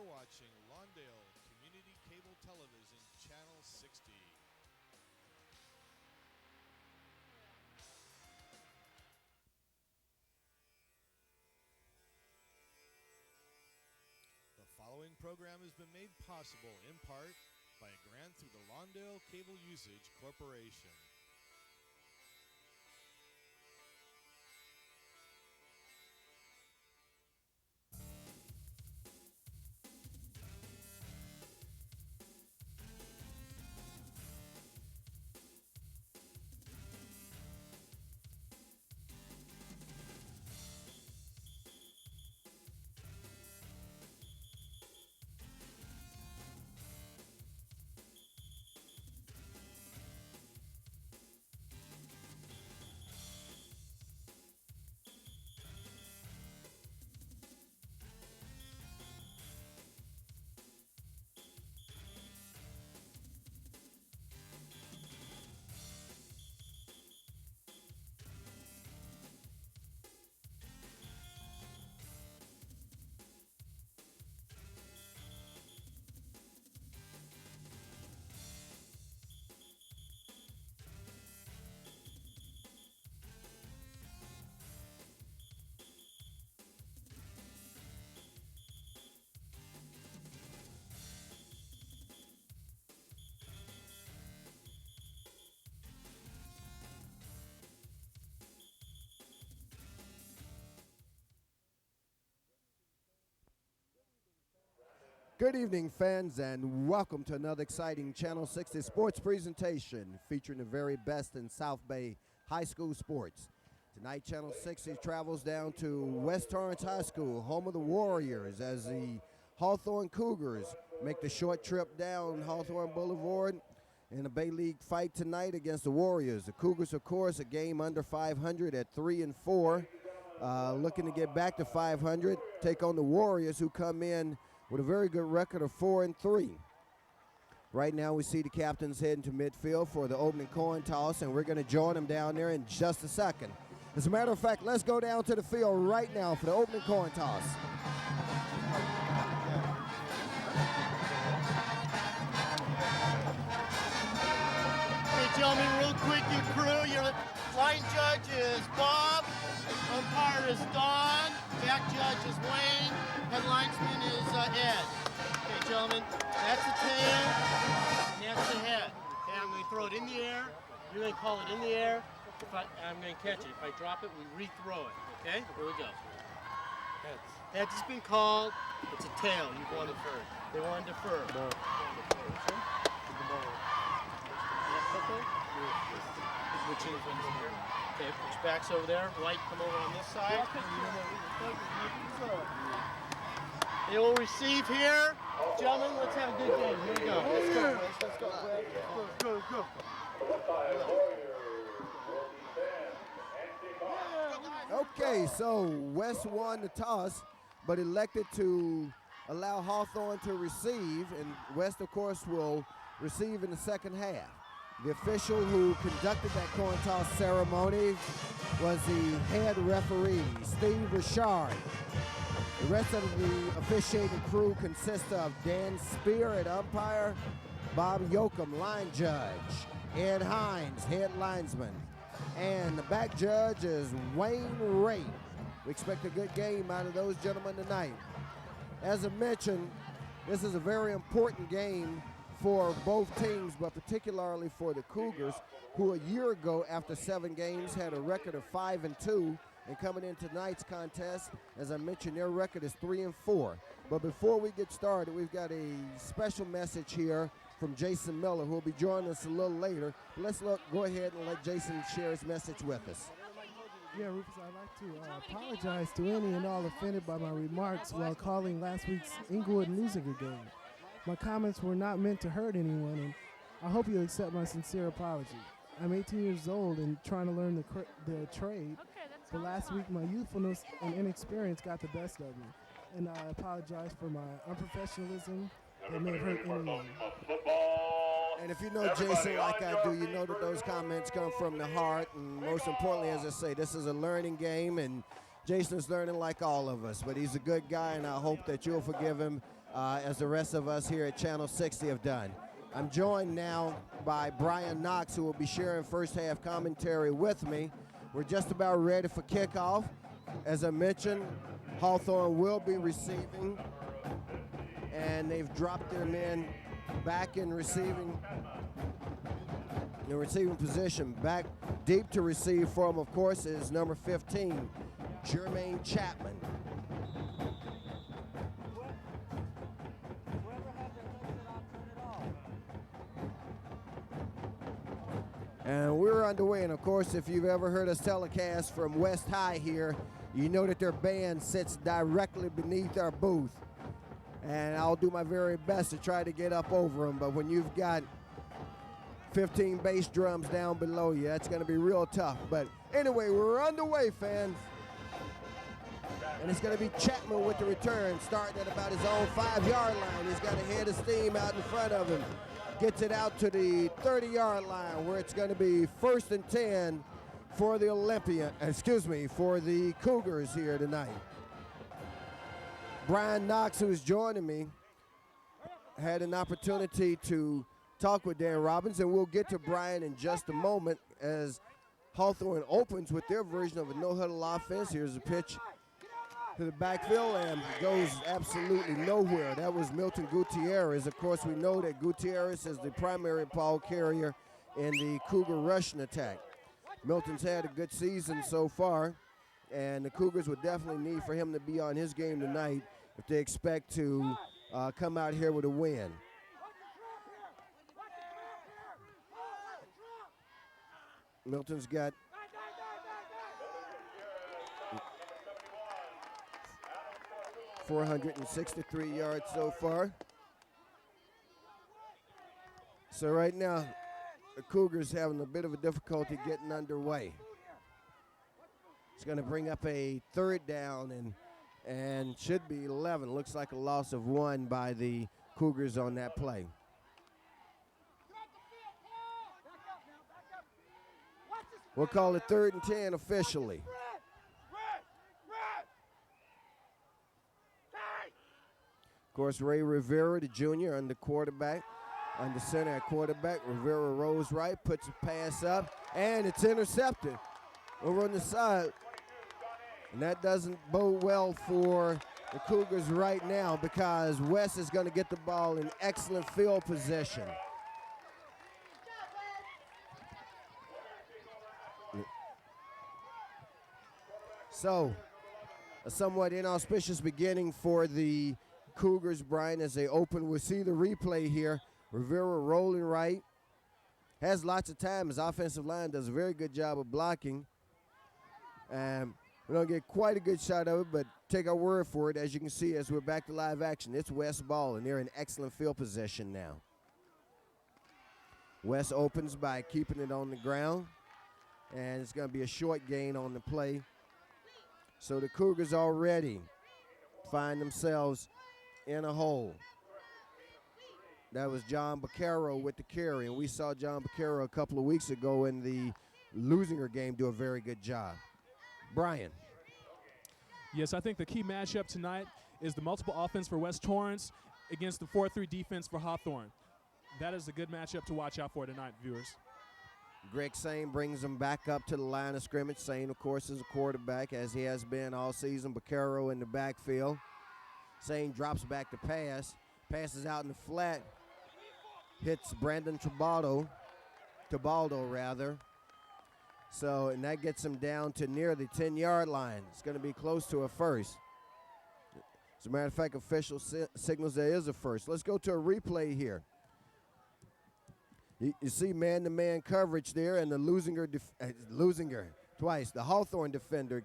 You're watching Lawndale Community Cable Television, Channel 60. The following program has been made possible in part by a grant through the Lawndale Cable Usage Corporation. Good evening, fans, and welcome to another exciting Channel 60 sports presentation featuring the very best in South Bay high school sports. Tonight, Channel 60 travels down to West Torrance High School, home of the Warriors, as the Hawthorne Cougars make the short trip down Hawthorne Boulevard in a Bay League fight tonight against the Warriors. The Cougars, of course, a game under 500 at 3-4, looking to get back to 500, take on the Warriors, who come in with a very good record of 4-3. Right now we see the captains heading to midfield for the opening coin toss, and we're going to join them down there in just a second. As a matter of fact, let's go down to the field right now for the opening coin toss. Hey, gentlemen, real quick, your crew, your line judge is Bob, umpire is Don, back judge is Wayne, head linesman is Ed. Okay, gentlemen, that's the tail, and that's the head. Okay, I'm going to throw it in the air. You're going to call it in the air. I'm going to catch it. If I drop it, we re-throw it. Okay, here we go. Heads. Heads has been called. It's a tail. You want to defer. They want to defer. Which is okay, push backs over there. Light come over on this side. They will receive here. Gentlemen, let's have a good game. Here we go. Let's go. Let's go. Go. Okay, so West won the toss, but elected to allow Hawthorne to receive, and West, of course, will receive in the second half. The official who conducted that coin toss ceremony was the head referee, Steve Richard. The rest of the officiating crew consists of Dan Spear at umpire, Bob Yoakum, line judge, Ed Hines, head linesman, and the back judge is Wayne Ray. We expect a good game out of those gentlemen tonight. As I mentioned, this is a very important game for both teams, but particularly for the Cougars, who a year ago, after 7 games, had a record of 5-2. And coming into tonight's contest, as I mentioned, their record is 3-4. But before we get started, we've got a special message here from Jason Miller, who will be joining us a little later. Let's go ahead and let Jason share his message with us. Yeah, Rufus, I'd like to apologize to any and all offended by my remarks while calling last week's Inglewood-Newsinger game. My comments were not meant to hurt anyone, and I hope you'll accept my sincere apology. I'm 18 years old and trying to learn the trade, but last week my youthfulness and inexperience got the best of me, and I apologize for my unprofessionalism that may have hurt anyone. And if you know Jason like I do, you know that those comments come from the heart, and most importantly, as I say, this is a learning game, and Jason's learning like all of us, but he's a good guy, and I hope that you'll forgive him as the rest of us here at Channel 60 have done. I'm joined now by Brian Knox, who will be sharing first half commentary with me. We're just about ready for kickoff. As I mentioned, Hawthorne will be receiving, and they've dropped their men back in receiving position. Back deep to receive for him, of course, is number 15, Jermaine Chapman. And we're underway, and of course, if you've ever heard us telecast from West High here, you know that their band sits directly beneath our booth. And I'll do my very best to try to get up over them, but when you've got 15 bass drums down below you, that's going to be real tough. But anyway, we're underway, fans. And it's going to be Chapman with the return, starting at about his own 5-yard line. He's got a head of steam out in front of him. Gets it out to the 30-yard line, where it's going to be 1st and 10 for the for the Cougars here tonight. Brian Knox, who is joining me, had an opportunity to talk with Dan Robbins, and we'll get to Brian in just a moment as Hawthorne opens with their version of a no-huddle offense. Here's a pitch to the backfield and goes absolutely nowhere. That was Milton Gutierrez. Of course, we know that Gutierrez is the primary ball carrier in the Cougar rushing attack. Milton's had a good season so far, and the Cougars would definitely need for him to be on his game tonight if they expect to come out here with a win. Milton's got 463 yards so far. So right now, the Cougars having a bit of a difficulty getting underway. It's going to bring up a 3rd down and should be 11. Looks like a loss of 1 by the Cougars on that play. We'll call it 3rd and 10 officially. Of course, Ray Rivera, the junior, under center at quarterback. Rivera rolls right, puts a pass up, and it's intercepted over on the side. And that doesn't bode well for the Cougars right now, because West is going to get the ball in excellent field position. So, a somewhat inauspicious beginning for the Cougars, Brian, as they open. We'll see the replay here. Rivera rolling right. Has lots of time. His offensive line does a very good job of blocking. We don't get quite a good shot of it, but take our word for it. As you can see, as we're back to live action, it's West ball, and they're in excellent field position now. West opens by keeping it on the ground, and it's going to be a short gain on the play. So the Cougars already find themselves in a hole. That was John Baccaro with the carry, and we saw John Baccaro a couple of weeks ago in the Losinger game do a very good job. Brian. Yes, I think the key matchup tonight is the multiple offense for West Torrance against the 4-3 defense for Hawthorne. That is a good matchup to watch out for tonight, viewers. Greg Sane brings them back up to the line of scrimmage. Sane, of course, is a quarterback, as he has been all season. Baccaro in the backfield. Sane drops back to pass. Passes out in the flat. Hits Brandon Tabaldo. So, and that gets him down to near the 10-yard line. It's going to be close to a first. As a matter of fact, official signals there is a first. Let's go to a replay here. You see man-to-man coverage there, and the the Hawthorne defender,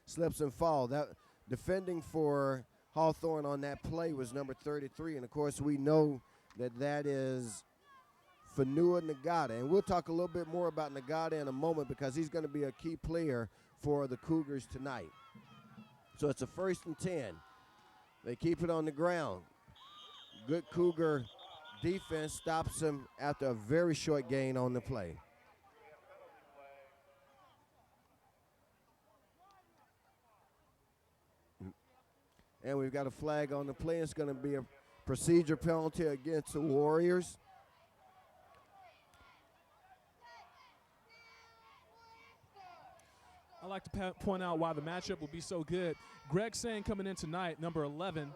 slips and falls. That defending for Hawthorne on that play was number 33, and of course we know that is Fanua Nagata, and we'll talk a little bit more about Nagata in a moment, because he's going to be a key player for the Cougars tonight. So it's a 1st and 10. They keep it on the ground. Good Cougar defense stops him after a very short gain on the play. And we've got a flag on the play. It's going to be a procedure penalty against the Warriors. I like to point out why the matchup will be so good. Greg Sane coming in tonight, number 11,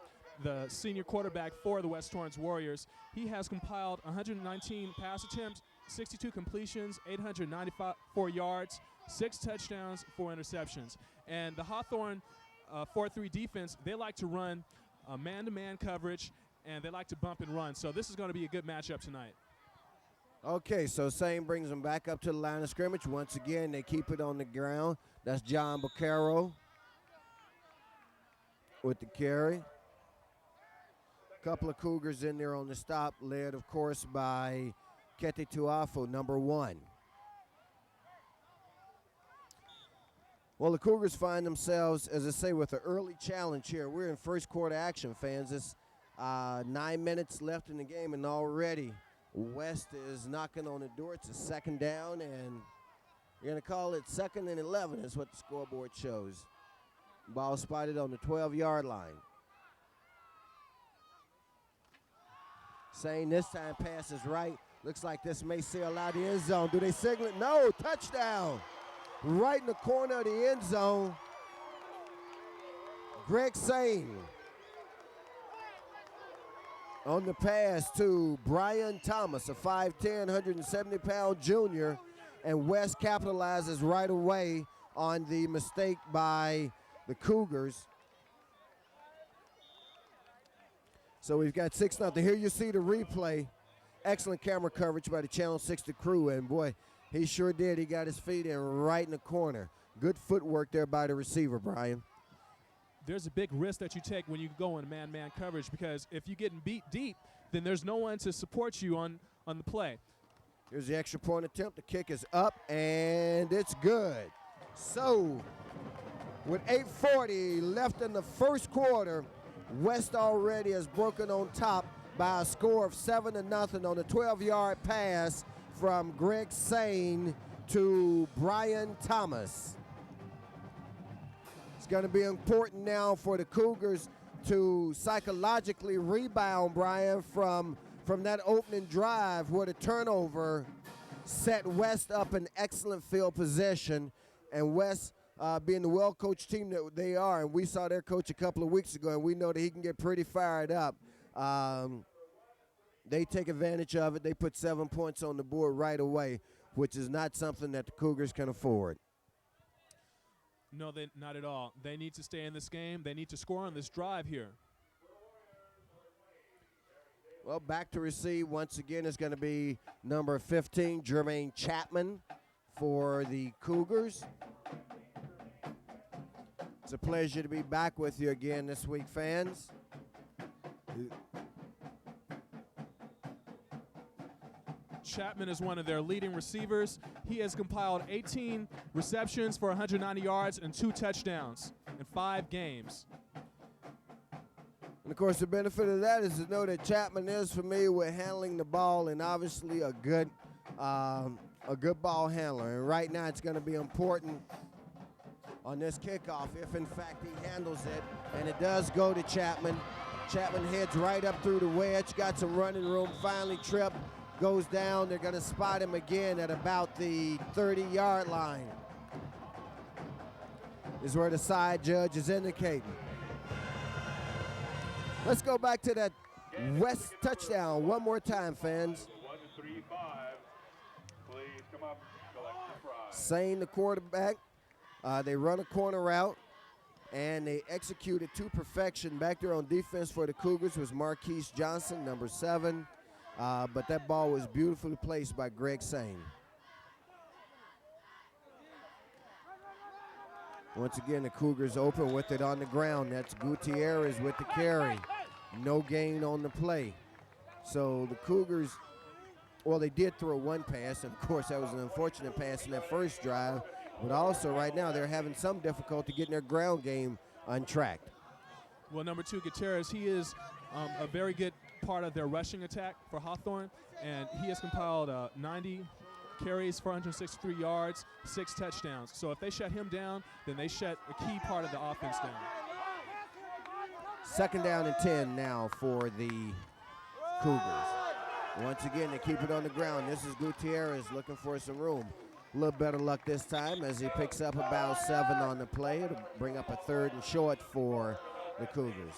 the senior quarterback for the West Torrance Warriors. He has compiled 119 pass attempts, 62 completions, 894 yards, 6 touchdowns, 4 interceptions. And the Hawthorne 4-3 defense, they like to run man-to-man coverage, and they like to bump and run. So this is going to be a good matchup tonight. Okay, so Sane brings them back up to the line of scrimmage. Once again, they keep it on the ground. That's John Boccaro with the carry. Couple of Cougars in there on the stop, led, of course, by Kete Tuafo, number 1. Well, the Cougars find themselves, as I say, with an early challenge here. We're in first quarter action, fans. It's 9 minutes left in the game, and already West is knocking on the door. It's a second down, and you're going to call it 2nd and 11 is what the scoreboard shows. Ball spotted on the 12-yard line. Sane this time passes right. Looks like this may sail out the end zone. Do they signal it? No, touchdown. Right in the corner of the end zone. Greg Sane on the pass to Brian Thomas, a 5'10", 170-pound junior, and West capitalizes right away on the mistake by the Cougars. So we've got 6-0. Here you see the replay. Excellent camera coverage by the Channel 60 crew, and boy, he sure did. He got his feet in right in the corner. Good footwork there by the receiver, Brian. There's a big risk that you take when you go in man-man coverage, because if you're getting beat deep, then there's no one to support you on the play. Here's the extra point attempt. The kick is up, and it's good. So with 8:40 left in the first quarter, West already has broken on top by a score of 7-0 on a 12-yard pass from Greg Sane to Brian Thomas. It's going to be important now for the Cougars to psychologically rebound, Brian, from that opening drive where the turnover set West up in excellent field position, and West being the well-coached team that they are, and we saw their coach a couple of weeks ago, and we know that he can get pretty fired up. They take advantage of it. They put 7 points on the board right away, which is not something that the Cougars can afford. No, not at all. They need to stay in this game. They need to score on this drive here. Well, back to receive once again is going to be number 15, Jermaine Chapman for the Cougars. It's a pleasure to be back with you again this week, fans. Chapman is one of their leading receivers. He has compiled 18 receptions for 190 yards and 2 touchdowns in 5 games. And, of course, the benefit of that is to know that Chapman is familiar with handling the ball and obviously a good ball handler. And right now it's going to be important on this kickoff if, in fact, he handles it. And it does go to Chapman. Chapman heads right up through the wedge, got some running room, finally tripped, goes down. They're going to spot him again at about the 30-yard line. This is where the side judge is indicating. Let's go back to that West touchdown one more time, fans. 1-3-5. Please come up, collect the prize. Sane, the quarterback. They run a corner route, and they execute it to perfection. Back there on defense for the Cougars was Marquise Johnson, number 7. But that ball was beautifully placed by Greg Sane. Once again, the Cougars open with it on the ground. That's Gutierrez with the carry. No gain on the play. So the Cougars, well, they did throw one pass. Of course, that was an unfortunate pass in that first drive. But also right now they're having some difficulty getting their ground game untracked. Well, number 2, Gutierrez, he is a very good part of their rushing attack for Hawthorne, and he has compiled 90 carries, 463 yards, 6 touchdowns. So if they shut him down, then they shut a key part of the offense down. Second down and 10 now for the Cougars. Once again, they keep it on the ground. This is Gutierrez looking for some room. A little better luck this time as he picks up about 7 on the play. It'll bring up a 3rd and short for the Cougars.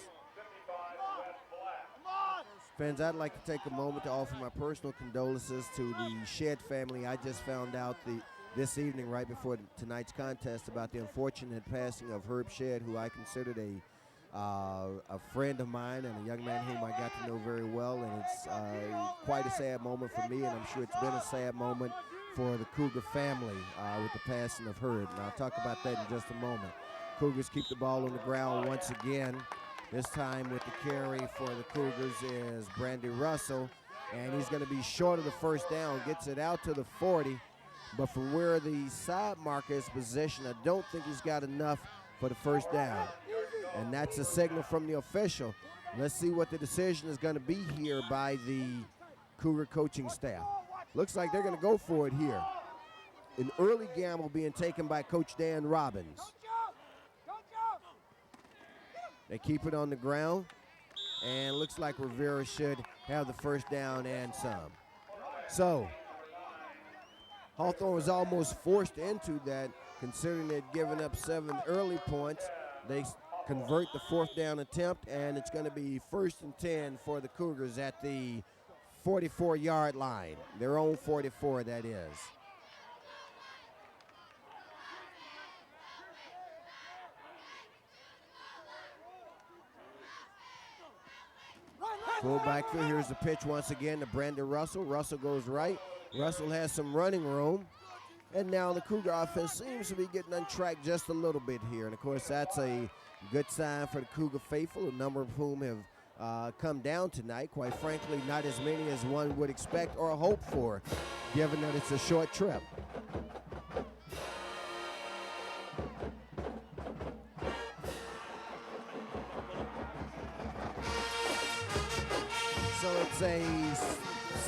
Fans, I'd like to take a moment to offer my personal condolences to the Shedd family. I just found out this evening, right before tonight's contest, about the unfortunate passing of Herb Shedd, who I considered a friend of mine and a young man whom I got to know very well. And it's quite a sad moment for me, and I'm sure it's been a sad moment for the Cougar family with the passing of Herb. And I'll talk about that in just a moment. Cougars keep the ball on the ground once again. This time with the carry for the Cougars is Brandy Russell, and he's going to be short of the first down, gets it out to the 40, but from where the side marker is positioned, I don't think he's got enough for the first down. And that's a signal from the official. Let's see what the decision is going to be here by the Cougar coaching staff. Looks like they're going to go for it here. An early gamble being taken by Coach Dan Robbins. They keep it on the ground, and looks like Rivera should have the first down and some. So, Hawthorne was almost forced into that, considering they'd given up 7 early points. They convert the 4th down attempt, and it's going to be 1st and 10 for the Cougars at the 44-yard line. Their own 44, that is. Full backfield. Here's the pitch once again to Brandon Russell. Russell goes right. Russell has some running room. And now the Cougar offense seems to be getting untracked just a little bit here. And, of course, that's a good sign for the Cougar faithful, a number of whom have come down tonight. Quite frankly, not as many as one would expect or hope for, given that it's a short trip. So it's a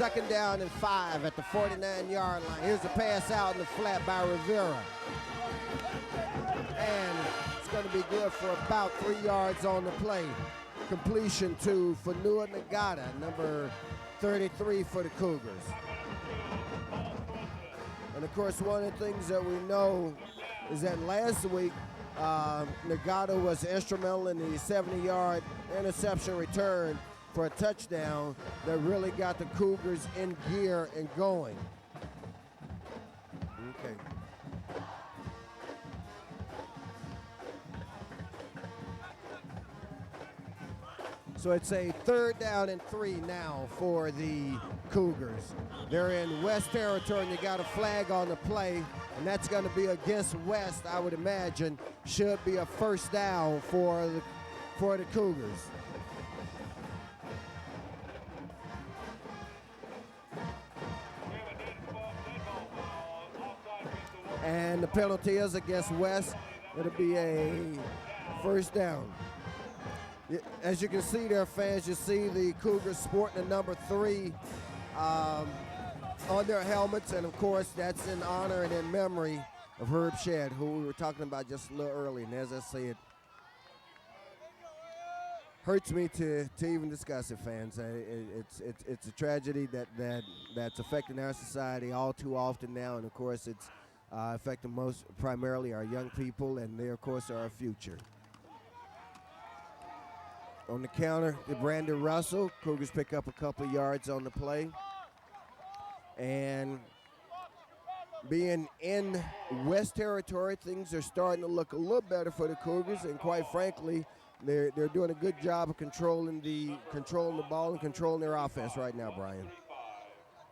2nd down and 5 at the 49-yard line. Here's the pass out in the flat by Rivera. And it's going to be good for about 3 yards on the play. Completion to Fanua Nagata, number 33 for the Cougars. And, of course, one of the things that we know is that last week, Nagata was instrumental in the 70-yard interception return for a touchdown that really got the Cougars in gear and going. Okay. So it's a 3rd down and 3 now for the Cougars. They're in West territory, and you got a flag on the play, and that's going to be against West, I would imagine. Should be a 1st down for the Cougars. And the penalty is against West. It'll be a 1st down. As you can see there, fans, you see the Cougars sporting the number 3 on their helmets. And, of course, that's in honor and in memory of Herb Shedd, who we were talking about just a little earlier. And as I said, hurts me to even discuss it, fans. It's a tragedy that's affecting our society all too often now. And, of course, it's affecting primarily our young people, and they, of course, are our future. On the counter, to Brandon Russell. Cougars pick up a couple of yards on the play. And being in West territory, things are starting to look a little better for the Cougars, and quite frankly, they're doing a good job of controlling the ball and controlling their offense right now, Brian.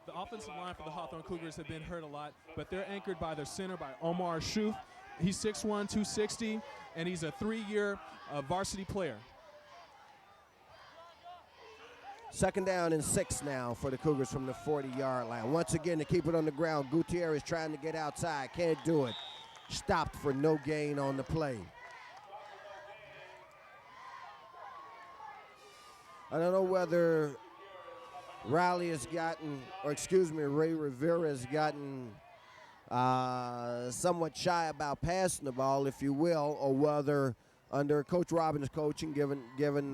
The offensive line for the Hawthorne Cougars have been hurt a lot, but they're anchored by their center, by Omar Shuf. He's 6'1", 260, and he's a 3-year varsity player. 2nd down and 6 now for the Cougars from the 40-yard line. Once again, to keep it on the ground, Gutierrez trying to get outside. Can't do it. Stopped for no gain on the play. I don't know whether Ray Rivera has gotten somewhat shy about passing the ball, if you will, or whether under Coach Robbins' coaching, given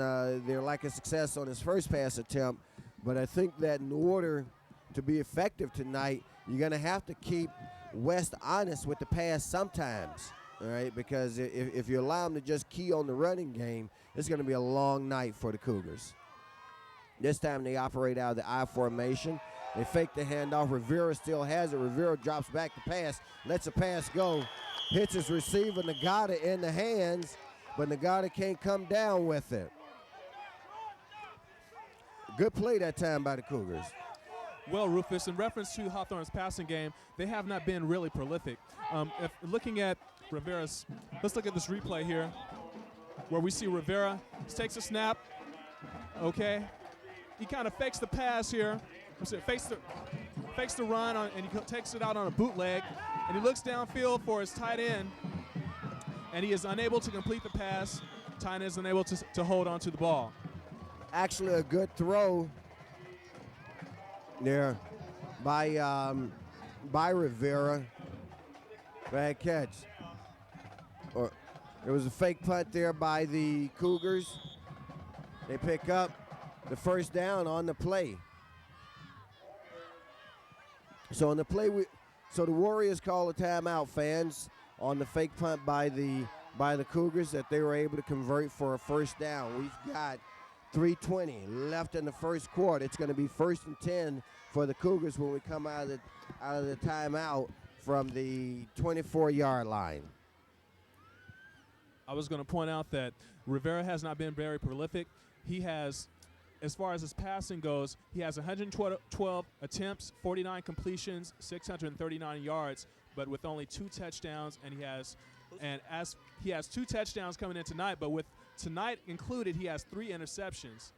their lack of success on his first pass attempt. But I think that in order to be effective tonight, you're going to have to keep West honest with the pass sometimes, all right? Because if you allow them to just key on the running game, it's going to be a long night for the Cougars. This time they operate out of the I formation. They fake the handoff. Rivera still has it. Rivera drops back the pass, lets the pass go, hits his receiver, Nagata, in the hands, but Nagata can't come down with it. Good play that time by the Cougars. Well, Rufus, in reference to Hawthorne's passing game, they have not been really prolific. If looking at Rivera's, let's look at this replay here, where we see Rivera takes a snap. Okay, he kind of fakes the pass here. Fakes the run, and he takes it out on a bootleg, and he looks downfield for his tight end, and he is unable to complete the pass. Tight end is unable to hold on to the ball. Actually, a good throw there by Rivera. Bad catch. Or there was a fake punt there by the Cougars. They pick up the first down on the play. So on the play, the Warriors call a timeout, fans, on the fake punt by the Cougars that they were able to convert for a first down. We've got 3:20 left in the first quarter. It's going to be 1st and 10 for the Cougars when we come out of the timeout from the 24-yard line. I was going to point out that Rivera has not been very prolific. He has, as far as his passing goes, he has 112 attempts, 49 completions, 639 yards, but with only 2 touchdowns, and he has 2 touchdowns coming in tonight, but with tonight included, he has 3 interceptions.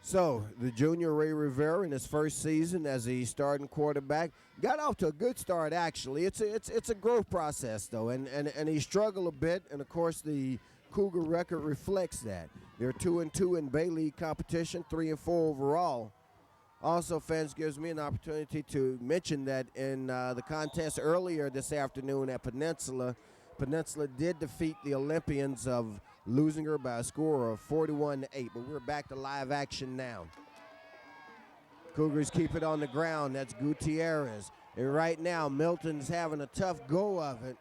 So the junior Ray Rivera in his first season as a starting quarterback got off to a good start. Actually, it's a growth process though, and he struggled a bit, and of course the Cougar record reflects that. They're 2-2 in Bay League competition, 3-4 overall. Also, fans, gives me an opportunity to mention that in the contest earlier this afternoon at Peninsula did defeat the Olympians of Lusinger by a score of 41-8, but we're back to live action now. Cougars keep it on the ground. That's Gutierrez. And right now, Milton's having a tough go of it.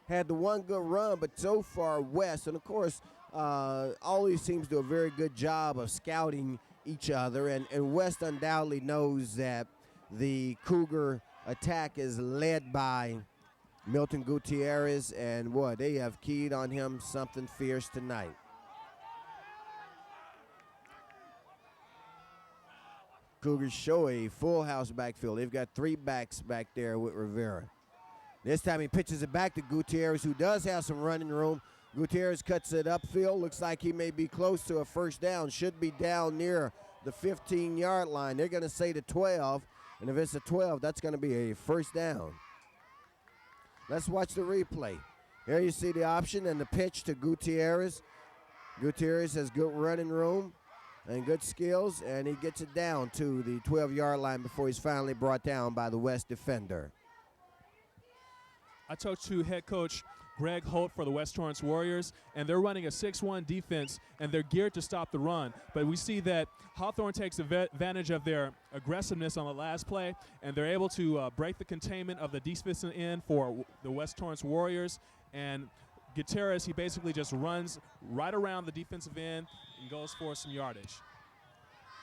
Had the one good run, but so far West, and of course, always seems to do a very good job of scouting each other, and West undoubtedly knows that the Cougar attack is led by Milton Gutierrez, and boy, they have keyed on him something fierce tonight. Cougars show a full house backfield. They've got 3 backs back there with Rivera. This time he pitches it back to Gutierrez, who does have some running room. Gutierrez cuts it upfield. Looks like he may be close to a first down. Should be down near the 15-yard line. They're going to say the 12, and if it's a 12, that's going to be a first down. Let's watch the replay. Here you see the option and the pitch to Gutierrez. Gutierrez has good running room and good skills, and he gets it down to the 12-yard line before he's finally brought down by the West defender. I talked to head coach Greg Holt for the West Torrance Warriors, and they're running a 6-1 defense, and they're geared to stop the run. But we see that Hawthorne takes advantage of their aggressiveness on the last play, and they're able to break the containment of the defensive end for the West Torrance Warriors. And Gutierrez, he basically just runs right around the defensive end and goes for some yardage.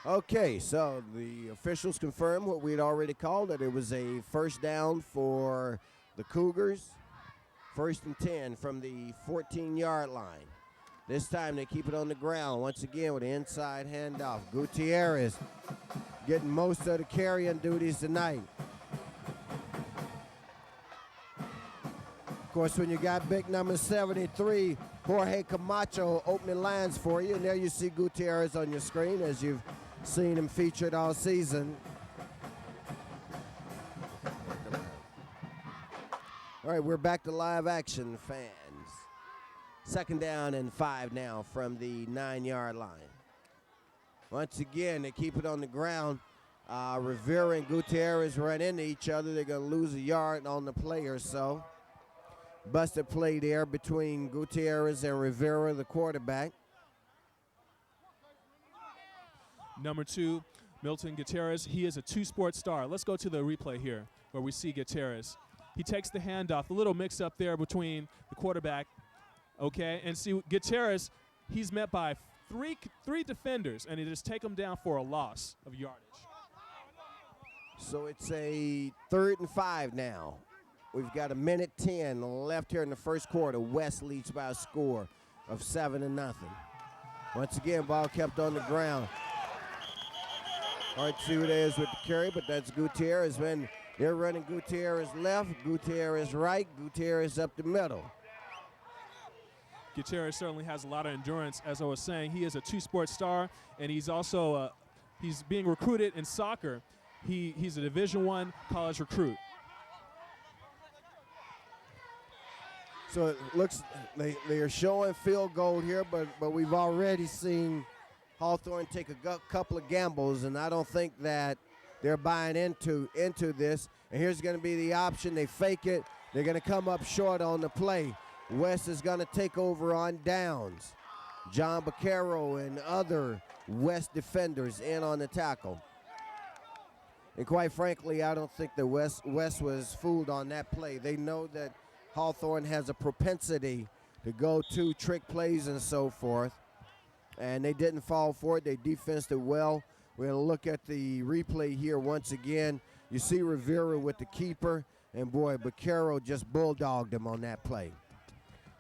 Okay, so the officials confirmed what we had already called, that it was a first down for the Cougars. 1st and 10 from the 14-yard line. This time they keep it on the ground once again with an inside handoff. Gutierrez getting most of the carrying duties tonight. Of course, when you got big number 73, Jorge Camacho opening lines for you, and there you see Gutierrez on your screen as you've seen him featured all season. All right, we're back to live action, fans. 2nd down and 5 now from the 9-yard line. Once again, they keep it on the ground. Rivera and Gutierrez run into each other. They're going to lose a yard on the play or so. Busted play there between Gutierrez and Rivera, the quarterback. Number 2, Milton Gutierrez. He is a two-sport star. Let's go to the replay here where we see Gutierrez. He takes the handoff, a little mix-up there between the quarterback, okay? And see, Gutierrez, he's met by three defenders, and he just take him down for a loss of yardage. So it's a 3rd and 5 now. We've got 1:10 left here in the first quarter. West leads by a score of 7-0. Once again, ball kept on the ground. Hard to see what it is with the carry, but that's Gutierrez. When they're running Gutierrez left, Gutierrez right, Gutierrez up the middle. Gutierrez certainly has a lot of endurance. As I was saying, he is a two-sport star, and he's also he's being recruited in soccer. He's a Division I college recruit. So it looks they are showing field goal here, but we've already seen Hawthorne take a couple of gambles, and I don't think that they're buying into this. And here's going to be the option. They fake it. They're going to come up short on the play. West is going to take over on downs. John Baccaro and other West defenders in on the tackle. And quite frankly, I don't think that West was fooled on that play. They know that Hawthorne has a propensity to go to trick plays and so forth. And they didn't fall for it. They defensed it well. We're going to look at the replay here once again. You see Rivera with the keeper, and boy, Baccaro just bulldogged him on that play.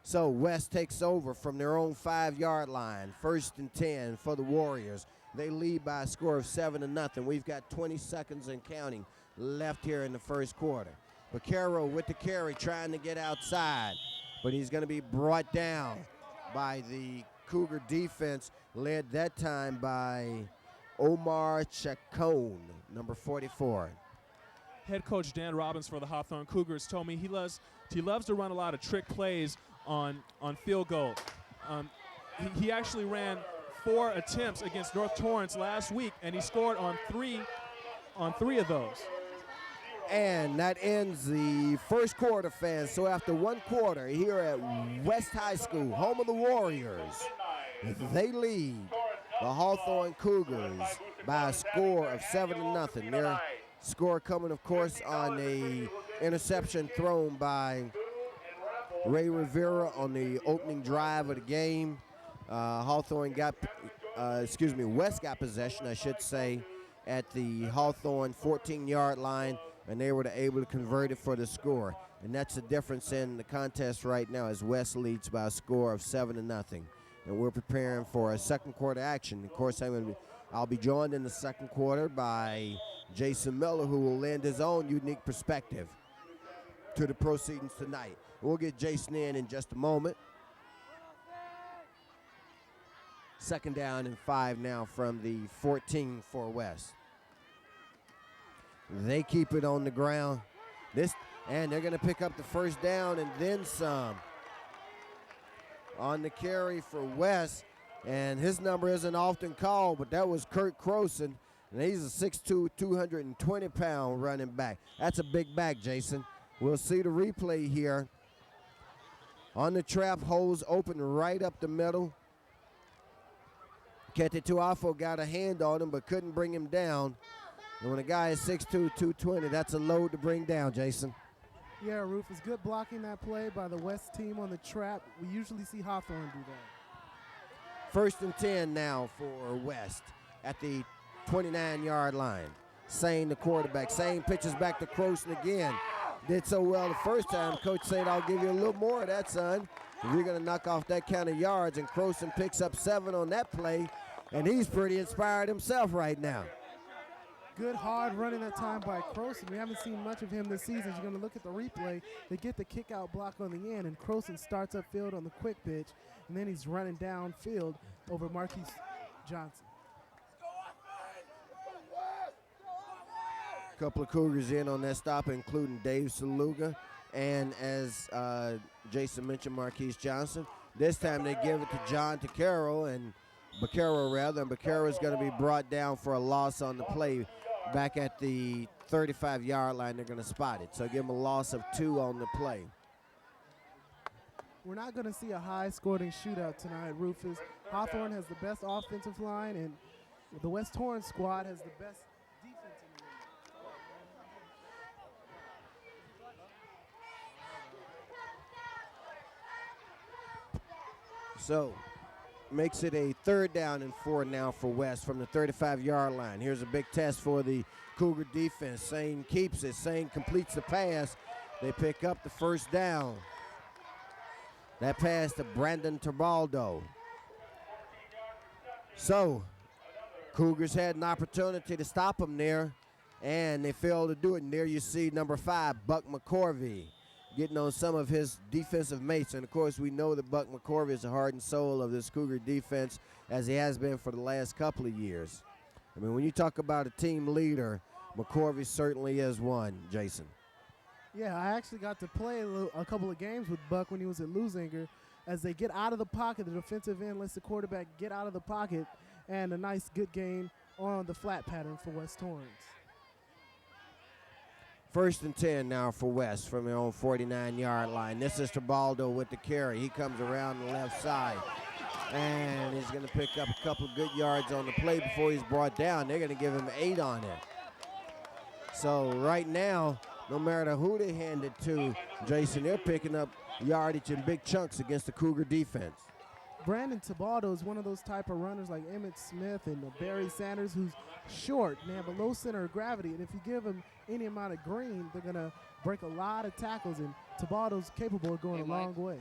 So West takes over from their own 5-yard line. 1st and 10 for the Warriors. They lead by a score of 7-0. We've got 20 seconds and counting left here in the first quarter. Baccaro with the carry, trying to get outside, but he's going to be brought down by the Cougar defense, led that time by Omar Chacon, number 44. Head coach Dan Robbins for the Hawthorne Cougars told me he loves to run a lot of trick plays on field goal. He actually ran 4 attempts against North Torrance last week, and he scored on three of those. And that ends the first quarter, fans. So after 1 quarter here at West High School, home of the Warriors, they lead the Hawthorne Cougars by a score of 7-0. Their score coming, of course, on a interception thrown by Ray Rivera on the opening drive of the game. West got possession, I should say, at the Hawthorne 14-yard line, and they were able to convert it for the score. And that's the difference in the contest right now, as West leads by a score of 7-0. And we're preparing for a second quarter action. Of course, I'll be joined in the second quarter by Jason Miller, who will lend his own unique perspective to the proceedings tonight. We'll get Jason in just a moment. 2nd down and 5 now from the 14 for West. They keep it on the ground. And they're going to pick up the 1st down and then some. On the carry for West, and his number isn't often called, but that was Kurt Croson, and he's a 6'2", 220-pound running back. That's a big back, Jason. We'll see the replay here. On the trap, holes open right up the middle. Kete Tuafo got a hand on him but couldn't bring him down. And when a guy is 6'2", 220, that's a load to bring down, Jason. Yeah, Rufus, good blocking that play by the West team on the trap. We usually see Hawthorne do that. 1st and 10 now for West at the 29-yard line. Sane, the quarterback. Sane pitches back to Croson again. Did so well the first time. Coach said, I'll give you a little more of that, son. You're going to knock off that kind of yards. And Croson picks up 7 on that play, and he's pretty inspired himself right now. Good hard running that time by Croson. We haven't seen much of him this season. You're going to look at the replay. They get the kick out block on the end, and Croson starts upfield on the quick pitch, and then he's running downfield over Marquise Johnson. A couple of Cougars in on that stop, including Dave Saluga, and as Jason mentioned, Marquise Johnson. This time they give it to John Baccaro, and Baccaro is going to be brought down for a loss on the play. Back at the 35-yard line, they're going to spot it. So give him a loss of 2 on the play. We're not going to see a high-scoring shootout tonight, Rufus. Hawthorne has the best offensive line, and the West Torrance squad has the best defense in the league. So, makes it a 3rd down and 4 now for West from the 35-yard line. Here's a big test for the Cougar defense. Sane keeps it. Sane completes the pass. They pick up the 1st down. That pass to Brandon Tabaldo. So, Cougars had an opportunity to stop them there, and they failed to do it. And there you see number 5, Buck McCorvey, getting on some of his defensive mates. And, of course, we know that Buck McCorvey is the heart and soul of this Cougar defense, as he has been for the last couple of years. I mean, when you talk about a team leader, McCorvey certainly is one, Jason. Yeah, I actually got to play a couple of games with Buck when he was at Lusinger. As they get out of the pocket, the defensive end lets the quarterback get out of the pocket, and a nice good gain on the flat pattern for West Torrance. 1st and 10 now for West from their own 49-yard line. This is Tabaldo with the carry. He comes around the left side, and he's going to pick up a couple of good yards on the play before he's brought down. They're going to give him 8 on it. So right now, no matter who they hand it to, Jason, they're picking up yardage in big chunks against the Cougar defense. Brandon Tabaldo is one of those type of runners like Emmett Smith and Barry Sanders, who's short and they have a low center of gravity. And if you give them any amount of green, they're going to break a lot of tackles. And Tabaldo's capable of going a long way.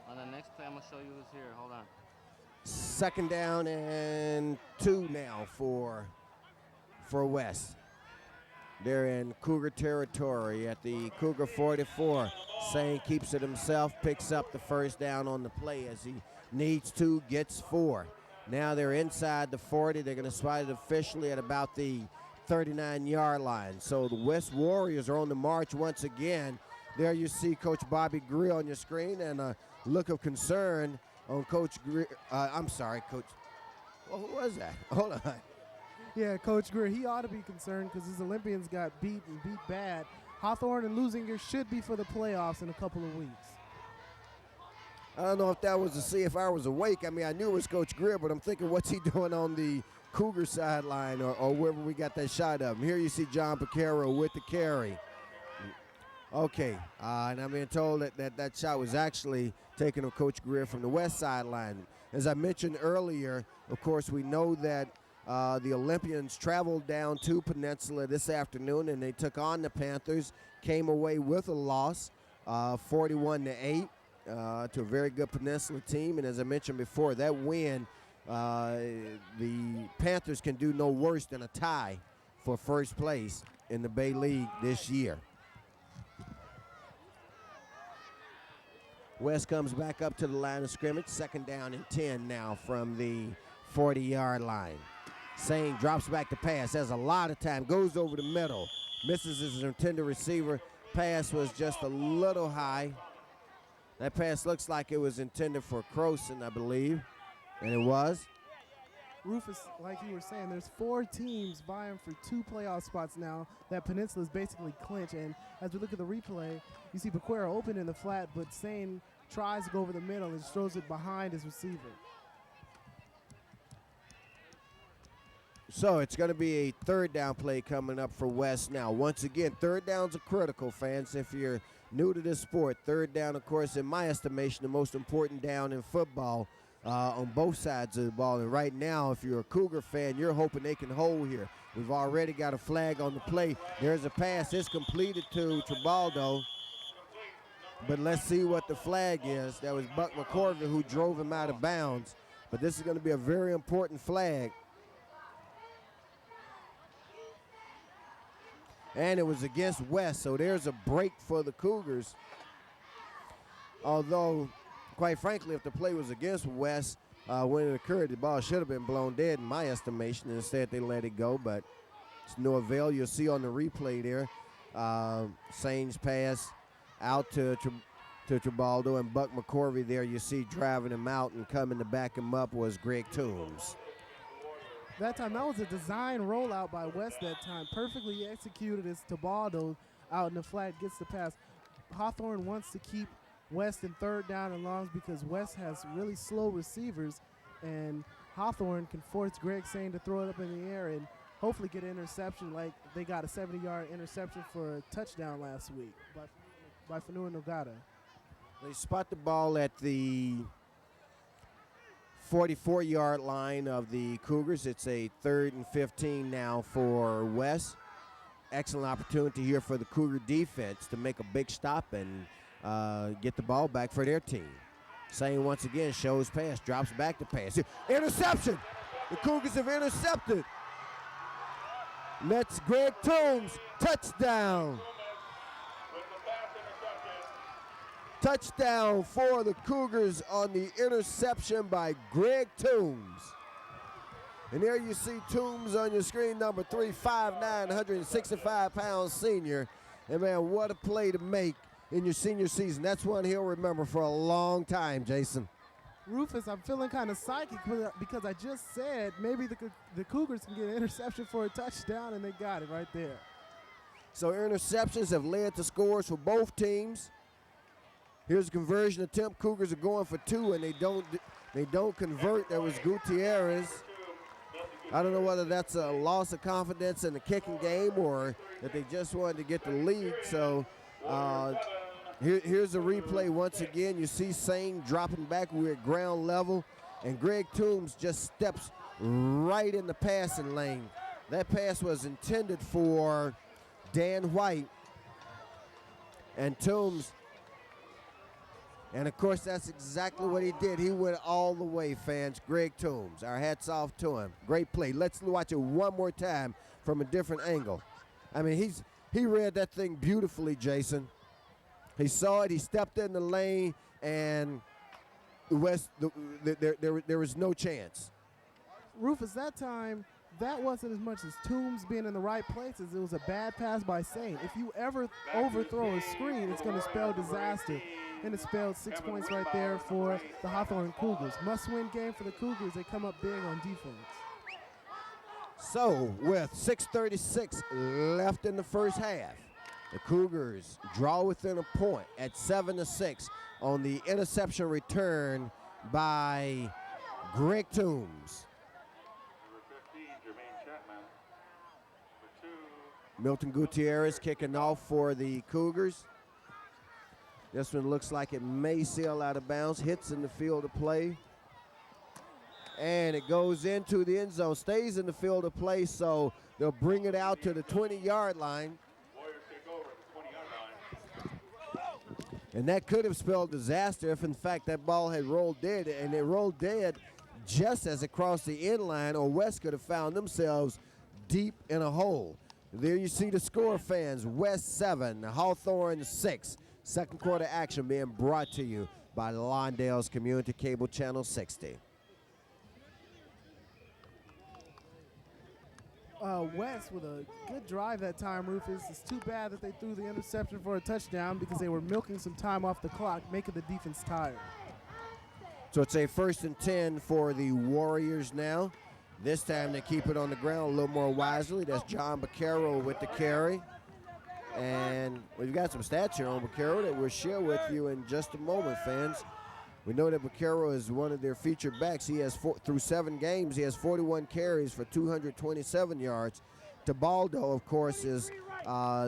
On the next play, I'm going to show you who's here. Hold on. 2nd down and 2 now for West. They're in Cougar territory at the Cougar 44. Sane keeps it himself, picks up the 1st down on the play as he needs to, gets 4. Now they're inside the 40. They're going to spot it officially at about the 39-yard line. So the West Warriors are on the march once again. There you see Coach Bobby Greer on your screen, and a look of concern on Coach Greer. I'm sorry, Coach. Well, who was that? Hold on. Yeah, Coach Greer, he ought to be concerned because his Olympians got beat and beat bad. Hawthorne and Lusinger should be for the playoffs in a couple of weeks. I don't know if that was to see if I was awake. I mean, I knew it was Coach Greer, but I'm thinking what's he doing on the Cougar sideline or wherever we got that shot of him. Here you see John Picaro with the carry. Okay, and I'm being told that shot was actually taken of Coach Greer from the west sideline. As I mentioned earlier, of course, we know that the Olympians traveled down to Peninsula this afternoon, and they took on the Panthers, came away with a loss, 41-8, to a very good Peninsula team. And as I mentioned before, that win, the Panthers can do no worse than a tie for 1st place in the Bay League this year. West comes back up to the line of scrimmage, 2nd down and 10 now from the 40-yard line. Sane drops back to pass, has a lot of time, goes over the middle, misses his intended receiver. Pass was just a little high. That pass looks like it was intended for Croson, I believe, and it was. Rufus, like you were saying, there's 4 teams vying for 2 playoff spots now that Peninsula's basically clinch. And as we look at the replay, you see Bequera open in the flat, but Sane tries to go over the middle and throws it behind his receiver. So it's going to be a 3rd down play coming up for West now. Once again, 3rd downs are critical, fans. If you're new to this sport, 3rd down, of course, in my estimation, the most important down in football on both sides of the ball. And right now, if you're a Cougar fan, you're hoping they can hold here. We've already got a flag on the play. There's a pass. It's completed to Tribaldo. But let's see what the flag is. That was Buck McCorvey who drove him out of bounds. But this is going to be a very important flag. And it was against West, so there's a break for the Cougars. Although, quite frankly, if the play was against West when it occurred, the ball should have been blown dead in my estimation. Instead, they let it go, but it's no avail. You'll see on the replay there, Sane's pass out to Tribaldo, and Buck McCorvey there you see driving him out, and coming to back him up was Greg Toombs. That time, that was a design rollout by West that time. Perfectly executed as Tabaldo out in the flat gets the pass. Hawthorne wants to keep West in third down and longs because West has really slow receivers, and Hawthorne can force Greg Sane to throw it up in the air and hopefully get an interception like they got a 70-yard interception for a touchdown last week by Fanua Nogata. They spot the ball at the 44-yard line of the Cougars. It's a 3rd and 15 now for West. Excellent opportunity here for the Cougar defense to make a big stop and get the ball back for their team. Sane once again shows pass, drops back to pass. Interception! The Cougars have intercepted. That's Greg Toombs, touchdown. Touchdown for the Cougars on the interception by Greg Toombs. And there you see Toombs on your screen, number 3, 5'9", 165-pound senior. And, man, what a play to make in your senior season. That's one he'll remember for a long time, Jason. Rufus, I'm feeling kind of psychic because I just said maybe the Cougars can get an interception for a touchdown, and they got it right there. So interceptions have led to scores for both teams. Here's a conversion attempt. Cougars are going for 2, and they don't convert. That was Gutierrez. I don't know whether that's a loss of confidence in the kicking game or that they just wanted to get the lead. So here's a replay once again. You see Sane dropping back. We're at ground level, and Greg Toombs just steps right in the passing lane. That pass was intended for Dan White, and Toombs. And, of course, that's exactly what he did. He went all the way, fans. Greg Toombs, our hats off to him. Great play. Let's watch it one more time from a different angle. I mean, he read that thing beautifully, Jason. He saw it. He stepped in the lane, and there was no chance. Rufus, that time, that wasn't as much as Toombs being in the right places. It was a bad pass by Sane. If you ever overthrow a screen, it's going to spell disaster. And it spelled 6 points right there for the Hawthorne Cougars. Must-win game for the Cougars. They come up big on defense. So, with 6:36 left in the first half, the Cougars draw within a point at 7-6 on the interception return by Greg Toombs. Milton Gutierrez kicking off for the Cougars. This one looks like it may sail out of bounds, hits in the field of play. And it goes into the end zone, stays in the field of play, so they'll bring it out to the 20-yard line. And that could have spelled disaster if, in fact, that ball had rolled dead. And it rolled dead just as it crossed the end line, or West could have found themselves deep in a hole. There you see the score, fans. West 7, Hawthorne 6. Second quarter action being brought to you by Lawndale's Community Cable Channel 60. West with a good drive that time, Rufus. It's too bad that they threw the interception for a touchdown because they were milking some time off the clock, making the defense tired. So it's a 1st and 10 for the Warriors now. This time they keep it on the ground a little more wisely. That's John Baccaro with the carry. And we've got some stats here on Baccaro that we'll share with you in just a moment, fans. We know that Baccaro is one of their featured backs. He has through 7 games, he has 41 carries for 227 yards. Tebaldo, of course, is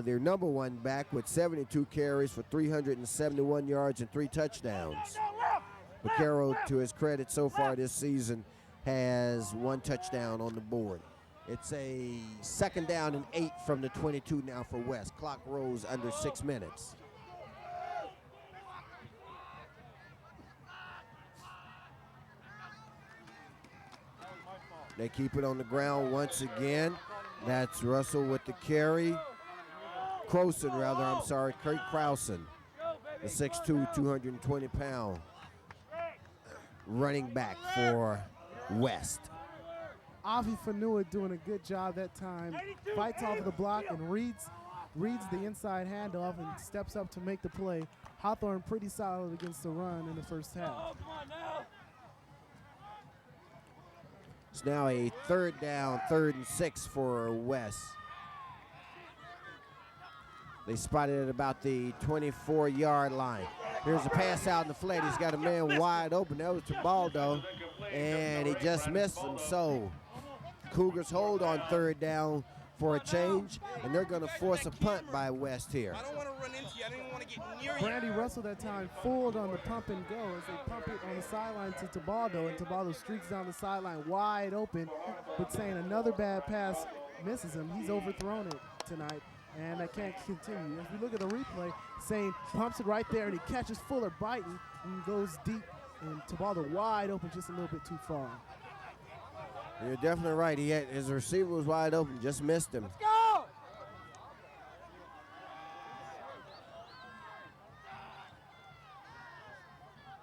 their number 1 back with 72 carries for 371 yards and 3 touchdowns. Baccaro, to his credit so far this season, has 1 touchdown on the board. It's a 2nd down and 8 from the 22 now for West. Clock rolls under 6 minutes. They keep it on the ground once again. That's Russell with the carry. Crowson, rather, I'm sorry, Kurt Crowson, the 6'2", 220-pound running back for West. Avi Fanua doing a good job that time. Fights off the block and reads the inside handoff and steps up to make the play. Hawthorne pretty solid against the run in the first half. It's now a 3rd down, 3rd and 6 for West. They spotted it about the 24-yard line. Here's a pass out in the flat. He's got a man wide open. That was Tebaldo, and he just missed him. So Cougars hold on third down for a change, and they're going to force a punt by West here. I don't want to run into you. I didn't want to get near you. Brandy Russell that time fooled on the pump and go as they pump it on the sideline to Tebaldo, and Tebaldo streaks down the sideline wide open, but saying another bad pass misses him. He's overthrown it tonight, and that can't continue. As we look at the replay, Sane pumps it right there, and he catches Fuller biting and goes deep, and Tebaldo wide open just a little bit too far. You're definitely right. His receiver was wide open, just missed him. Let's go!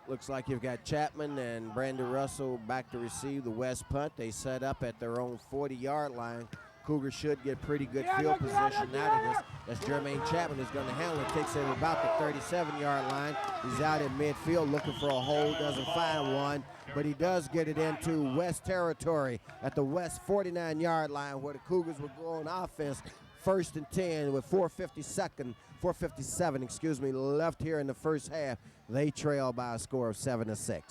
Looks like you've got Chapman and Brandon Russell back to receive the West punt. They set up at their own 40-yard line. Cougars should get pretty good field position out of this. That's Jermaine Chapman who's going to handle it. Takes it about the 37-yard line. He's out in midfield looking for a hole. Doesn't find one, but he does get it into West territory at the West 49-yard line where the Cougars will go on offense. 1st and 10 with 4:57 left here in the first half. They trail by a score of 7-6.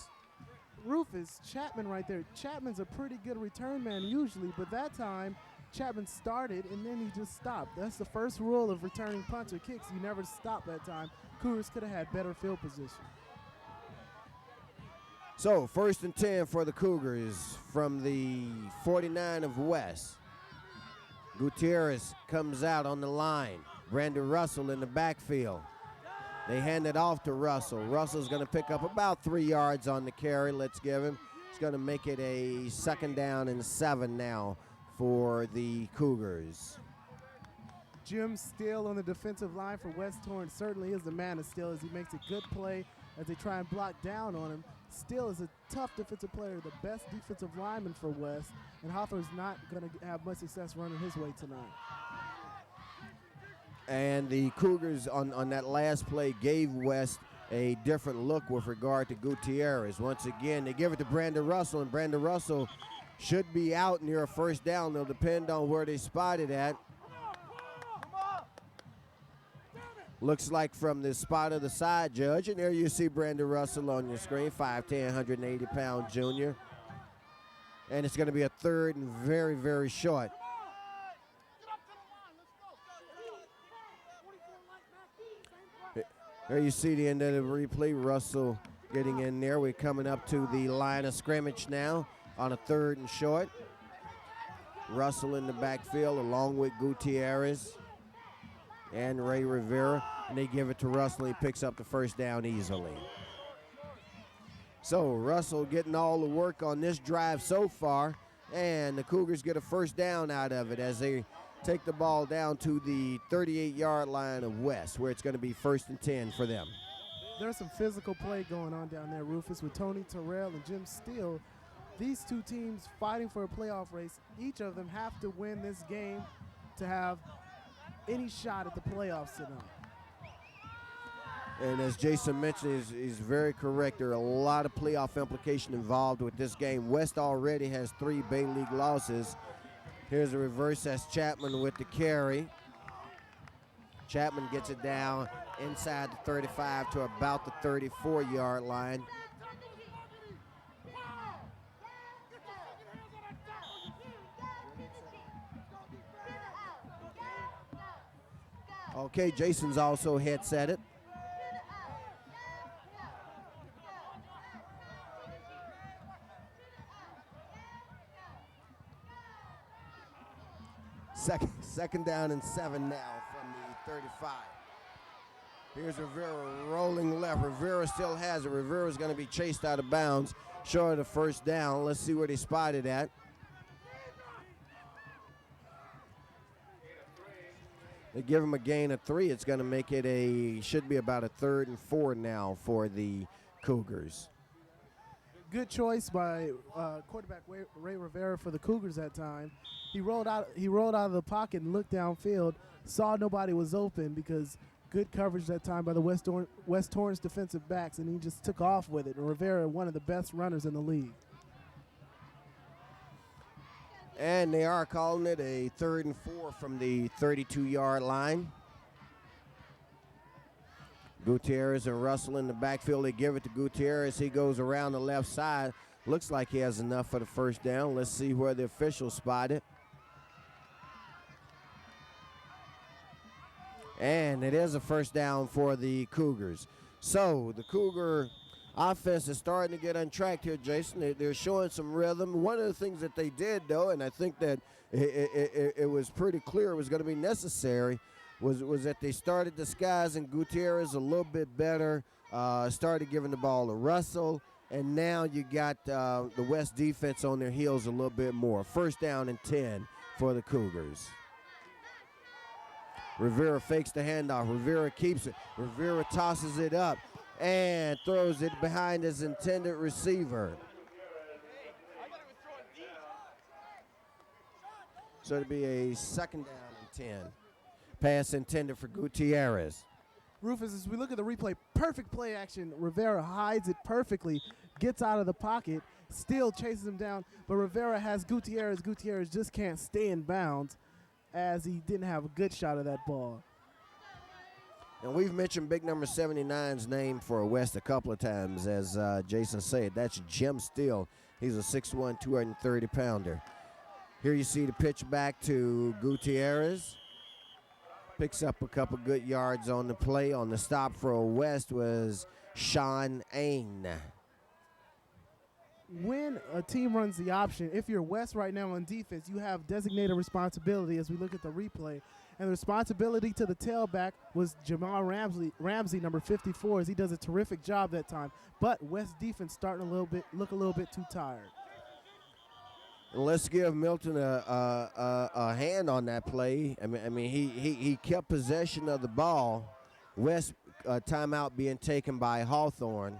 Rufus, Chapman right there. Chapman's a pretty good return man usually, but that time Chapman started and then he just stopped. That's the first rule of returning punts or kicks. You never stop that time. Cougars could have had better field position. So 1st and 10 for the Cougars from the 49 of West. Gutierrez comes out on the line. Brandon Russell in the backfield. They hand it off to Russell. Russell's going to pick up about 3 yards on the carry. Let's give him. He's going to make it a 2nd down and 7 now for the Cougars. Jim Steele on the defensive line for West Torrance certainly is the man of Steele as he makes a good play as they try and block down on him. Steele is a tough defensive player, the best defensive lineman for West, and Hawthorne's not going to have much success running his way tonight. And the Cougars on that last play gave West a different look with regard to Gutierrez. Once again, they give it to Brandon Russell, and Brandon Russell should be out near a 1st down. They'll depend on where they spot it at. Looks like from the spot of the side judge, and there you see Brandon Russell on your screen, 5'10", 180-pound junior. And it's going to be a 3rd and very, very short. There you see the end of the replay. Russell getting in there. We're coming up to the line of scrimmage now on a 3rd and short. Russell in the backfield along with Gutierrez and Ray Rivera, and they give it to Russell. He picks up the 1st down easily. So Russell getting all the work on this drive so far, and the Cougars get a 1st down out of it as they take the ball down to the 38-yard line of West, where it's going to be 1st and 10 for them. There's some physical play going on down there, Rufus, with Tony Terrell and Jim Steele. These two teams fighting for a playoff race. Each of them have to win this game to have any shot at the playoffs tonight. And as Jason mentioned, he's very correct. There are a lot of playoff implication involved with this game. West already has 3 Bay League losses. Here's a reverse. That's Chapman with the carry. Chapman gets it down inside the 35 to about the 34-yard line. Okay, Jason's also headset it. Second down and 7 now from the 35. Here's Rivera rolling left. Rivera still has it. Rivera's going to be chased out of bounds, short of the 1st down. Let's see where they spot it at. They give him a gain of 3. It's going to make it should be about a 3rd and 4 now for the Cougars. Good choice by quarterback Ray Rivera for the Cougars that time. He rolled out of the pocket and looked downfield, saw nobody was open because good coverage that time by the West Torrance defensive backs, and he just took off with it. And Rivera, one of the best runners in the league. And they are calling it a 3rd and 4 from the 32-yard line. Gutierrez and Russell in the backfield. They give it to Gutierrez. He goes around the left side. Looks like he has enough for the first down. Let's see where the officials spot it. And it is a first down for the Cougars. So the Cougar offense is starting to get untracked here, Jason. They're showing some rhythm. One of the things that they did, though, and I think that it was pretty clear it was going to be necessary, was that they started disguising Gutierrez a little bit better, started giving the ball to Russell, and now you got the West defense on their heels a little bit more. First down and 10 for the Cougars. Rivera fakes the handoff. Rivera keeps it. Rivera tosses it up and throws it behind his intended receiver. So it'll be a second down and 10. Pass intended for Gutierrez. Rufus, as we look at the replay, perfect play action. Rivera hides it perfectly, gets out of the pocket, still chases him down, but Rivera has Gutierrez. Gutierrez just can't stay in bounds as he didn't have a good shot of that ball. And we've mentioned big number 79's name for West a couple of times, as Jason said. That's Jim Steele. He's a 6'1", 230-pounder. Here you see the pitch back to Gutierrez. Picks up a couple good yards on the play. On the stop for West was Sean Ain. When a team runs the option, if you're West right now on defense, you have designated responsibility as we look at the replay. And the responsibility to the tailback was Jamal Ramsey, number 54, as he does a terrific job that time. But West defense starting look a little bit too tired. And let's give Milton a hand on that play. I mean, he kept possession of the ball. West timeout being taken by Hawthorne.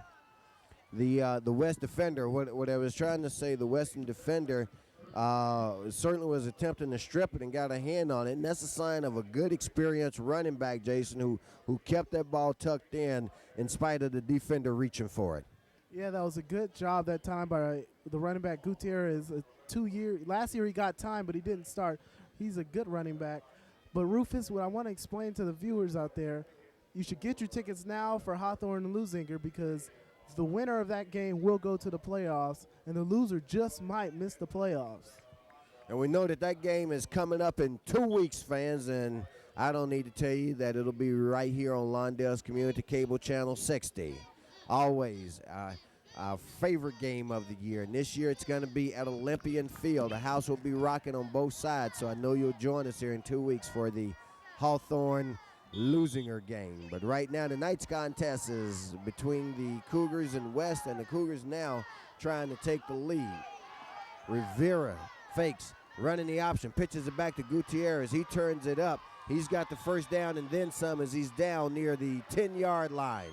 The West defender, what I was trying to say, the Western defender certainly was attempting to strip it and got a hand on it. And that's a sign of a good, experienced running back, Jason, who kept that ball tucked in spite of the defender reaching for it. Yeah, that was a good job that time by the running back Gutierrez. Last year he got time, but he didn't start. He's a good running back. But Rufus, what I want to explain to the viewers out there, you should get your tickets now for Hawthorne and Lusinger, because the winner of that game will go to the playoffs, and the loser just might miss the playoffs. And we know that game is coming up in 2 weeks, fans, and I don't need to tell you that it'll be right here on Lawndale's Community Cable Channel 60. Always our favorite game of the year. And this year it's going to be at Olympian Field. The house will be rocking on both sides, so I know you'll join us here in 2 weeks for the Hawthorne Lusinger game. But right now tonight's contest is between the Cougars and West, and the Cougars now trying to take the lead. Rivera fakes, running the option, pitches it back to Gutierrez. He turns it up. He's got the first down and then some as he's down near the 10-yard line.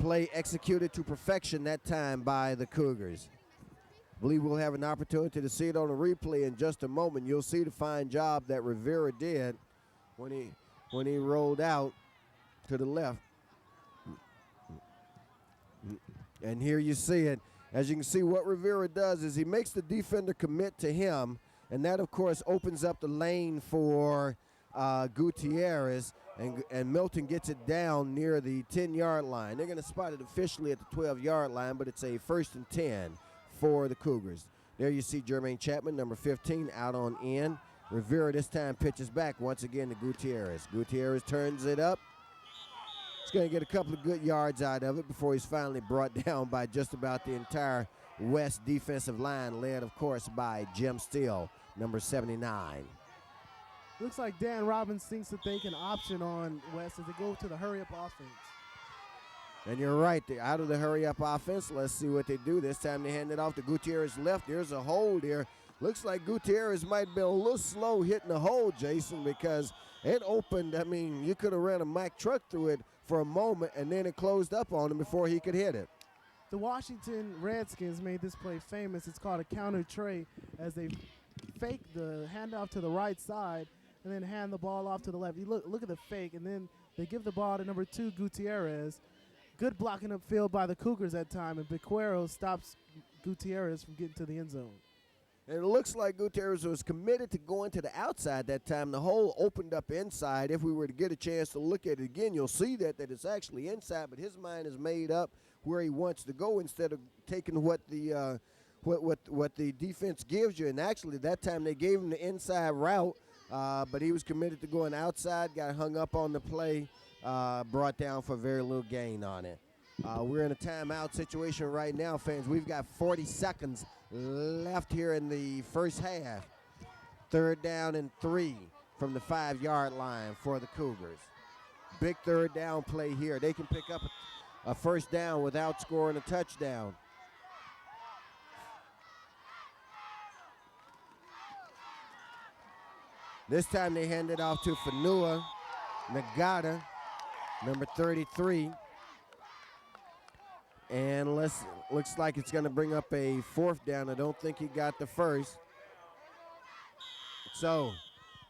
Play executed to perfection that time by the Cougars. I believe we'll have an opportunity to see it on a replay in just a moment. You'll see the fine job that Rivera did when he rolled out to the left. And here you see it. As you can see, what Rivera does is he makes the defender commit to him, and that, of course, opens up the lane for Gutierrez, and Milton gets it down near the 10-yard line. They're going to spot it officially at the 12-yard line, but it's a 1st and 10 for the Cougars. There you see Jermaine Chapman, number 15, out on in. Rivera this time pitches back once again to Gutierrez. Gutierrez turns it up. He's going to get a couple of good yards out of it before he's finally brought down by just about the entire West defensive line, led, of course, by Jim Steele, number 79. Looks like Dan Robbins thinks that they can option on West as they go to the hurry-up offense. And you're right. They're out of the hurry-up offense. Let's see what they do. This time they hand it off to Gutierrez left. There's a hold here. Looks like Gutierrez might have been a little slow hitting the hole, Jason, because it opened. I mean, you could have ran a Mack truck through it for a moment, and then it closed up on him before he could hit it. The Washington Redskins made this play famous. It's called a counter tray, as they fake the handoff to the right side and then hand the ball off to the left. You look at the fake, and then they give the ball to number 2, Gutierrez. Good blocking upfield by the Cougars that time, and Bequero stops Gutierrez from getting to the end zone. And it looks like Gutierrez was committed to going to the outside that time. The hole opened up inside. If we were to get a chance to look at it again, you'll see that it's actually inside, but his mind is made up where he wants to go instead of taking what the defense gives you. And actually, that time they gave him the inside route, but he was committed to going outside, got hung up on the play, brought down for very little gain on it. We're in a timeout situation right now, fans. We've got 40 seconds left here in the first half. 3rd down and 3 from the 5-yard line for the Cougars. Big 3rd down play here. They can pick up a first down without scoring a touchdown. This time they hand it off to Fanua Nagata, number 33. And looks like it's going to bring up a 4th down. I don't think he got the first. So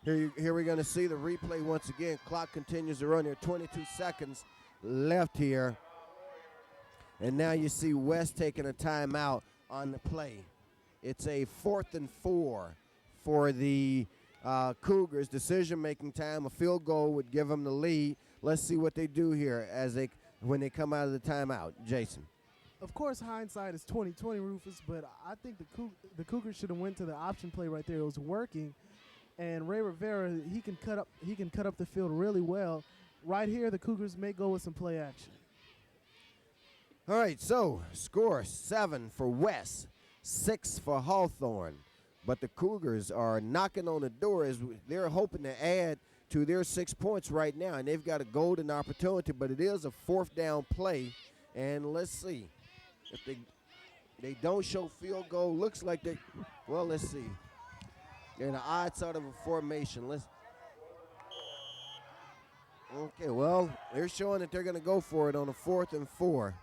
here we're going to see the replay once again. Clock continues to run here. 22 seconds left here. And now you see West taking a timeout on the play. It's a 4th and 4 for the Cougars. Decision-making time. A field goal would give them the lead. Let's see what they do here when they come out of the timeout. Jason. Of course, hindsight is 20/20, Rufus, but I think the Cougars should have went to the option play right there. It was working, and Ray Rivera, he can cut up the field really well. Right here, the Cougars may go with some play action. All right, so score 7 for West, 6 for Hawthorne, but the Cougars are knocking on the door as they're hoping to add to their 6 points right now, and they've got a golden opportunity, but it is a 4th down play, and let's see. If they don't show field goal, looks like let's see. They're in an odd sort of a formation. They're showing that they're going to go for it on a 4th and 4.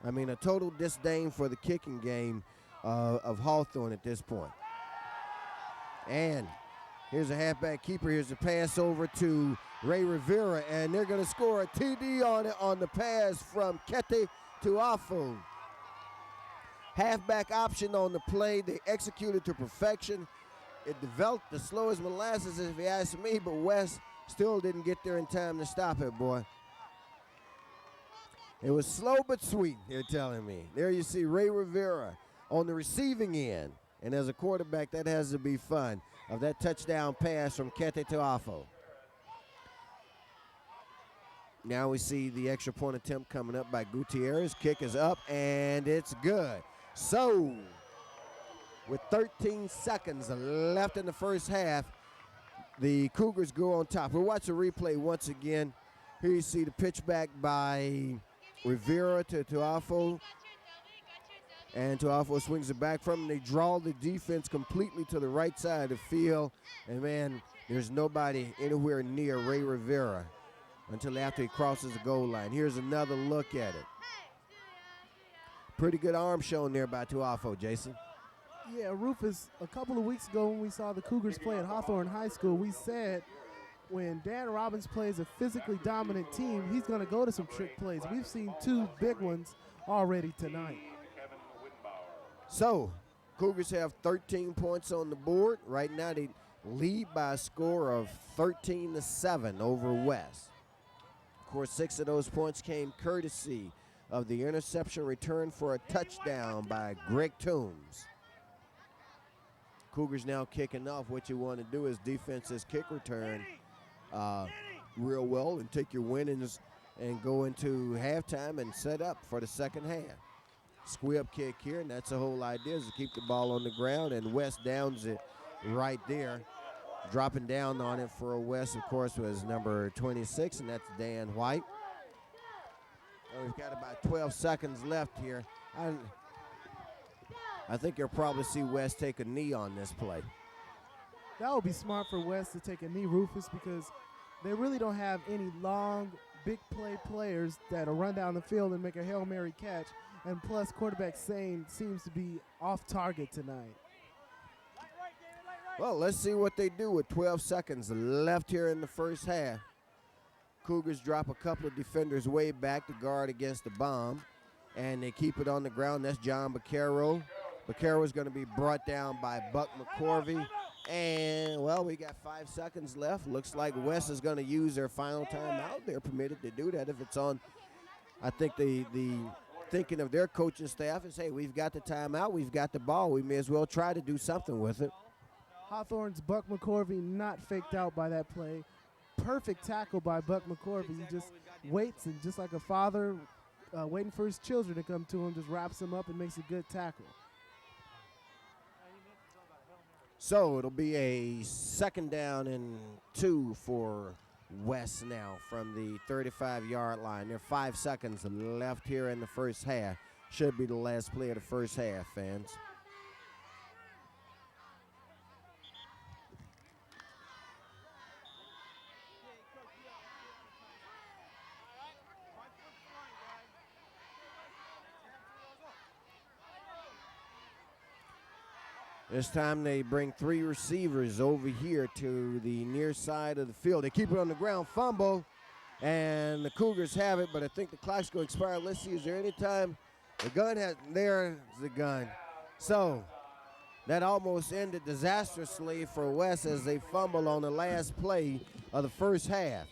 I mean, a total disdain for the kicking game of Hawthorne at this point. And here's a halfback keeper. Here's a pass over to Ray Rivera, and they're going to score a TD on it on the pass from Kete Tuafu. Halfback option on the play. They executed to perfection. It developed the slowest molasses, if you ask me, but West still didn't get there in time to stop it, boy. It was slow but sweet, they're telling me. There you see Ray Rivera on the receiving end. And as a quarterback, that has to be fun, of that touchdown pass from Kete Tuafu. Now we see the extra point attempt coming up by Gutierrez. Kick is up, and it's good. So, with 13 seconds left in the first half, the Cougars go on top. We'll watch the replay once again. Here you see the pitch back by Rivera to Tuafu. And Tuafu swings it back from him. They draw the defense completely to the right side of the field. And, man, there's nobody anywhere near Ray Rivera until after he crosses the goal line. Here's another look at it. Pretty good arm shown there by Tuafu, Jason. Yeah, Rufus, a couple of weeks ago when we saw the Cougars play at Hawthorne High School, we said when Dan Robbins plays a physically dominant team, he's going to go to some trick plays. We've seen 2 big ones already tonight. So, Cougars have 13 points on the board. Right now they lead by a score of 13-7 over West. Of course, 6 of those points came courtesy of the interception return for a touchdown by Greg Toombs. Cougars now kicking off. What you want to do is defense's kick return real well and take your winnings and go into halftime and set up for the second half. Squib kick here, and that's the whole idea, is to keep the ball on the ground, and West downs it right there. Dropping down on it for West, of course, was number 26, and that's Dan White. We've got about 12 seconds left here. I think you'll probably see West take a knee on this play. That would be smart for West to take a knee, Rufus, because they really don't have any long, big play players that'll run down the field and make a Hail Mary catch. And plus, quarterback Sane seems to be off target tonight. Well, let's see what they do with 12 seconds left here in the first half. Cougars drop a couple of defenders way back to guard against the bomb, and they keep it on the ground. That's John Baccaro Vaquero is going to be brought down by Buck McCorvey. And, well, we got 5 seconds left. Looks like West is going to use their final timeout. They're permitted to do that if it's on. I think the thinking of their coaching staff is, hey, we've got the timeout, we've got the ball. We may as well try to do something with it. Hawthorne's Buck McCorvey not faked out by that play. Perfect tackle by Buck McCorvey. He just waits, and just like a father waiting for his children to come to him, just wraps him up and makes a good tackle. So it'll be a 2nd down and 2 for West now from the 35-yard line. There are 5 seconds left here in the first half. Should be the last play of the first half, fans. This time they bring 3 receivers over here to the near side of the field. They keep it on the ground, fumble, and the Cougars have it, but I think the clock's going to expire. Let's see, is there any time? The gun has, there's the gun. So that almost ended disastrously for West as they fumble on the last play of the first half.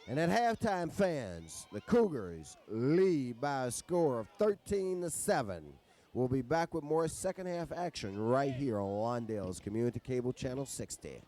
And at halftime, fans, the Cougars lead by a score of 13-7. We'll be back with more second half action right here on Lawndale's Community Cable Channel 60.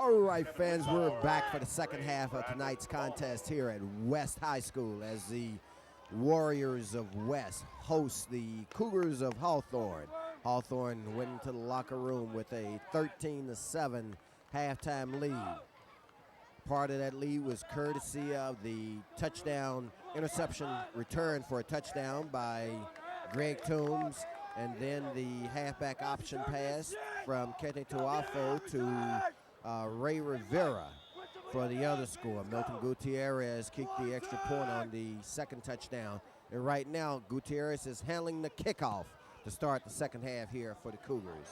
All right, fans, we're back for the second half of tonight's contest here at West High School as the Warriors of West host the Cougars of Hawthorne. Hawthorne went into the locker room with a 13-7 halftime lead. Part of that lead was courtesy of the touchdown interception return for a touchdown by Greg Toombs, and then the halfback option pass from Kete Tuafo to Ray Rivera for the other score. Milton Gutierrez kicked the extra point on the second touchdown. And right now, Gutierrez is handling the kickoff to start the second half here for the Cougars.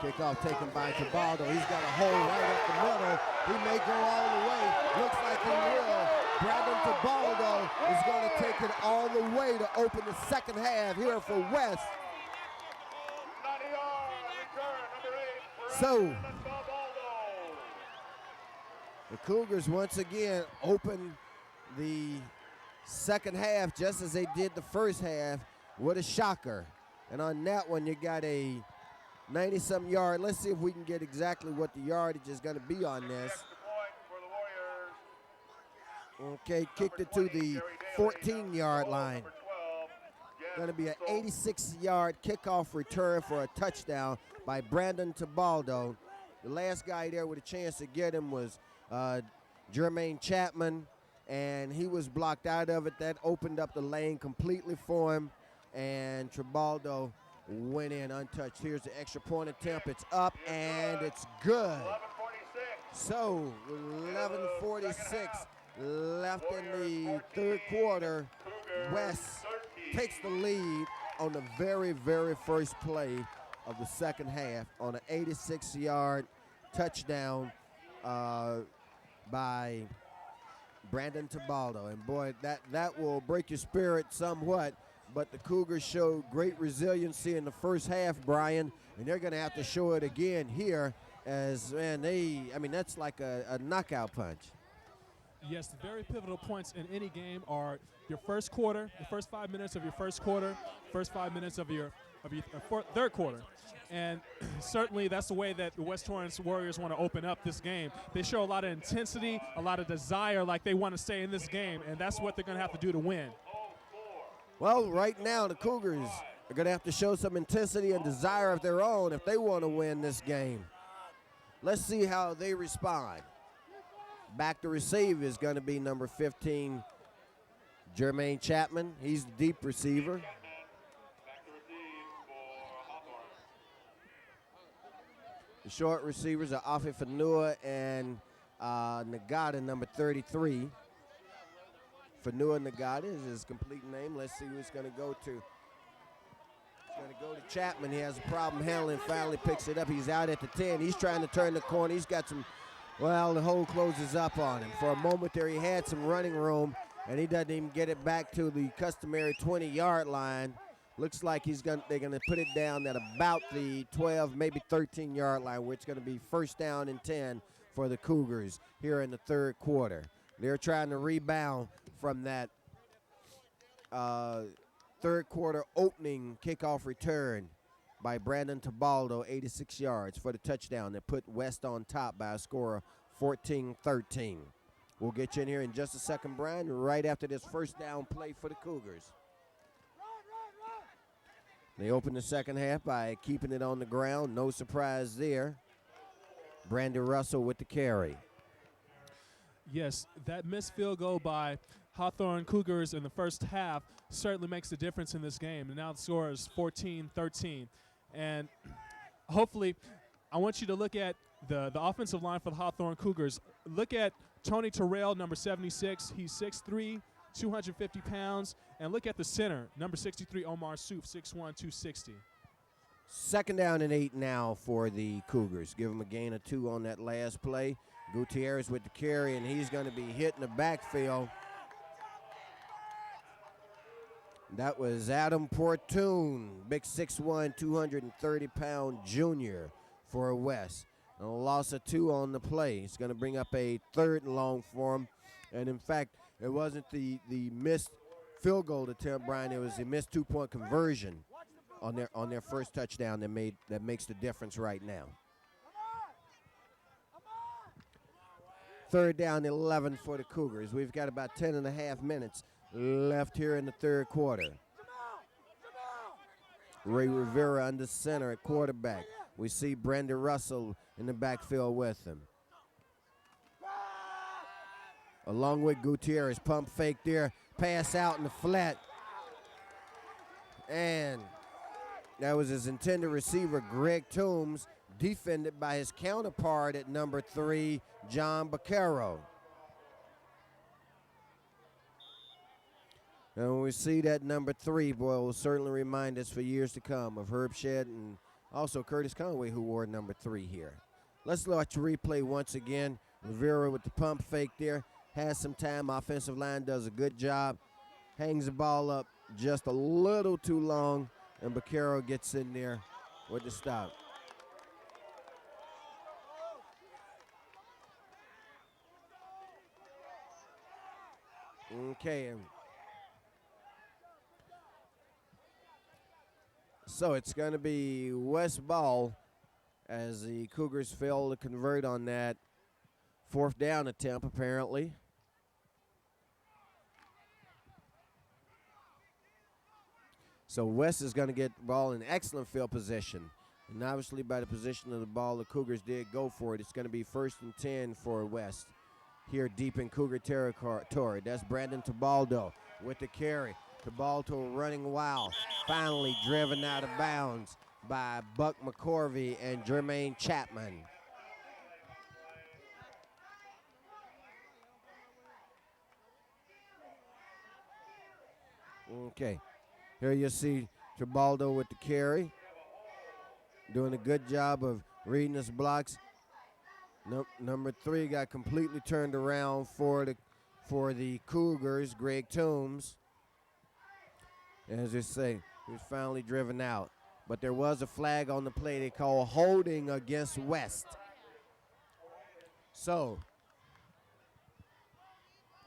Kickoff taken by Tabaldo. He's got a hole right up the middle. He may go all the way. Looks like he will. Brandon Tabaldo is going to take it all the way to open the second half here for West. So, the Cougars once again open the second half just as they did the first half with a shocker. And on that one, you got a 90-something yard. Let's see if we can get exactly what the yardage is going to be on this. Okay, kicked it to the 14-yard line. Going to be an 86-yard kickoff return for a touchdown by Brandon Tabaldo. The last guy there with a chance to get him was Jermaine Chapman, and he was blocked out of it. That opened up the lane completely for him, and Tabaldo went in untouched. Here's the extra point attempt. It's up, and it's good. So, 11:46 left in the third quarter. West takes the lead on the very, very first play of the second half on an 86-yard touchdown by Brandon Tabaldo. And boy, that will break your spirit somewhat, but the Cougars showed great resiliency in the first half, Brian, and they're going to have to show it again here as, man, that's like a knockout punch. Yes, the very pivotal points in any game are your first quarter, the first 5 minutes of your first quarter, first 5 minutes of your third quarter. And certainly that's the way that the West Torrance Warriors want to open up this game. They show a lot of intensity, a lot of desire, like they want to stay in this game, and that's what they're going to have to do to win. Well, right now the Cougars are going to have to show some intensity and desire of their own if they want to win this game. Let's see how they respond. Back to receive is going to be number 15, Jermaine Chapman. He's the deep receiver. The short receivers are Afi Fanua and Nagata, number 33. Fanua Nagata is his complete name. Let's see who it's going to go to. It's going to go to Chapman. He has a problem handling, finally picks it up. He's out at the 10. He's trying to turn the corner. He's got some, well, the hole closes up on him. For a moment there, he had some running room, and he doesn't even get it back to the customary 20-yard line. Looks like they're going to put it down at about the 12, maybe 13-yard line, where it's going to be first down and 10 for the Cougars here in the third quarter. They're trying to rebound from that third quarter opening kickoff return by Brandon Tabaldo, 86 yards for the touchdown that put West on top by a score of 14-13. We'll get you in here in just a second, Brian, right after this first down play for the Cougars. They open the second half by keeping it on the ground. No surprise there. Brandon Russell with the carry. Yes, that missed field goal by Hawthorne Cougars in the first half certainly makes a difference in this game. And now the score is 14-13. And hopefully, I want you to look at the offensive line for the Hawthorne Cougars. Look at Tony Terrell, number 76. He's 6'3", 250 pounds. And look at the center, number 63, Omar Souf, 6'1", 260. Second down and 8 now for the Cougars. Give them a gain of 2 on that last play. Gutierrez with the carry, and he's going to be hitting the backfield. That was Adam Portune, big 6'1", 230-pound junior for West. And a loss of 2 on the play. It's going to bring up a third and long for him. And, in fact, it wasn't the missed field goal attempt, Brian. It was the missed 2-point conversion on their first touchdown that makes the difference right now. third down 11 for the Cougars. We've got about 10 and a half minutes left here in the third quarter. Ray Rivera under center at quarterback. We see Brandon Russell in the backfield with him. Along with Gutierrez, pump fake there, pass out in the flat. And that was his intended receiver, Greg Toombs, defended by his counterpart at number 3, John Baccaro. And when we see that number 3, boy, it will certainly remind us for years to come of Herb Shedd and also Curtis Conway, who wore number 3 here. Let's watch the replay once again. Rivera with the pump fake there. Has some time. Offensive line does a good job. Hangs the ball up just a little too long, and Baccaro gets in there with the stop. Okay. So it's going to be West ball as the Cougars fail to convert on that fourth down attempt, apparently. So West is going to get the ball in excellent field position. And obviously by the position of the ball, the Cougars did go for it. It's going to be 1st and 10 for West here deep in Cougar territory. That's Brandon Tabaldo with the carry. Tabaldo running wild. Finally driven out of bounds by Buck McCorvey and Jermaine Chapman. Okay. Here you see Tabaldo with the carry. Doing a good job of reading his blocks. Number 3 got completely turned around for the Cougars, Greg Toombs. As they say, he was finally driven out. But there was a flag on the play they call holding against West. So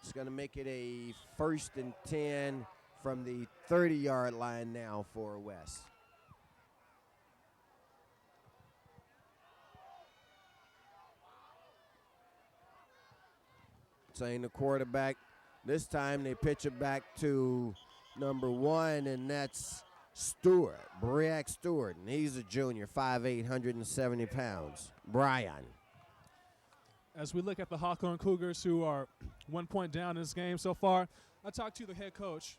it's going to make it a 1st and 10 from the 30-yard line now for West. Saying the quarterback, this time they pitch it back to number 1, and that's Stewart, Briac Stewart, and he's a junior, 5'8", 170 pounds. Brian. As we look at the Hawthorne Cougars, who are 1 point down in this game so far, I talked to the head coach.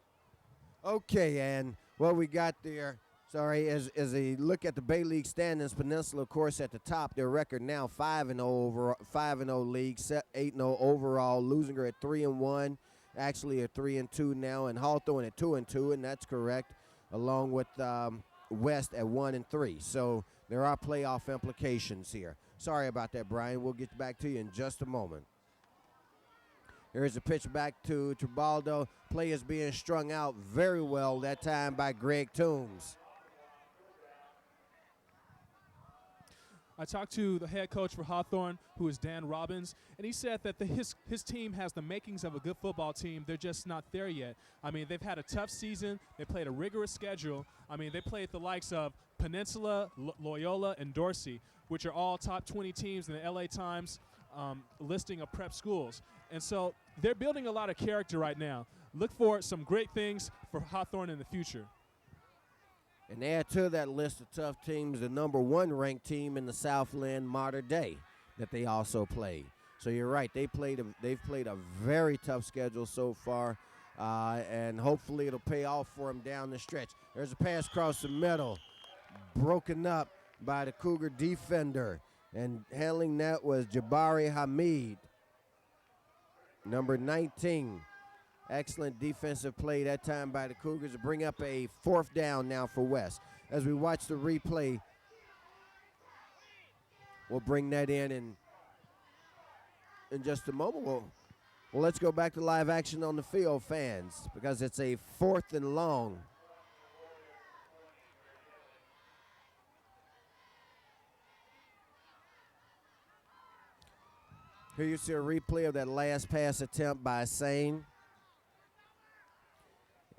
Okay, and what we got there, as a look at the Bay League standings, Peninsula, of course, at the top, their record now 5-0 overall, 5-0 league, 8-0 overall. Losinger at 3-1, actually at 3-2 now, and Hawthorne at 2-2, and that's correct, along with West at 1-3. So there are playoff implications here. Sorry about that, Brian. We'll get back to you in just a moment. Here's a pitch back to Tabaldo. Play is being strung out very well that time by Greg Toombs. I talked to the head coach for Hawthorne, who is Dan Robbins, and he said that his team has the makings of a good football team. They're just not there yet. I mean, they've had a tough season. They played a rigorous schedule. I mean, they played the likes of Peninsula, Loyola, and Dorsey, which are all top 20 teams in the LA Times listing of prep schools. And so they're building a lot of character right now. Look for some great things for Hawthorne in the future. And add to that list of tough teams, the number 1 ranked team in the Southland, Mater Dei, that they also played. So you're right, they've played a very tough schedule so far, and hopefully it'll pay off for them down the stretch. There's a pass across the middle, broken up by the Cougar defender, and handling that was Jabari Hamid, number 19. Excellent defensive play that time by the Cougars to bring up a 4th down now for West. As we watch the replay, we'll bring that in just a moment. Well, let's go back to live action on the field, fans, because it's a 4th and long. Here you see a replay of that last pass attempt by Sane.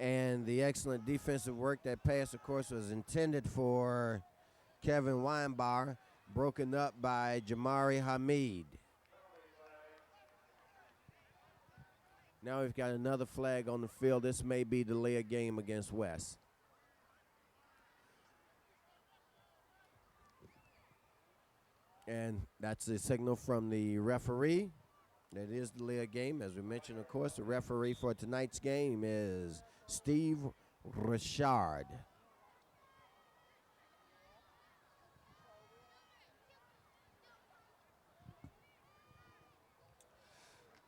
And the excellent defensive work. That pass, of course, was intended for Kevin Weinbauer, broken up by Jamari Hamid. Now we've got another flag on the field. This may be delay a game against West. And that's the signal from the referee. That is delay a game. As we mentioned, of course, the referee for tonight's game is Steve Richard.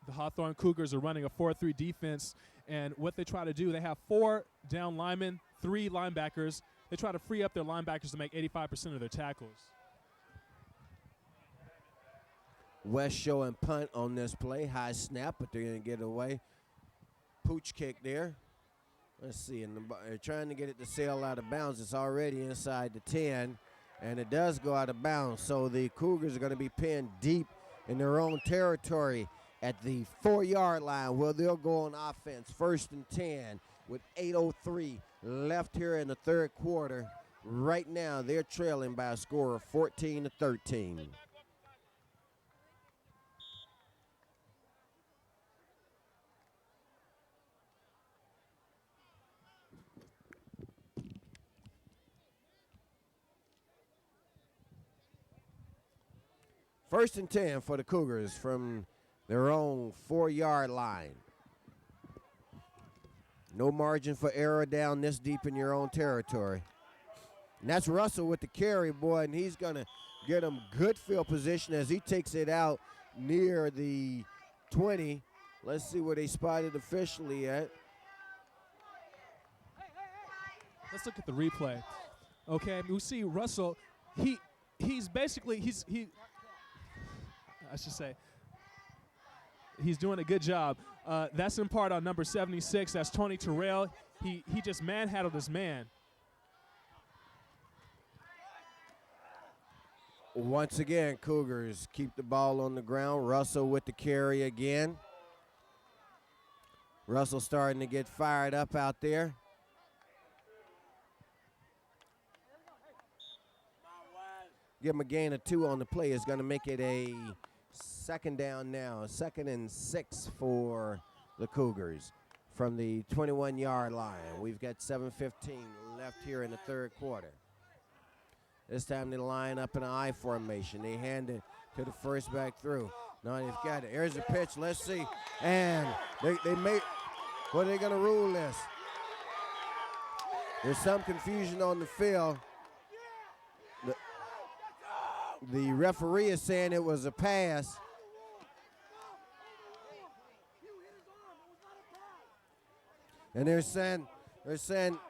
The Hawthorne Cougars are running a 4-3 defense, and what they try to do, they have 4 down linemen, 3 linebackers. They try to free up their linebackers to make 85% of their tackles. West showing punt on this play. High snap, but they're going to get away. Pooch kick there. Let's see. And they're trying to get it to sail out of bounds. It's already inside the 10, and it does go out of bounds. So the Cougars are going to be pinned deep in their own territory at the 4-yard line, where they'll go on offense. 1st and 10 with 8:03 left here in the third quarter. Right now, they're trailing by a score of 14-13. First and 10 for the Cougars from their own 4-yard line. No margin for error down this deep in your own territory. And that's Russell with the carry, boy, and he's going to get him good field position as he takes it out near the 20. Let's see where they spotted officially at. Let's look at the replay. Okay, we see Russell. He's basically I should say he's doing a good job. That's in part on number 76. That's Tony Terrell. He just manhandled his man. Once again, Cougars keep the ball on the ground. Russell with the carry again. Russell starting to get fired up out there. Give him a gain of 2 on the play. Is going to make it a second down now. 2nd and 6 for the Cougars from the 21-yard line. We've got 7:15 left here in the third quarter. This time they line up in an I formation. They hand it to the first back through. Now they've got it. Here's the pitch. Let's see. And they make, what are they going to rule this? There's some confusion on the field. The referee is saying it was a pass. And they're saying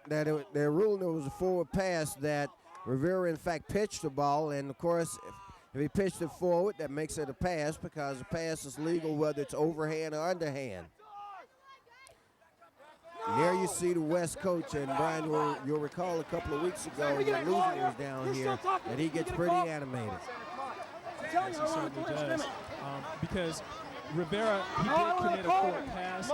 that they're ruling it was a forward pass, that Rivera in fact pitched the ball, and of course if he pitched it forward, that makes it a pass, because a pass is legal whether it's overhand or underhand. And there you see the West coach, and Brian, you'll recall a couple of weeks ago when Luther was down here, and he gets pretty animated. Yes, he certainly does. Because Rivera, he did commit a forward pass,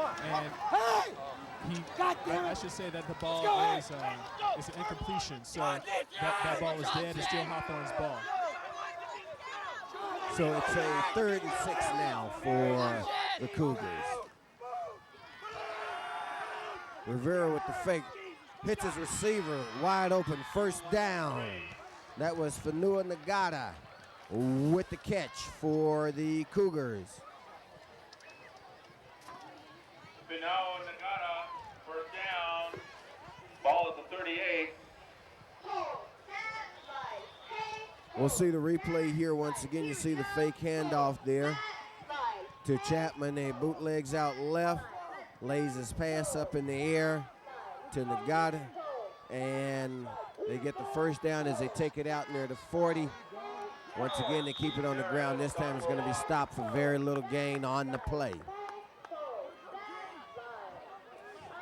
and I should say that the ball is an incompletion. So that ball is dead. It's still Hawthorne's ball. So it's a 3rd and 6 now for the Cougars. Rivera with the fake, hits his receiver, wide open, 1st down. That was Fanua Nagata with the catch for the Cougars. Fanua Nagata, 1st down. Ball at the 38. We'll see the replay here once again. You see the fake handoff there to Chapman. They bootlegs out left, lays his pass up in the air to Nagata, and they get the 1st down as they take it out near the 40. Once again, they keep it on the ground. This time it's going to be stopped for very little gain on the play.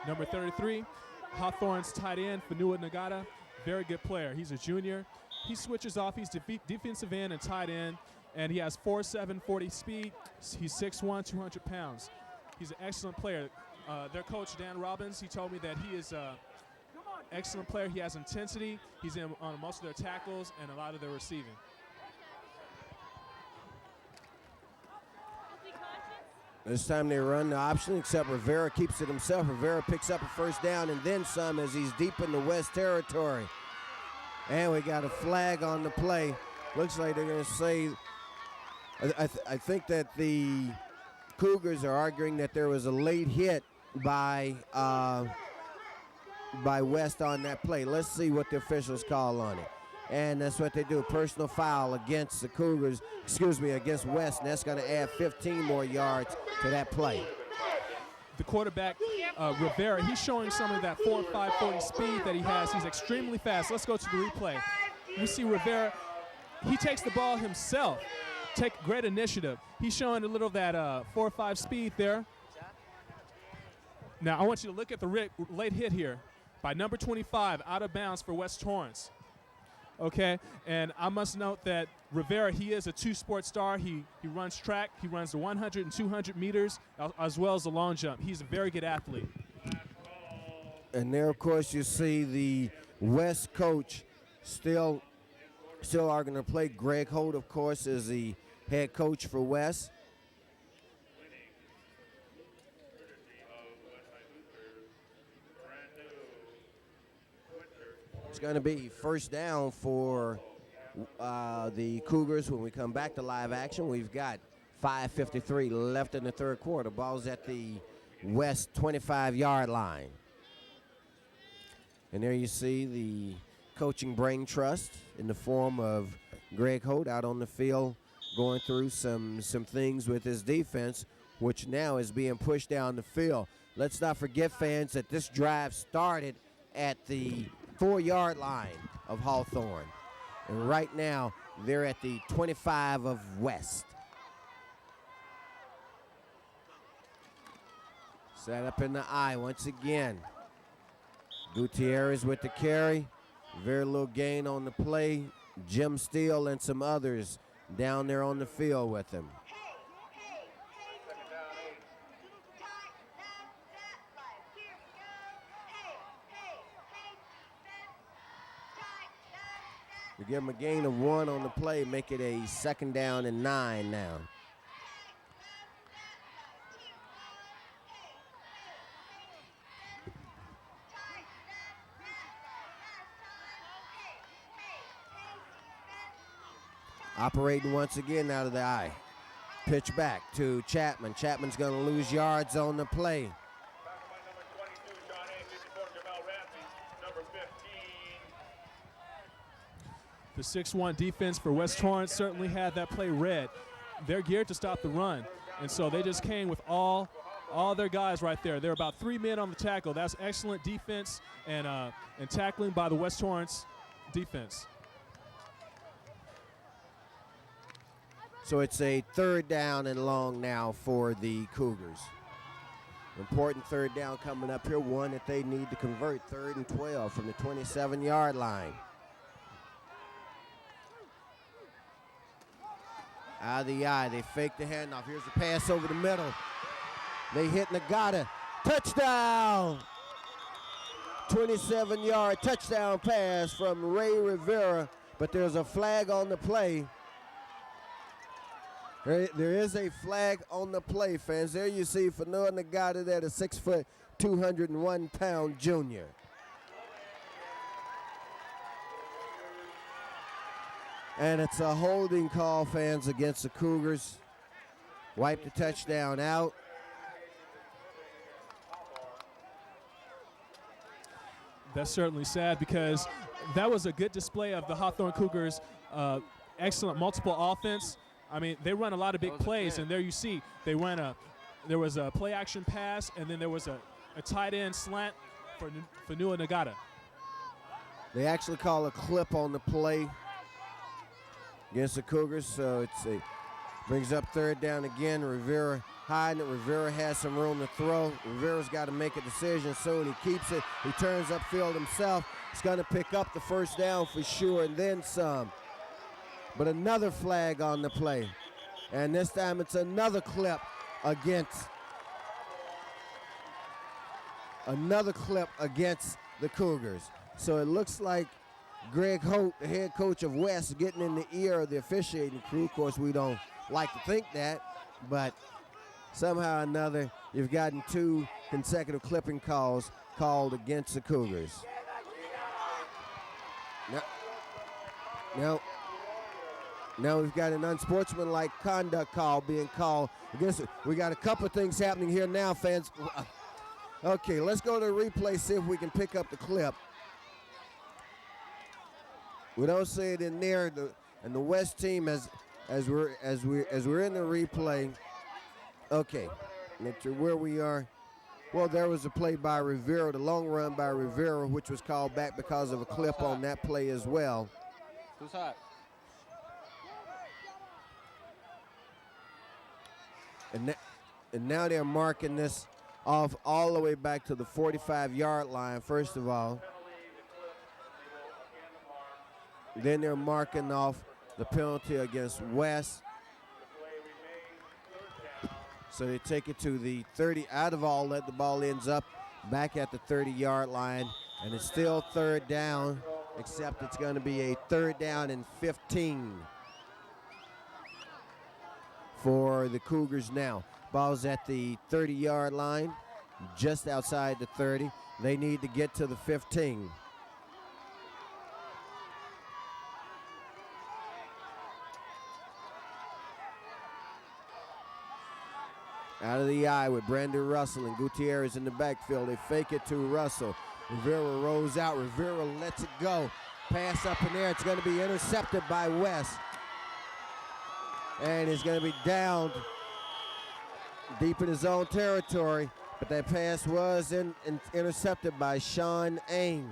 Number 33, Hawthorne's tight end, Fanua Nagata. Very good player. He's a junior. He switches off. He's defensive end and tight end, and he has 4.7 40 speed. He's 6'1", 200 pounds. He's an excellent player. Their coach, Dan Robbins, he told me that he is an excellent player. He has intensity. He's in on most of their tackles and a lot of their receiving. This time they run the option, except Rivera keeps it himself. Rivera picks up a first down and then some as he's deep in the West territory. And we got a flag on the play. Looks like they're going to say, I think that the Cougars are arguing that there was a late hit by West on that play. Let's see what the officials call on it. And that's what they do, personal foul against the Cougars, against West, and that's going to add 15 more yards to that play. The quarterback, Rivera, he's showing some of that 4.5 speed that he has. He's extremely fast. Let's go to the replay. You see Rivera, he takes the ball himself. Take great initiative. He's showing a little of that 4.5 speed there. Now, I want you to look at the late hit here by number 25, out of bounds for West Torrance. Okay, and I must note that Rivera, he is a two-sport star. He runs track. He runs the 100 and 200 meters, as well as the long jump. He's a very good athlete. And there, of course, you see the West coach still are going to play. Greg Holt, of course, is the head coach for West. It's going to be first down for the Cougars when we come back to live action. We've got 5:53 left in the third quarter. Ball's at the West 25-yard line. And there you see the coaching brain trust in the form of Greg Holt out on the field going through some things with his defense, which now is being pushed down the field. Let's not forget, fans, that this drive started at the 4-yard line of Hawthorne. And right now, they're at the 25 of West. Set up in the eye once again. Gutierrez with the carry. Very little gain on the play. Jim Steele and some others down there on the field with him. We give them a gain of 1 on the play, make it a 2nd down and 9 now. Operating once again out of the eye. Pitch back to Chapman. Chapman's going to lose yards on the play. The 6-1 defense for West Torrance certainly had that play read. They're geared to stop the run, and so they just came with all their guys right there. There are about 3 men on the tackle. That's excellent defense and tackling by the West Torrance defense. So it's a 3rd down and long now for the Cougars. Important 3rd down coming up here, one that they need to convert, 3rd and 12 from the 27-yard line. Out of the eye, they fake the handoff. Here's the pass over the middle. They hit Nagata. Touchdown! 27-yard touchdown pass from Ray Rivera, but there's a flag on the play. There is a flag on the play, fans. There you see Fanoa Nagata there, the 6', 201-pound junior. And it's a holding call, fans, against the Cougars. Wipe the touchdown out. That's certainly sad because that was a good display of the Hawthorne Cougars' excellent multiple offense. I mean, they run a lot of big plays, and there you see there was a play action pass, and then there was a tight end slant for Fanua Nagata. They actually call a clip on the play against the Cougars, so brings up 3rd down again. Rivera hiding it. Rivera has some room to throw. Rivera's got to make a decision soon. He keeps it. He turns upfield himself. He's going to pick up the 1st down for sure, and then some. But another flag on the play. And this time it's another clip against the Cougars. So it looks like Greg Holt, the head coach of West, getting in the ear of the officiating crew. Of course, we don't like to think that, but somehow or another, you've gotten 2 consecutive clipping calls called against the Cougars. Now we've got an unsportsmanlike conduct call being called against it. We got a couple of things happening here now, fans. Okay, let's go to the replay, see if we can pick up the clip. We don't see it in there, and the West team as we're in the replay. Okay, make sure where we are. Well, there was a play by Rivera, the long run by Rivera, which was called back because of a clip on that play as well. Who's hot? And now they're marking this off all the way back to the 45-yard line, first of all. Then they're marking off the penalty against West. So they take it to the 30. Out of all that, the ball ends up back at the 30-yard line. And it's still third down, except it's going to be a 3rd down and 15 for the Cougars now. Ball's at the 30-yard line, just outside the 30. They need to get to the 15. Out of the eye with Brandon Russell and Gutierrez in the backfield. They fake it to Russell. Rivera rolls out. Rivera lets it go. Pass up in there. It's going to be intercepted by West. And he's going to be downed deep in his own territory. But that pass was intercepted by Sean Ain.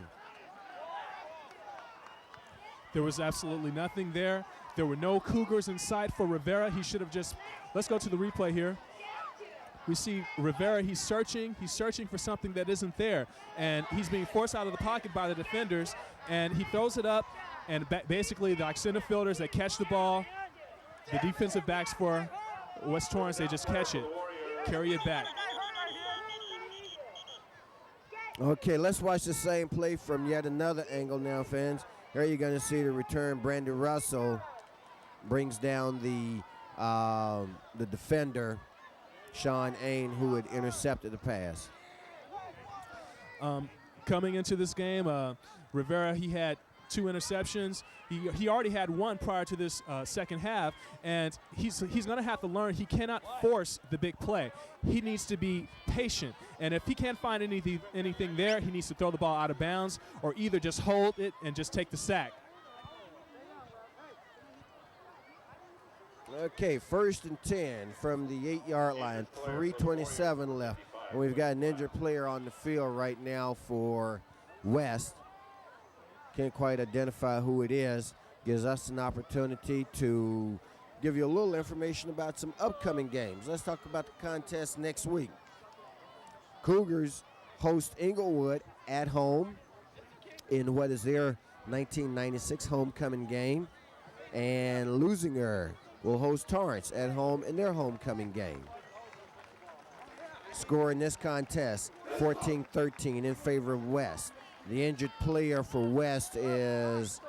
There was absolutely nothing there. There were no Cougars in sight for Rivera. He should have just, let's go to the replay here. We see Rivera, he's searching for something that isn't there. And he's being forced out of the pocket by the defenders. And he throws it up, and basically the center fielders that catch the ball, the defensive backs for West Torrance, they just catch it, carry it back. Okay, let's watch the same play from yet another angle now, fans. Here you're going to see the return. Brandon Russell brings down the defender, Sean Ain, who had intercepted the pass. Coming into this game, Rivera, he had 2 interceptions. He already had 1 prior to this second half, and he's going to have to learn he cannot force the big play. He needs to be patient, and if he can't find anything there, he needs to throw the ball out of bounds or either just hold it and just take the sack. Okay, 1st and 10 from the 8-yard line, 3:27 left. And we've got an injured player on the field right now for West. Can't quite identify who it is. Gives us an opportunity to give you a little information about some upcoming games. Let's talk about the contest next week. Cougars host Inglewood at home in what is their 1996 homecoming game. And Lusinger will host Torrance at home in their homecoming game. Score in this contest, 14-13 in favor of West. The injured player for West is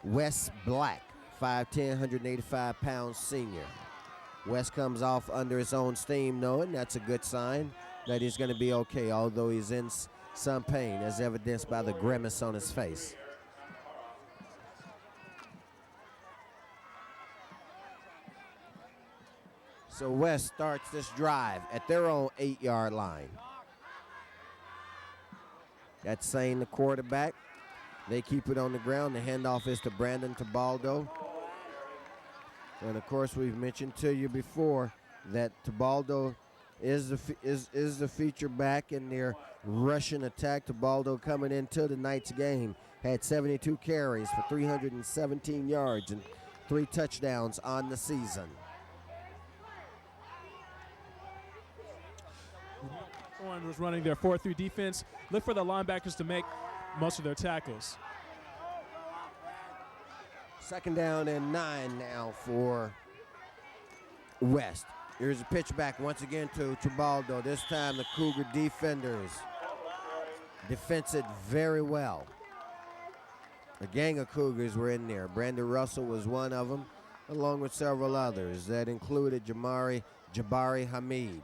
Wes Black, 5'10", 185-pound senior. West comes off under his own steam, knowing that's a good sign that he's going to be okay, although he's in some pain, as evidenced by the grimace on his face. So West starts this drive at their own 8-yard line. That's Sane, the quarterback. They keep it on the ground. The handoff is to Brandon Tabaldo. And of course, we've mentioned to you before that Tabaldo is the feature back in their Russian attack. Tabaldo coming into tonight's game had 72 carries for 317 yards and 3 touchdowns on the season. Hawthorne was running their 4-3 defense. Look for the linebackers to make most of their tackles. 2nd down and 9 now for West. Here's a pitch back once again to Tabaldo. This time the Cougar defenders defense it very well. A gang of Cougars were in there. Brandon Russell was one of them. along with several others. That included Jabari Hamid.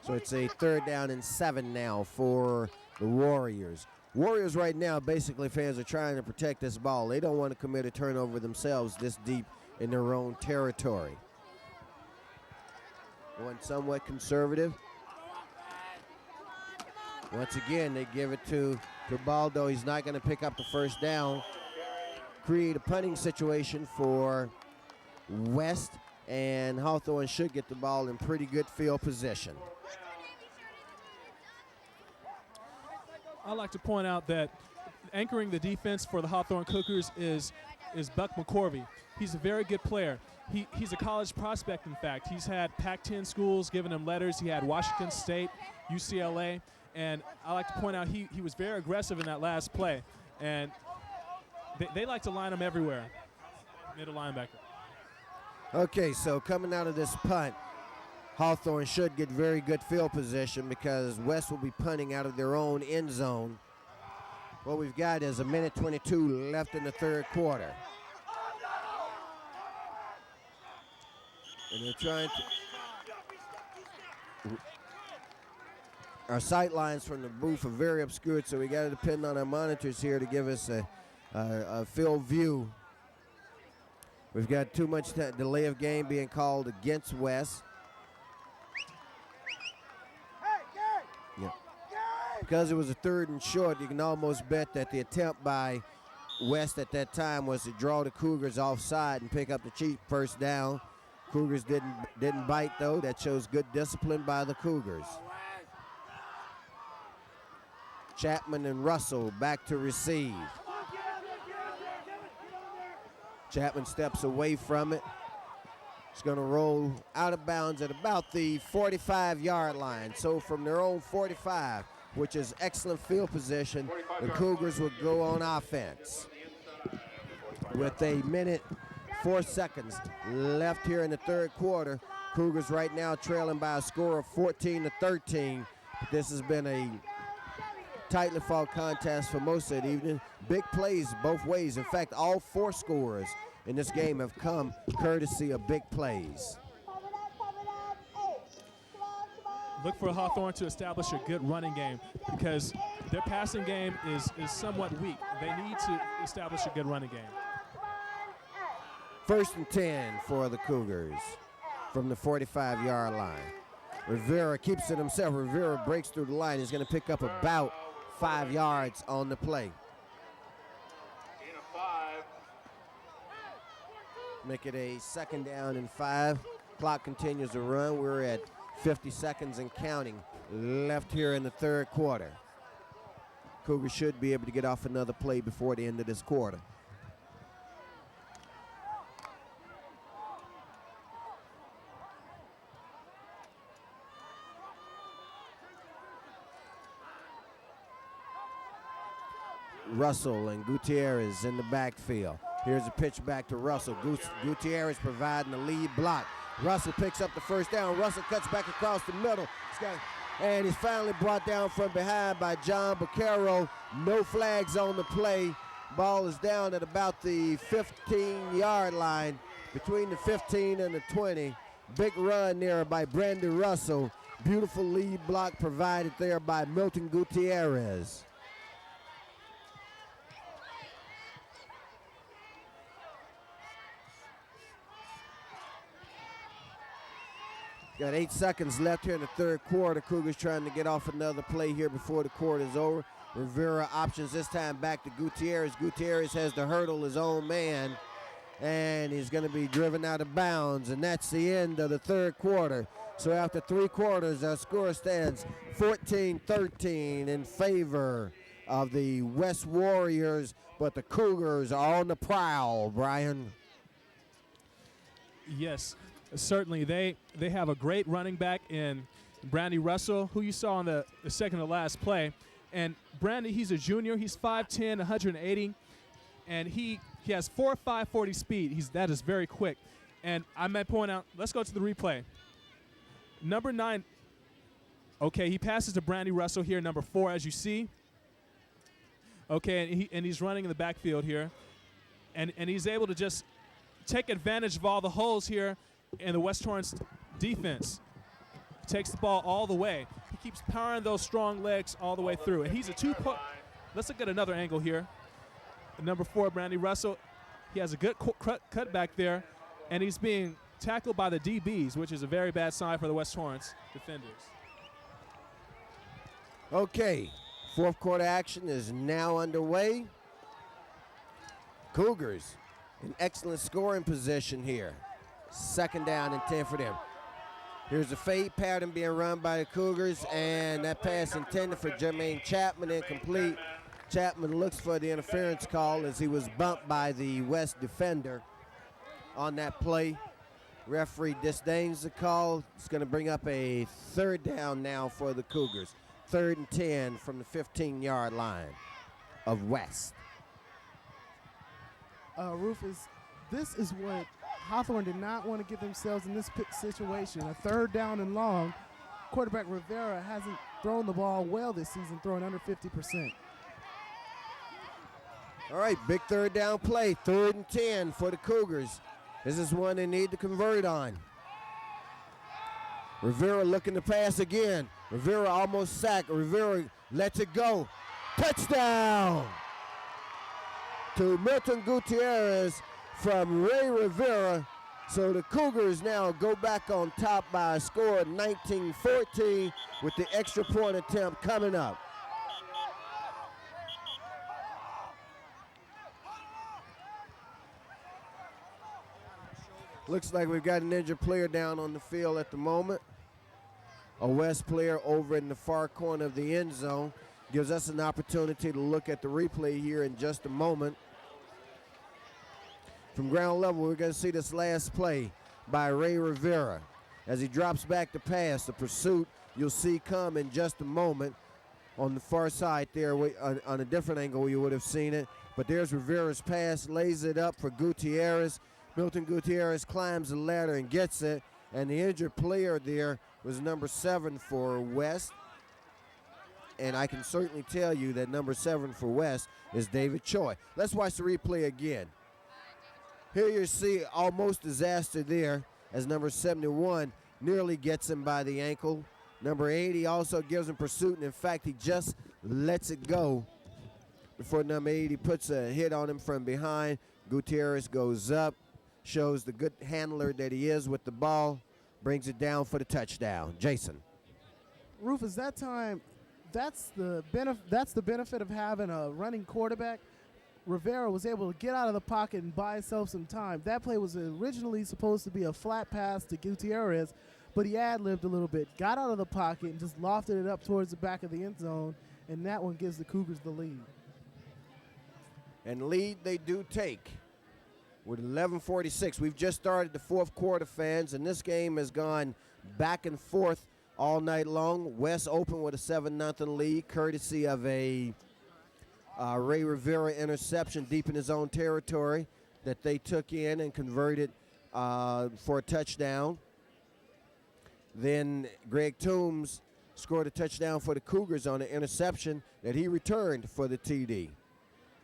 So it's a 3rd down and 7 now for the Warriors. Warriors right now, basically, fans are trying to protect this ball. They don't want to commit a turnover themselves this deep in their own territory. Going somewhat conservative. Once again, they give it to Baldo. He's not going to pick up the 1st down. Create a punting situation for West, and Hawthorne should get the ball in pretty good field position. I'd like to point out that anchoring the defense for the Hawthorne Cougars is Buck McCorvey. He's a very good player. He's a college prospect, in fact. He's had Pac-10 schools giving him letters. He had Washington State, UCLA, and I like to point out he was very aggressive in that last play, and they like to line him everywhere, middle linebacker. Okay, so coming out of this punt, Hawthorne should get very good field position because West will be punting out of their own end zone. What we've got is 1:22 left in the 3rd quarter. And they're trying to... Our sight lines from the booth are very obscured, so we got to depend on our monitors here to give us a field view. We've got too much delay of game being called against West. Yeah. Because it was a 3rd and short, you can almost bet that the attempt by West at that time was to draw the Cougars offside and pick up the cheap 1st down. Cougars didn't bite, though. That shows good discipline by the Cougars. Chapman and Russell back to receive. Chapman steps away from it. It's going to roll out of bounds at about the 45-yard line. So from their own 45, which is excellent field position, the Cougars will go on offense. With 1:04 left here in the 3rd quarter, Cougars right now trailing by a score of 14-13. This has been a tightly fought contest for most of the evening. Big plays both ways. In fact, all 4 scorers in this game have come courtesy of big plays. Look for Hawthorne to establish a good running game because their passing game is somewhat weak. They need to establish a good running game. 1st and 10 for the Cougars from the 45-yard line. Rivera keeps it himself. Rivera breaks through the line. He's going to pick up about 5 yards on the play. Make it a 2nd down and 5. Clock continues to run. We're at 50 seconds and counting left here in the 3rd quarter. Cougars should be able to get off another play before the end of this quarter. Russell and Gutierrez in the backfield. Here's a pitch back to Russell. Gutierrez providing the lead block. Russell picks up the 1st down. Russell cuts back across the middle. And he's finally brought down from behind by John Baccaro. No flags on the play. Ball is down at about the 15-yard line, between the 15 and the 20. Big run there by Brandon Russell. Beautiful lead block provided there by Milton Gutierrez. Got 8 seconds left here in the 3rd quarter. Cougars trying to get off another play here before the quarter is over. Rivera options this time back to Gutierrez. Gutierrez has to hurdle his own man, and he's going to be driven out of bounds, and that's the end of the 3rd quarter. So after 3 quarters, our score stands 14-13 in favor of the West Warriors, but the Cougars are on the prowl, Brian. Yes. Certainly, they have a great running back in Brandy Russell, who you saw on the second to last play. And Brandy, he's a junior. He's 5'10", 180, and he has 4.5 40 speed. That is very quick. And I might point out, let's go to the replay. Number 9, okay, he passes to Brandy Russell here, number 4, as you see. Okay, and he's running in the backfield here. And he's able to just take advantage of all the holes here in the West Torrance defense. Takes the ball all the way. He keeps powering those strong legs all the way through. And he's a two-point. Let's look at another angle here. Number 4, Brandy Russell. He has a good cut back there, and he's being tackled by the DBs, which is a very bad sign for the West Torrance defenders. Okay, fourth quarter action is now underway. Cougars in excellent scoring position here. Second down and 10 for them. Here's a fade pattern being run by the Cougars, and that pass intended for Jermaine Chapman, incomplete. Chapman looks for the interference call as he was bumped by the West defender on that play. Referee disdains the call. It's going to bring up a third down now for the Cougars. 3rd and 10 from the 15-yard line of West. Rufus, this is what Hawthorne did not want to get themselves in this situation. A 3rd down and long. Quarterback Rivera hasn't thrown the ball well this season, throwing under 50%. All right, big 3rd down play, 3rd and 10 for the Cougars. This is one they need to convert on. Rivera looking to pass again. Rivera almost sacked. Rivera lets it go. Touchdown to Milton Gutierrez from Ray Rivera. So the Cougars now go back on top by a score of 19-14 with the extra point attempt coming up. Looks like we've got an injured player down on the field at the moment. A West player over in the far corner of the end zone. Gives us an opportunity to look at the replay here in just a moment. From ground level, we're going to see this last play by Ray Rivera. As he drops back to pass, the pursuit you'll see come in just a moment. On the far side there, on a different angle, you would have seen it. But there's Rivera's pass, lays it up for Gutierrez. Milton Gutierrez climbs the ladder and gets it. And the injured player there was number 7 for West. And I can certainly tell you that number 7 for West is David Choi. Let's watch the replay again. Here you see almost disaster there as number 71 nearly gets him by the ankle. Number 80 also gives him pursuit, and in fact, he just lets it go before number 80 puts a hit on him from behind. Gutierrez goes up, shows the good handler that he is with the ball, brings it down for the touchdown. Jason. Rufus, that time, that's the benefit of having a running quarterback. Rivera was able to get out of the pocket and buy himself some time. That play was originally supposed to be a flat pass to Gutierrez, but he ad-libbed a little bit, got out of the pocket, and just lofted it up towards the back of the end zone, and that one gives the Cougars the lead. And lead they do take with 11:46. We've just started the fourth quarter, fans, and this game has gone back and forth all night long. West opened with a 7-0 lead, courtesy of a Ray Rivera interception deep in his own territory that they took in and converted for a touchdown. Then Greg Toombs scored a touchdown for the Cougars on an interception that he returned for the TD.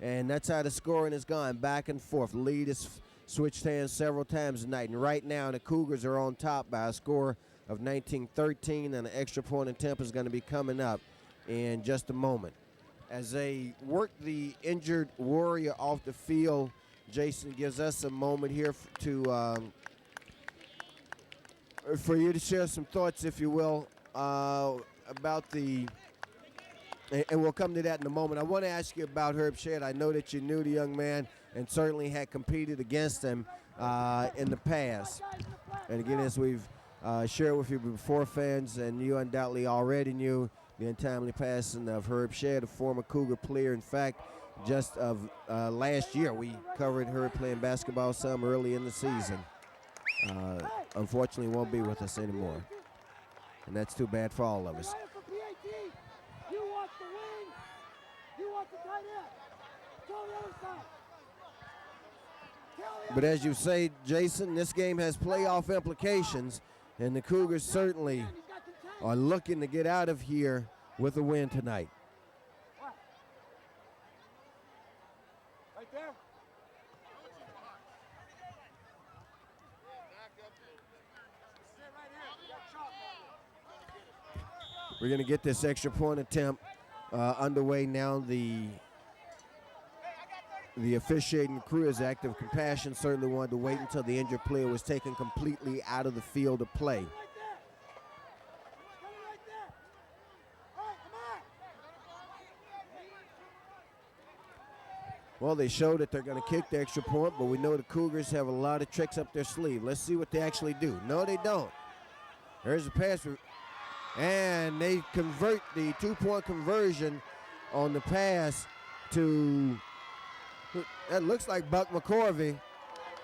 And that's how the scoring has gone back and forth. The lead has switched hands several times tonight. And right now the Cougars are on top by a score of 19-13, and an extra point attempt is going to be coming up in just a moment. As they work the injured Warrior off the field, Jason gives us a moment here for you to share some thoughts, if you will, about and we'll come to that in a moment. I want to ask you about Herb Shedd. I know that you knew the young man and certainly had competed against him in the past. And again, as we've shared with you before, fans, and you undoubtedly already knew the untimely passing of Herb Shedd, a former Cougar player. In fact, just of last year, we covered Herb playing basketball some early in the season. Unfortunately, won't be with us anymore. And that's too bad for all of us. But as you say, Jason, this game has playoff implications, and the Cougars certainly are looking to get out of here with a win tonight. We're going to get this extra point attempt underway now. The officiating crew is act of compassion. Certainly wanted to wait until the injured player was taken completely out of the field of play. Well, they showed that they're going to kick the extra point, but we know the Cougars have a lot of tricks up their sleeve. Let's see what they actually do. No, they don't. There's a pass, and they convert the two-point conversion on the pass to, that looks like Buck McCorvey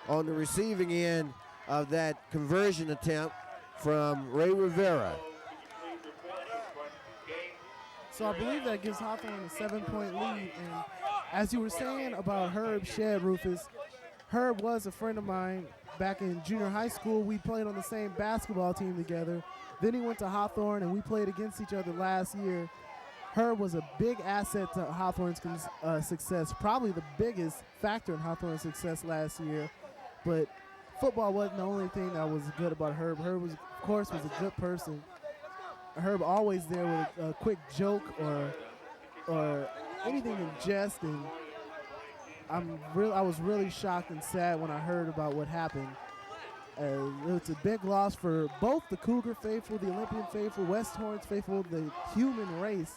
on the receiving end of that conversion attempt from Ray Rivera. So I believe that gives Hawthorne a 7-point lead. And as you were saying about Herb Shedd, Rufus, Herb was a friend of mine back in junior high school. We played on the same basketball team together. Then he went to Hawthorne, and we played against each other last year. Herb was a big asset to Hawthorne's success, probably the biggest factor in Hawthorne's success last year. But football wasn't the only thing that was good about Herb. Herb, was, of course, was a good person. Herb always there with a quick joke or anything in jest, and I was really shocked and sad when I heard about what happened. It's a big loss for both the Cougar faithful, the Olympian faithful, West Torrance faithful, the human race.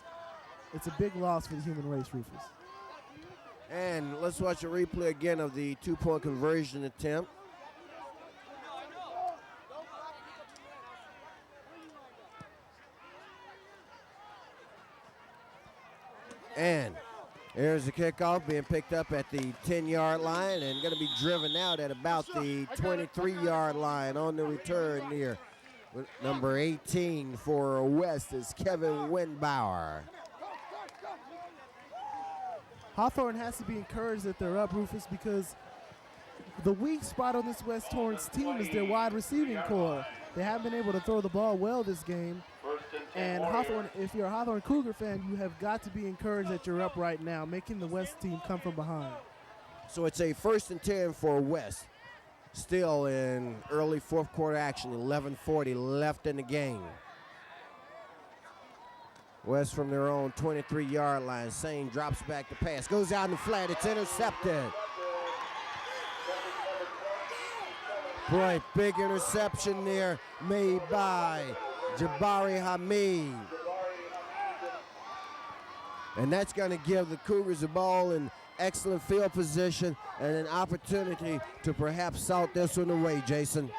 It's a big loss for the human race, Rufus. And let's watch a replay again of the two-point conversion attempt. And there's the kickoff being picked up at the 10-yard line and going to be driven out at about the 23-yard line on the return here. Number 18 for West is Kevin Winbauer. Hawthorne has to be encouraged that they're up, Rufus, because the weak spot on this West Torrance team is their wide receiving core. They haven't been able to throw the ball well this game. And Hawthorne, if you're a Hawthorne Cougar fan, you have got to be encouraged that you're up right now, making the West team come from behind. So it's a 1st and 10 for West. Still in early fourth quarter action, 11:40 left in the game. West from their own 23-yard line. Sane drops back the pass, goes out in the flat, it's intercepted. Boy, big interception there made by Jabari Hamid. And that's going to give the Cougars the ball in excellent field position and an opportunity to perhaps salt this one away, Jason.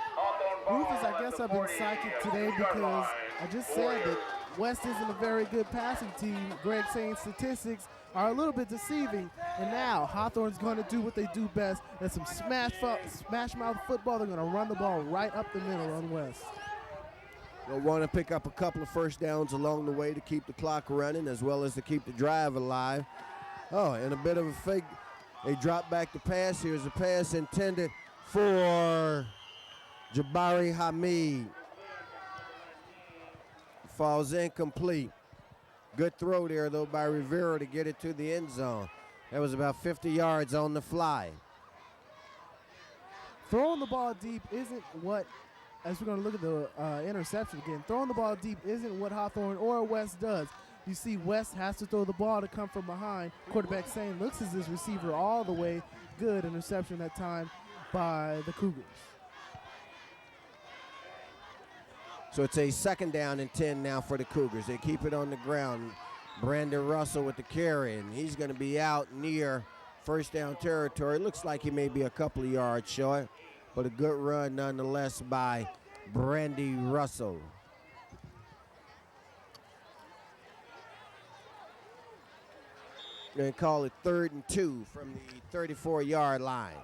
Rufus, I guess I've been psychic today because I just said that West isn't a very good passing team. Greg saying statistics are a little bit deceiving. And now Hawthorne's going to do what they do best. That's some smash mouth football. They're going to run the ball right up the middle on West. They'll want to pick up a couple of first downs along the way to keep the clock running as well as to keep the drive alive. Oh, and a bit of a fake. They drop back the pass. Here's a pass intended for Jabari Hamid. Falls incomplete. Good throw there, though, by Rivera to get it to the end zone. That was about 50 yards on the fly. Throwing the ball deep isn't what, as we're going to look at the interception again, throwing the ball deep isn't what Hawthorne or West does. You see West has to throw the ball to come from behind. Quarterback Sane looks as his receiver all the way. Good interception that time by the Cougars. So it's a 2nd down and 10 now for the Cougars. They keep it on the ground. Brandon Russell with the carry, and he's going to be out near first down territory. Looks like he may be a couple of yards short, but a good run nonetheless by Brandy Russell. Going to call it 3rd and 2 from the 34-yard line.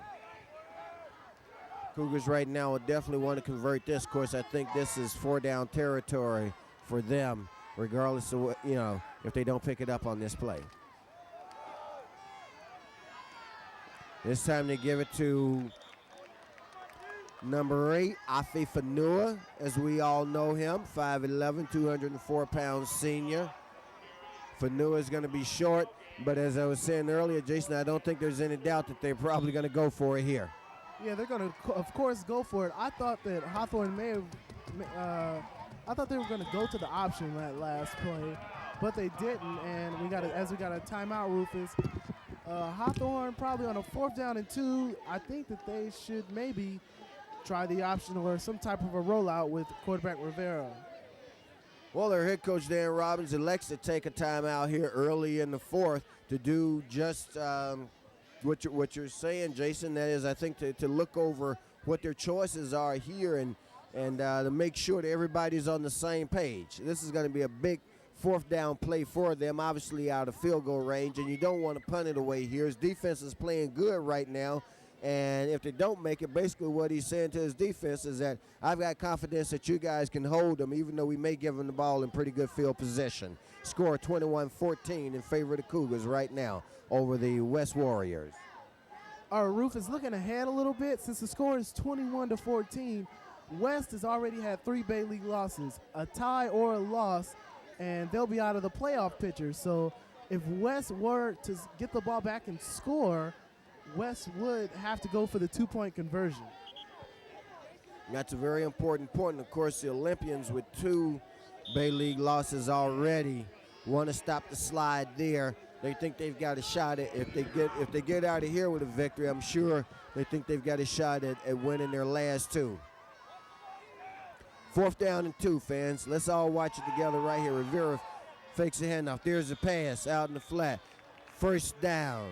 Cougars right now will definitely want to convert this. Of course, I think this is 4-down territory for them, regardless of what, if they don't pick it up on this play. This time they give it to number 8, Afi Fanua, as we all know him, 5'11", 204-pound senior Fanua is going to be short, but as I was saying earlier, Jason, I don't think there's any doubt that they're probably going to go for it here. Yeah, they're going to, of course, go for it. I thought that Hawthorne may have, I thought they were going to go to the option that last play, but they didn't, and we got a timeout, Rufus. Hawthorne probably on a 4th down and 2. I think that they should maybe try the option or some type of a rollout with quarterback Rivera. Well, their head coach, Dan Robbins, elects to take a timeout here early in the 4th to do just what you're saying, Jason. That is, I think, to look over what their choices are here and to make sure that everybody's on the same page. This is going to be a big 4th down play for them, obviously out of field goal range, and you don't want to punt it away here. His defense is playing good right now, and if they don't make it, basically what he's saying to his defense is that I've got confidence that you guys can hold them, even though we may give them the ball in pretty good field position. Score 21-14 in favor of the Cougars right now over the West Warriors. Our Rufus looking ahead a little bit. Since the score is 21-14, West has already had 3 Bay League losses, a tie or a loss, and they'll be out of the playoff picture. So if West were to get the ball back and score, West would have to go for the 2-point conversion. That's a very important point. Of course, the Olympians with 2 Bay League losses already want to stop the slide there. They think they've got a shot at, if they get out of here with a victory, I'm sure they think they've got a shot at winning their last 2. 4th down and 2, fans. Let's all watch it together right here. Rivera fakes the handoff. There's a pass out in the flat. 1st down.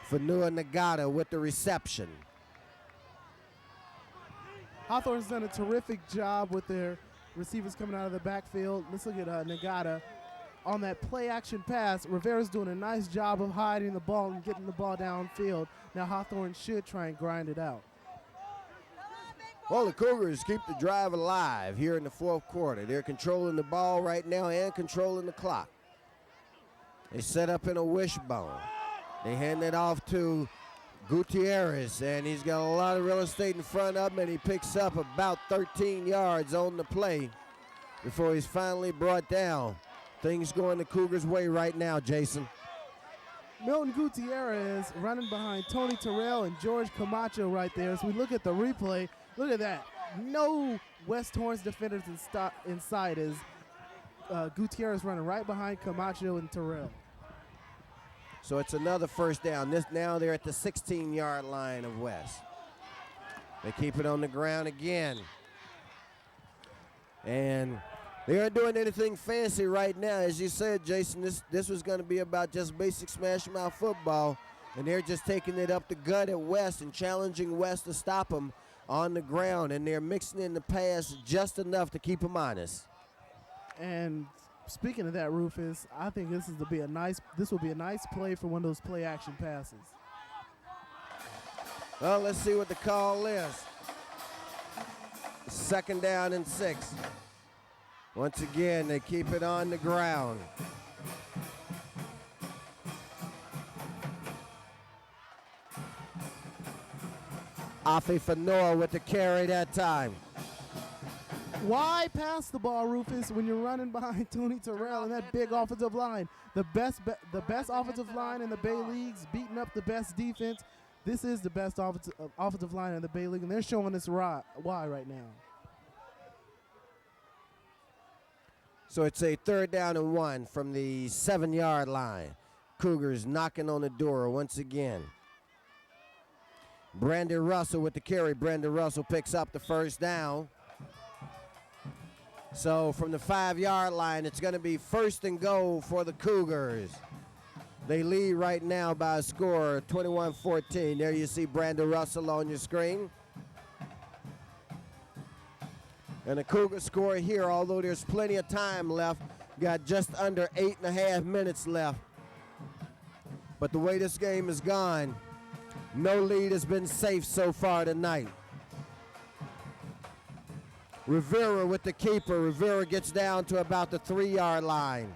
Fanua Nagata with the reception. Hawthorne's done a terrific job with their receivers coming out of the backfield. Let's look at Nagata. On that play action pass, Rivera's doing a nice job of hiding the ball and getting the ball downfield. Now Hawthorne should try and grind it out. Well, the Cougars keep the drive alive here in the 4th quarter. They're controlling the ball right now and controlling the clock. They set up in a wishbone. They hand it off to Gutierrez, and he's got a lot of real estate in front of him, and he picks up about 13 yards on the play before he's finally brought down. Things going the Cougars' way right now, Jason. Milton Gutierrez running behind Tony Terrell and George Camacho right there. As we look at the replay, look at that. No West Torrance defenders inside as Gutierrez running right behind Camacho and Terrell. So it's another 1st down. Now they're at the 16-yard line of West. They keep it on the ground again. And they aren't doing anything fancy right now. As you said, Jason, this was going to be about just basic smash-mouth football, and they're just taking it up the gut at West and challenging West to stop them on the ground, and they're mixing in the pass just enough to keep them honest. And speaking of that, Rufus, I think this will be a nice play for one of those play-action passes. Well, let's see what the call is. 2nd down and 6. Once again, they keep it on the ground. Afi Fanua with the carry that time. Why pass the ball, Rufus, when you're running behind Tony Terrell and that big offensive line? The best offensive line in the Bay Leagues, beating up the best defense. This is the best offensive line in the Bay League, and they're showing us why right now. So it's a 3rd down and 1 from the 7-yard line. Cougars knocking on the door once again. Brandon Russell with the carry. Brandon Russell picks up the 1st down. So from the 5-yard line, it's going to be 1st and goal for the Cougars. They lead right now by a score of 21-14. There you see Brandon Russell on your screen. And the Cougars score here, although there's plenty of time left. Got just under 8.5 minutes left. But the way this game has gone, no lead has been safe so far tonight. Rivera with the keeper. Rivera gets down to about the 3-yard line.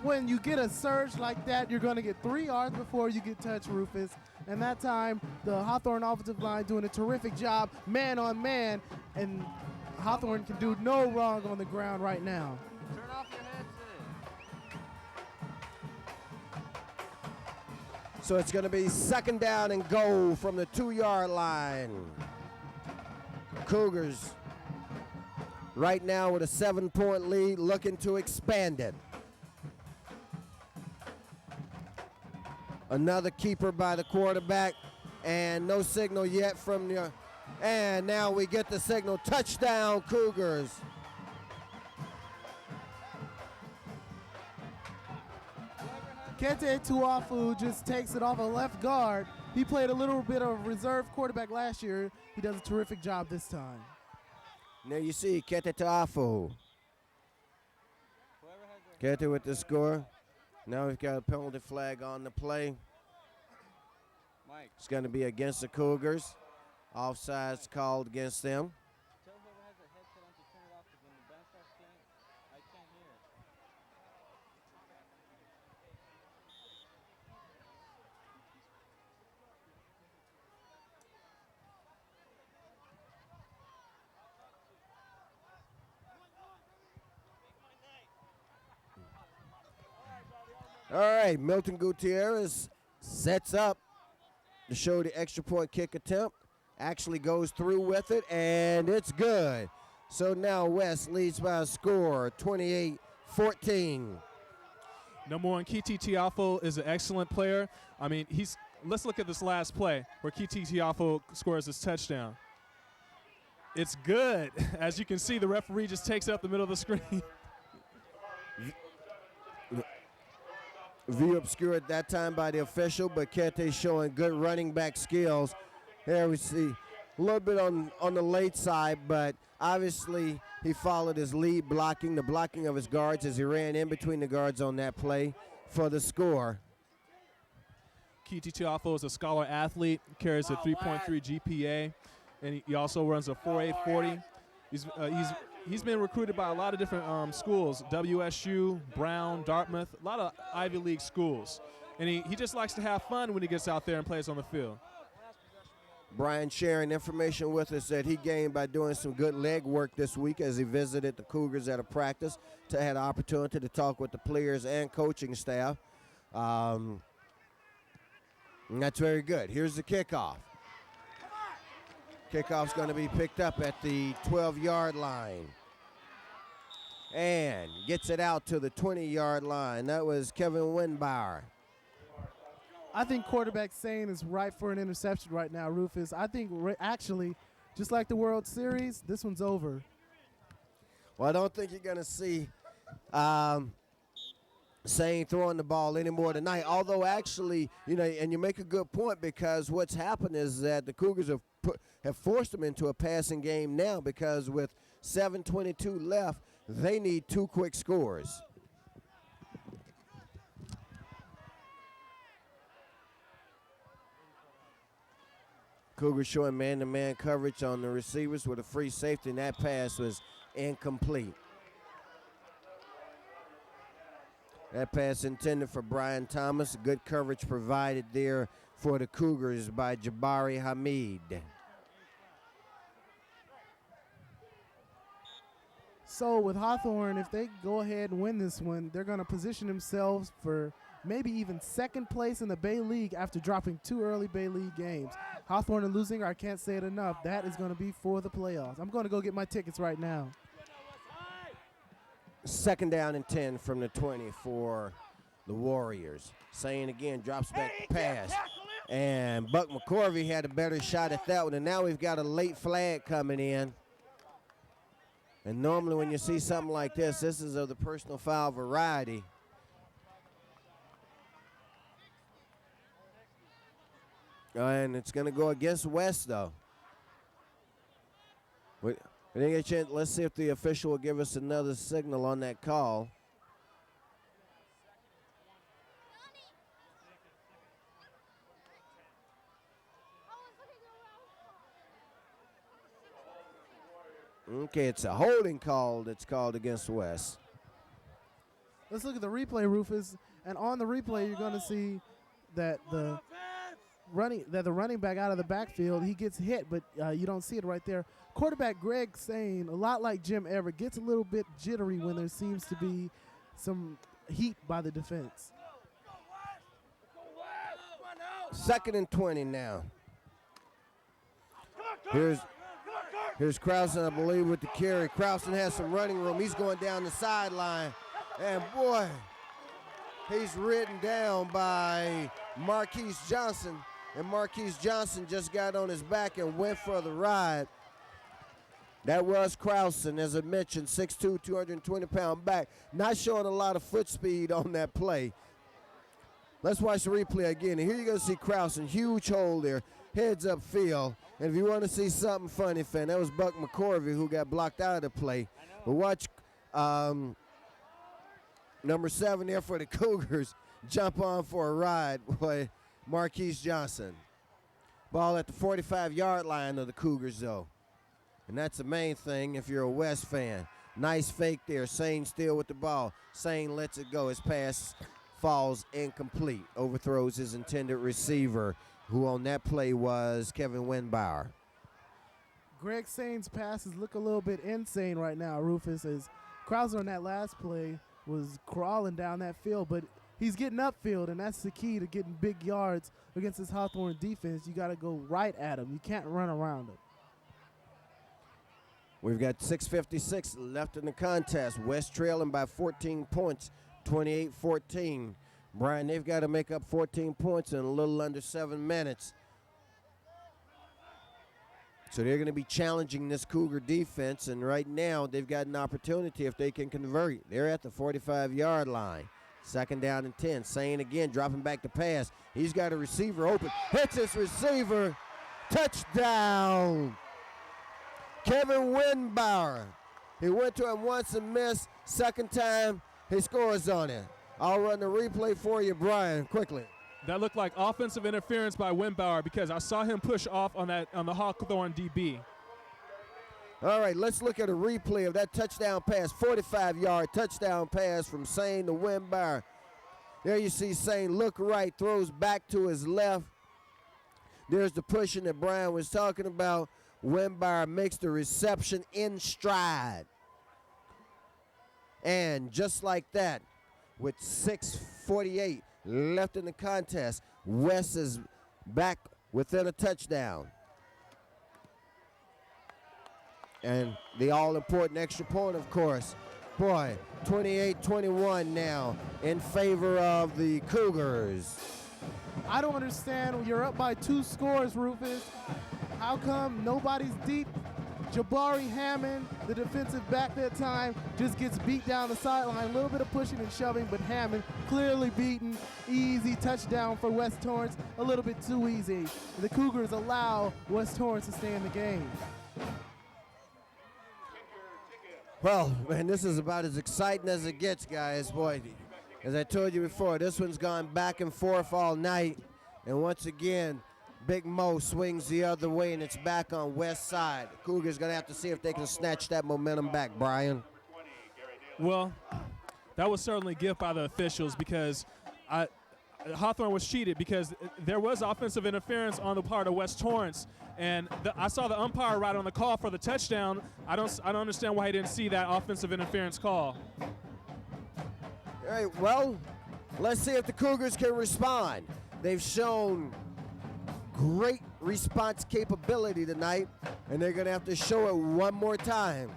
When you get a surge like that, you're going to get 3 yards before you get touched, Rufus. And that time, the Hawthorne offensive line doing a terrific job, man on man, and Hawthorne can do no wrong on the ground right now. Turn off your headset. So it's going to be second down and goal from the 2-yard line. Cougars right now with a 7-point lead, looking to expand it. Another keeper by the quarterback, and no signal yet from the, and now we get the signal, touchdown Cougars. Kente Tuafu just takes it off a left guard. He played a little bit of reserve quarterback last year. He does a terrific job this time. Now you see Kente Tuafu. Kente with the score. Now we've got a penalty flag on the play. Mike. It's going to be against the Cougars. Offside's called against them. Tell whoever has their headset on to turn it off because when the band starts playing, I can't hear it. All right, Milton Gutierrez sets up to show the extra point kick attempt. Actually goes through with it, and it's good. So now West leads by a score, 28-14. Number one, Kiti Tiafo is an excellent player. I mean, let's look at this last play where Kiti Tiafo scores his touchdown. It's good. As you can see, the referee just takes it up the middle of the screen. View obscured at that time by the official, but Kete showing good running back skills. Here we see a little bit on the late side, but obviously he followed his lead blocking, the blocking of his guards as he ran in between the guards on that play for the score. Kiti Tiafo is a scholar athlete, carries a 3.3 GPA, and he also runs a 4.8 40. He's been recruited by a lot of different schools, WSU, Brown, Dartmouth, a lot of Ivy League schools. And he just likes to have fun when he gets out there and plays on the field. Brian sharing information with us that he gained by doing some good leg work this week as he visited the Cougars at a practice to have an opportunity to talk with the players and coaching staff. And that's very good. Here's the kickoff. Kickoff's going to be picked up at the 12-yard line. And gets it out to the 20-yard line. That was Kevin Winbauer. I think quarterback Sane is ripe for an interception right now, Rufus. I think actually, just like the World Series, this one's over. Well, I don't think you're going to see Sane throwing the ball anymore tonight. Although, actually, and you make a good point because what's happened is that the Cougars have forced them into a passing game now because with 7:22 left, they need 2 quick scores. Cougars showing man-to-man coverage on the receivers with a free safety, and that pass was incomplete. That pass intended for Brian Thomas. Good coverage provided there for the Cougars by Jabari Hamid. So with Hawthorne, if they go ahead and win this one, they're going to position themselves for maybe even second place in the Bay League after dropping 2 early Bay League games. Hawthorne and losing, I can't say it enough, that is going to be for the playoffs. I'm going to go get my tickets right now. Second down and 10 from the 20 for the Warriors. Sane again, drops back the pass. And Buck McCorvey had a better shot at that one, and now we've got a late flag coming in. And normally when you see something like this is of the personal foul variety. And it's going to go against West, though. We didn't get a chance. Let's see if the official will give us another signal on that call. Okay, it's a holding call that's called against West. Let's look at the replay, Rufus. And on the replay, you're going to see that the the running back out of the backfield, he gets hit, but you don't see it right there. Quarterback Greg Sane, a lot like Jim Everett, gets a little bit jittery when there seems to be some heat by the defense. 2nd and 20 now. Here's Krausen, I believe, with the carry. Krausen has some running room. He's going down the sideline. And, boy, he's ridden down by Marquise Johnson. And Marquise Johnson just got on his back and went for the ride. That was Krausen, as I mentioned, 6'2", 220-pound back. Not showing a lot of foot speed on that play. Let's watch the replay again. And here you're going to see Krausen, huge hole there, heads up field. And if you want to see something funny, fan, that was Buck McCorvey who got blocked out of the play. But watch number 7 there for the Cougars jump on for a ride with Marquise Johnson. Ball at the 45-yard line of the Cougars, though. And that's the main thing if you're a West fan. Nice fake there. Sane still with the ball. Sane lets it go. His pass falls incomplete. Overthrows his intended receiver, who on that play was Kevin Winbauer. Greg Sane's passes look a little bit insane right now, Rufus, as Krauser on that last play was crawling down that field, but he's getting upfield, and that's the key to getting big yards against this Hawthorne defense. You got to go right at him. You can't run around him. We've got 6:56 left in the contest. West trailing by 14 points, 28-14. Brian, they've got to make up 14 points in a little under 7 minutes. So they're going to be challenging this Cougar defense, and right now they've got an opportunity if they can convert. They're at the 45-yard line. 2nd down and 10. Sane again, dropping back to pass. He's got a receiver open. Hits his receiver. Touchdown. Kevin Winbauer. He went to him once and missed. Second time, he scores on it. I'll run the replay for you, Brian, quickly. That looked like offensive interference by Winbauer because I saw him push off on the Hawthorne DB. All right, let's look at a replay of that touchdown pass, 45-yard touchdown pass from Sane to Winbauer. There you see Sane look right, throws back to his left. There's the pushing that Brian was talking about. Winbauer makes the reception in stride. And just like that, with 6:48 left in the contest, West is back within a touchdown. And the all-important extra point, of course. Boy, 28-21 now in favor of the Cougars. I don't understand. You're up by 2 scores, Rufus. How come nobody's deep? Jabari Hammond, the defensive back that time, just gets beat down the sideline. A little bit of pushing and shoving, but Hammond clearly beaten. Easy touchdown for West Torrance. A little bit too easy. The Cougars allow West Torrance to stay in the game. Well, man, this is about as exciting as it gets, guys. Boy, as I told you before, this one's gone back and forth all night. And once again, Big Mo swings the other way, and it's back on West side. The Cougars going to have to see if they can snatch that momentum back, Brian. Well, that was certainly a gift by the officials because Hawthorne was cheated because there was offensive interference on the part of West Torrance. And I saw the umpire right on the call for the touchdown. I don't understand why he didn't see that offensive interference call. All right, well, let's see if the Cougars can respond. They've shown great response capability tonight, and they're going to have to show it one more time.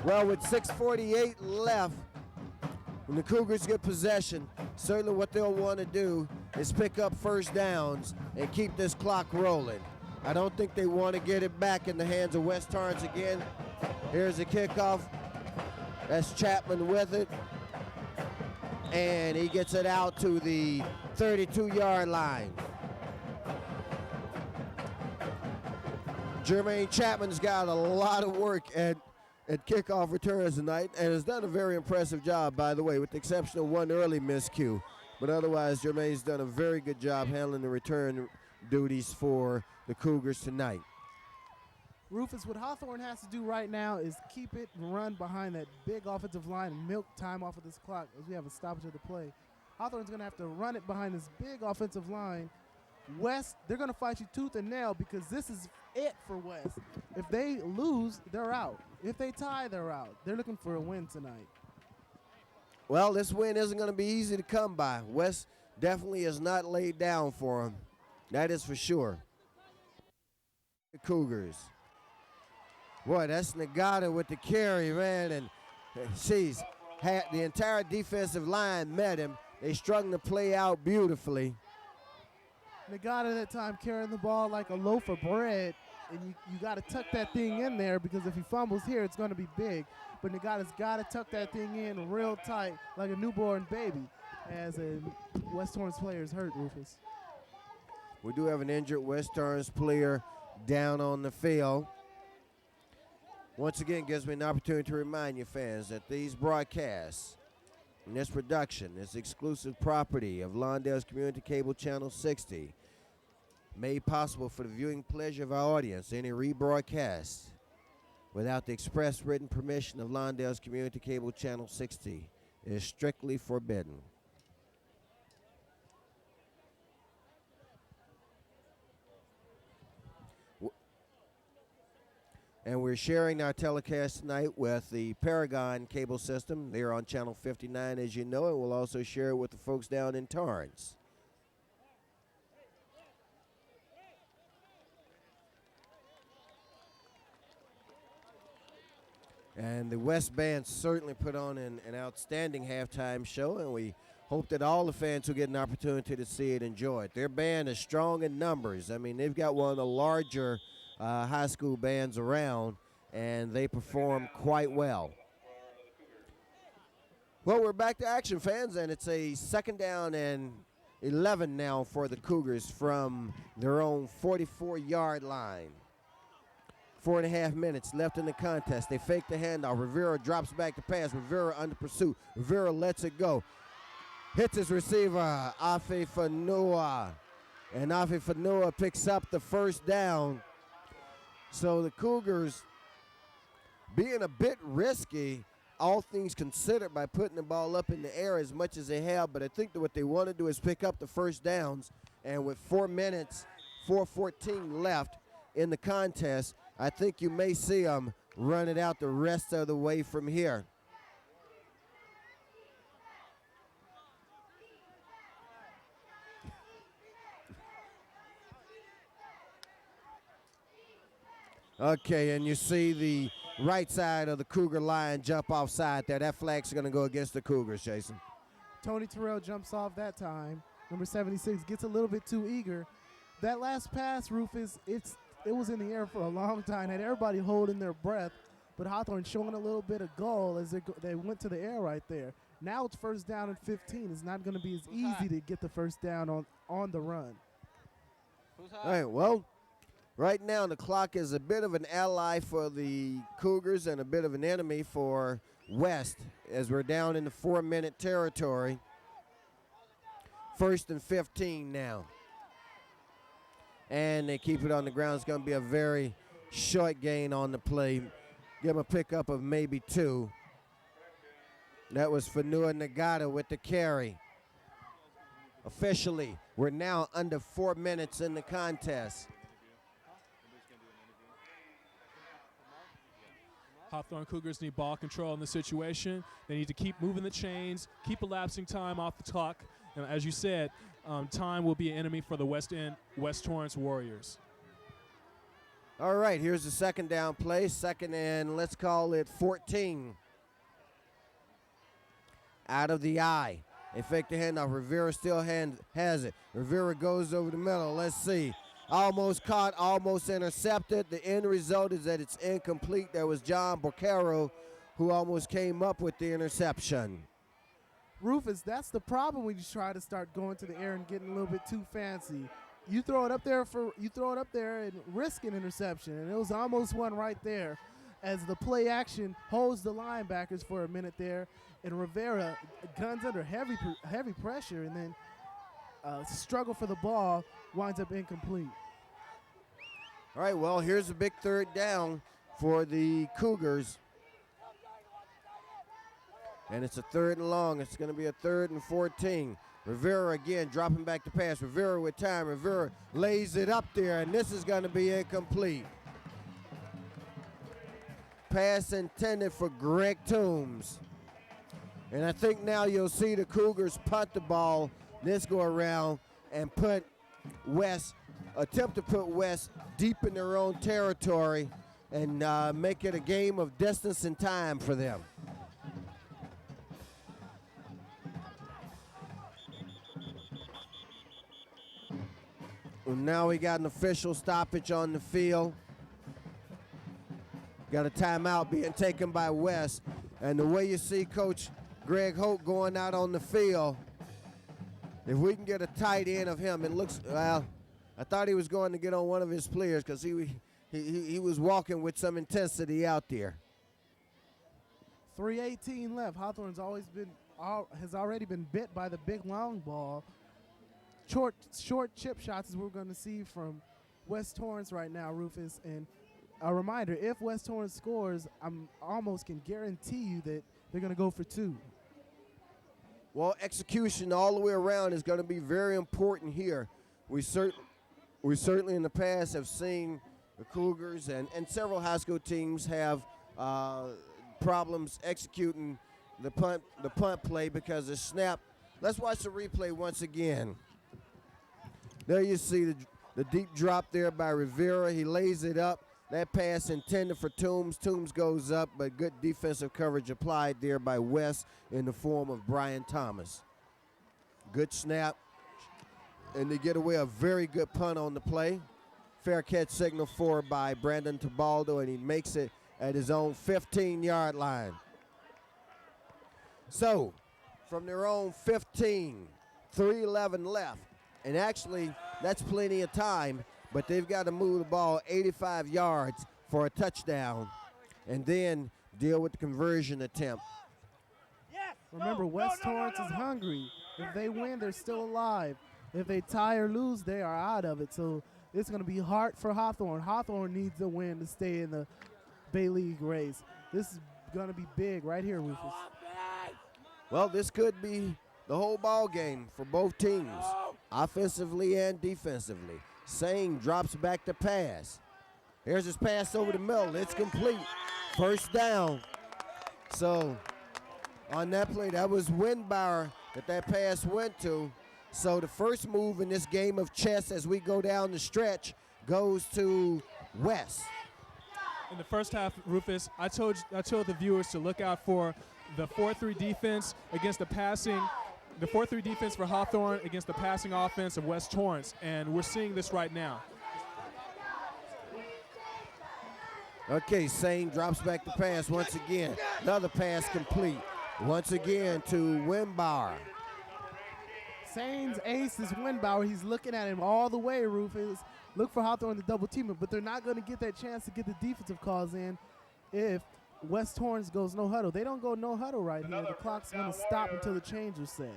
Well, with 6:48 left, when the Cougars get possession, certainly what they'll want to do is pick up first downs and keep this clock rolling. I don't think they want to get it back in the hands of West Torrance again. Here's a kickoff. That's Chapman with it. And he gets it out to the 32-yard line. Jermaine Chapman's got a lot of work at kickoff returns tonight and has done a very impressive job, by the way, with the exception of one early miscue. But otherwise, Jermaine's done a very good job handling the return duties for the Cougars tonight. Rufus, what Hawthorne has to do right now is keep it and run behind that big offensive line and milk time off of this clock as we have a stoppage of the play. Hawthorne's going to have to run it behind this big offensive line West, they're going to fight you tooth and nail because this is it for West. If they lose, they're out. If they tie, they're out. They're looking for a win tonight. Well, this win isn't going to be easy to come by. West definitely is not laid down for them. That is for sure. The Cougars. Boy, that's Nagata with the carry, man, and she's had the entire defensive line met him. They strung the play out beautifully. Nagata that time carrying the ball like a loaf of bread, and you got to tuck that thing in there because if he fumbles here, it's going to be big. But Nagata's got to tuck that thing in real tight like a newborn baby as a West Torrance player is hurt, Rufus. We do have an injured West Torrance player down on the field. Once again, gives me an opportunity to remind you fans that these broadcasts and this production is exclusive property of Lawndale's Community Cable Channel 60, made possible for the viewing pleasure of our audience. Any rebroadcast without the express written permission of Lawndale's Community Cable Channel 60 is strictly forbidden. And we're sharing our telecast tonight with the Paragon cable system. They're on channel 59, as you know, and we'll also share it with the folks down in Torrance. And the West Band certainly put on an outstanding halftime show, and we hope that all the fans who get an opportunity to see it enjoy it. Their band is strong in numbers. I mean, they've got one of the larger high school bands around, and they perform quite well. Well, we're back to action, fans, and it's a 2nd down and 11 now for the Cougars from their own 44-yard line. 4.5 minutes left in the contest. They fake the handoff. Rivera drops back to pass. Rivera under pursuit. Rivera lets it go. Hits his receiver, Afe Fanua. And Afe Fanua picks up the 1st down. So the Cougars being a bit risky, all things considered, by putting the ball up in the air as much as they have. But I think that what they want to do is pick up the 1st downs. And with 4 minutes, 4:14 left in the contest, I think you may see them run it out the rest of the way from here. Okay, and you see the right side of the Cougar line jump offside there. That flag's going to go against the Cougars, Jason. Tony Terrell jumps off that time. Number 76 gets a little bit too eager. That last pass, Rufus, it was in the air for a long time. Had everybody holding their breath, but Hawthorne showing a little bit of gall as they went to the air right there. Now it's 1st down and 15. It's not going to be as easy to get the 1st down on the run. All right, well, right now the clock is a bit of an ally for the Cougars and a bit of an enemy for West as we're down in the 4-minute territory. 1st and 15 now. And they keep it on the ground. It's going to be a very short gain on the play. Give them a pickup of maybe 2. That was Fanua Nagata with the carry. Officially, we're now under 4 minutes in the contest. Hawthorne Cougars need ball control in the situation. They need to keep moving the chains, keep elapsing time off the clock. And as you said, time will be an enemy for the West Torrance Warriors. All right, here's the 2nd down play. 2nd and let's call it 14. Out of the eye. They fake the handoff. Rivera still has it. Rivera goes over the middle. Let's see. Almost caught, almost intercepted. The end result is that it's incomplete. There was John Bocaro who almost came up with the interception. Rufus, that's the problem when you try to start going to the air and getting a little bit too fancy. You throw it up there and risk an interception, and it was almost one right there as the play action holds the linebackers for a minute there, and Rivera guns under heavy pressure, and then struggle for the ball, winds up incomplete. All right, well, here's a big 3rd down for the Cougars. And it's a 3rd and long. It's going to be a 3rd and 14. Rivera again dropping back to pass. Rivera with time. Rivera lays it up there, and this is going to be incomplete. Pass intended for Greg Toombs. And I think now you'll see the Cougars punt the ball this go around and attempt to put West deep in their own territory and make it a game of distance and time for them. And now we got an official stoppage on the field. Got a timeout being taken by West. And the way you see Coach Greg Holt going out on the field, if we can get a tight end of him, it looks, well, I thought he was going to get on one of his players because he was walking with some intensity out there. 3:18 left. Hawthorne's has already been bit by the big long ball. Short chip shots is what we're going to see from West Torrance right now, Rufus. And a reminder, if West Torrance scores, I almost can guarantee you that they're going to go for 2. Well, execution all the way around is going to be very important here. We certainly in the past have seen the Cougars and several high school teams have problems executing the punt play because of snap. Let's watch the replay once again. There you see the deep drop there by Rivera. He lays it up. That pass intended for Toombs. Toombs goes up, but good defensive coverage applied there by West in the form of Brian Thomas. Good snap. And they get away a very good punt on the play. Fair catch signal for by Brandon Tabaldo, and he makes it at his own 15-yard line. So, from their own 15, 3:11 left. And actually, that's plenty of time, but they've got to move the ball 85 yards for a touchdown and then deal with the conversion attempt. Remember, West Torrance is hungry. If they win, they're still alive. If they tie or lose, they are out of it. So it's going to be hard for Hawthorne. Hawthorne needs a win to stay in the Bay League race. This is going to be big right here, Rufus. Well, this could be the whole ball game for both teams, offensively and defensively. Sane drops back to pass. Here's his pass over the middle. It's complete. First down. So on that play, that was Winbauer that pass went to. So the first move in this game of chess as we go down the stretch goes to West. In the first half, Rufus, I told the viewers to look out for the 4-3 defense against the passing. The 4-3 defense for Hawthorne against the passing offense of West Torrance, and we're seeing this right now. Okay, Sane drops back the pass once again. Another pass complete. Once again to Winbauer. Sane's ace is Winbauer. He's looking at him all the way, Rufus. Look for Hawthorne to double team him, but they're not going to get that chance to get the defensive calls in if West Torrance goes no huddle. They don't go no huddle right here. The clock's going to stop until the change is set.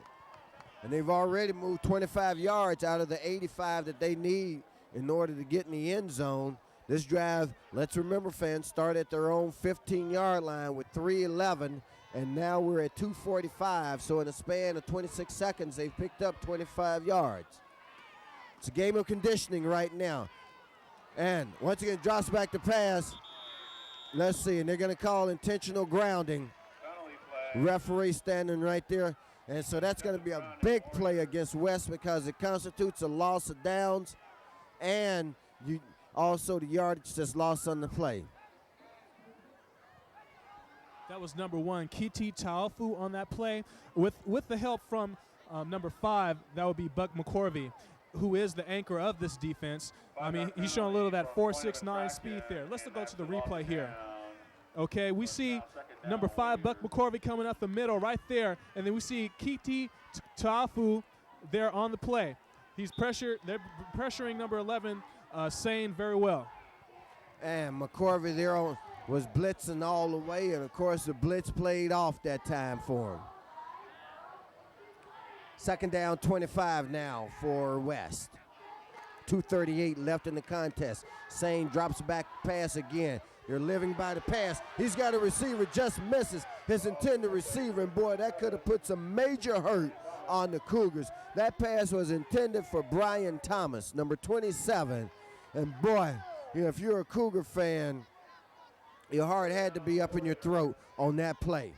And they've already moved 25 yards out of the 85 that they need in order to get in the end zone. This drive, let's remember, fans, start at their own 15-yard line with 3:11, and now we're at 2:45. So in a span of 26 seconds, they've picked up 25 yards. It's a game of conditioning right now. And once again, drops back to pass. Let's see, and they're going to call intentional grounding. Referee standing right there. And so that's going to be a big play against West because it constitutes a loss of downs and also the yardage that's lost on the play. That was number 1, Kiti Taufu on that play. With the help from number 5, that would be Buck McCorvey, who is the anchor of this defense. I mean, he's showing a little of that 4.69 speed there. Let's go to the replay here. Okay, we see number 5, Buck McCorvey, coming up the middle right there, and then we see Kiti Taufu there on the play. They're pressuring number 11, Sane, very well. And McCorvey there was blitzing all the way, and of course the blitz played off that time for him. Second down, 25 now for West. 2:38 left in the contest. Sane drops back pass again. They're living by the pass. He's got a receiver, just misses his intended receiver, and boy, that could have put some major hurt on the Cougars. That pass was intended for Brian Thomas, number 27, and boy, if you're a Cougar fan, your heart had to be up in your throat on that play.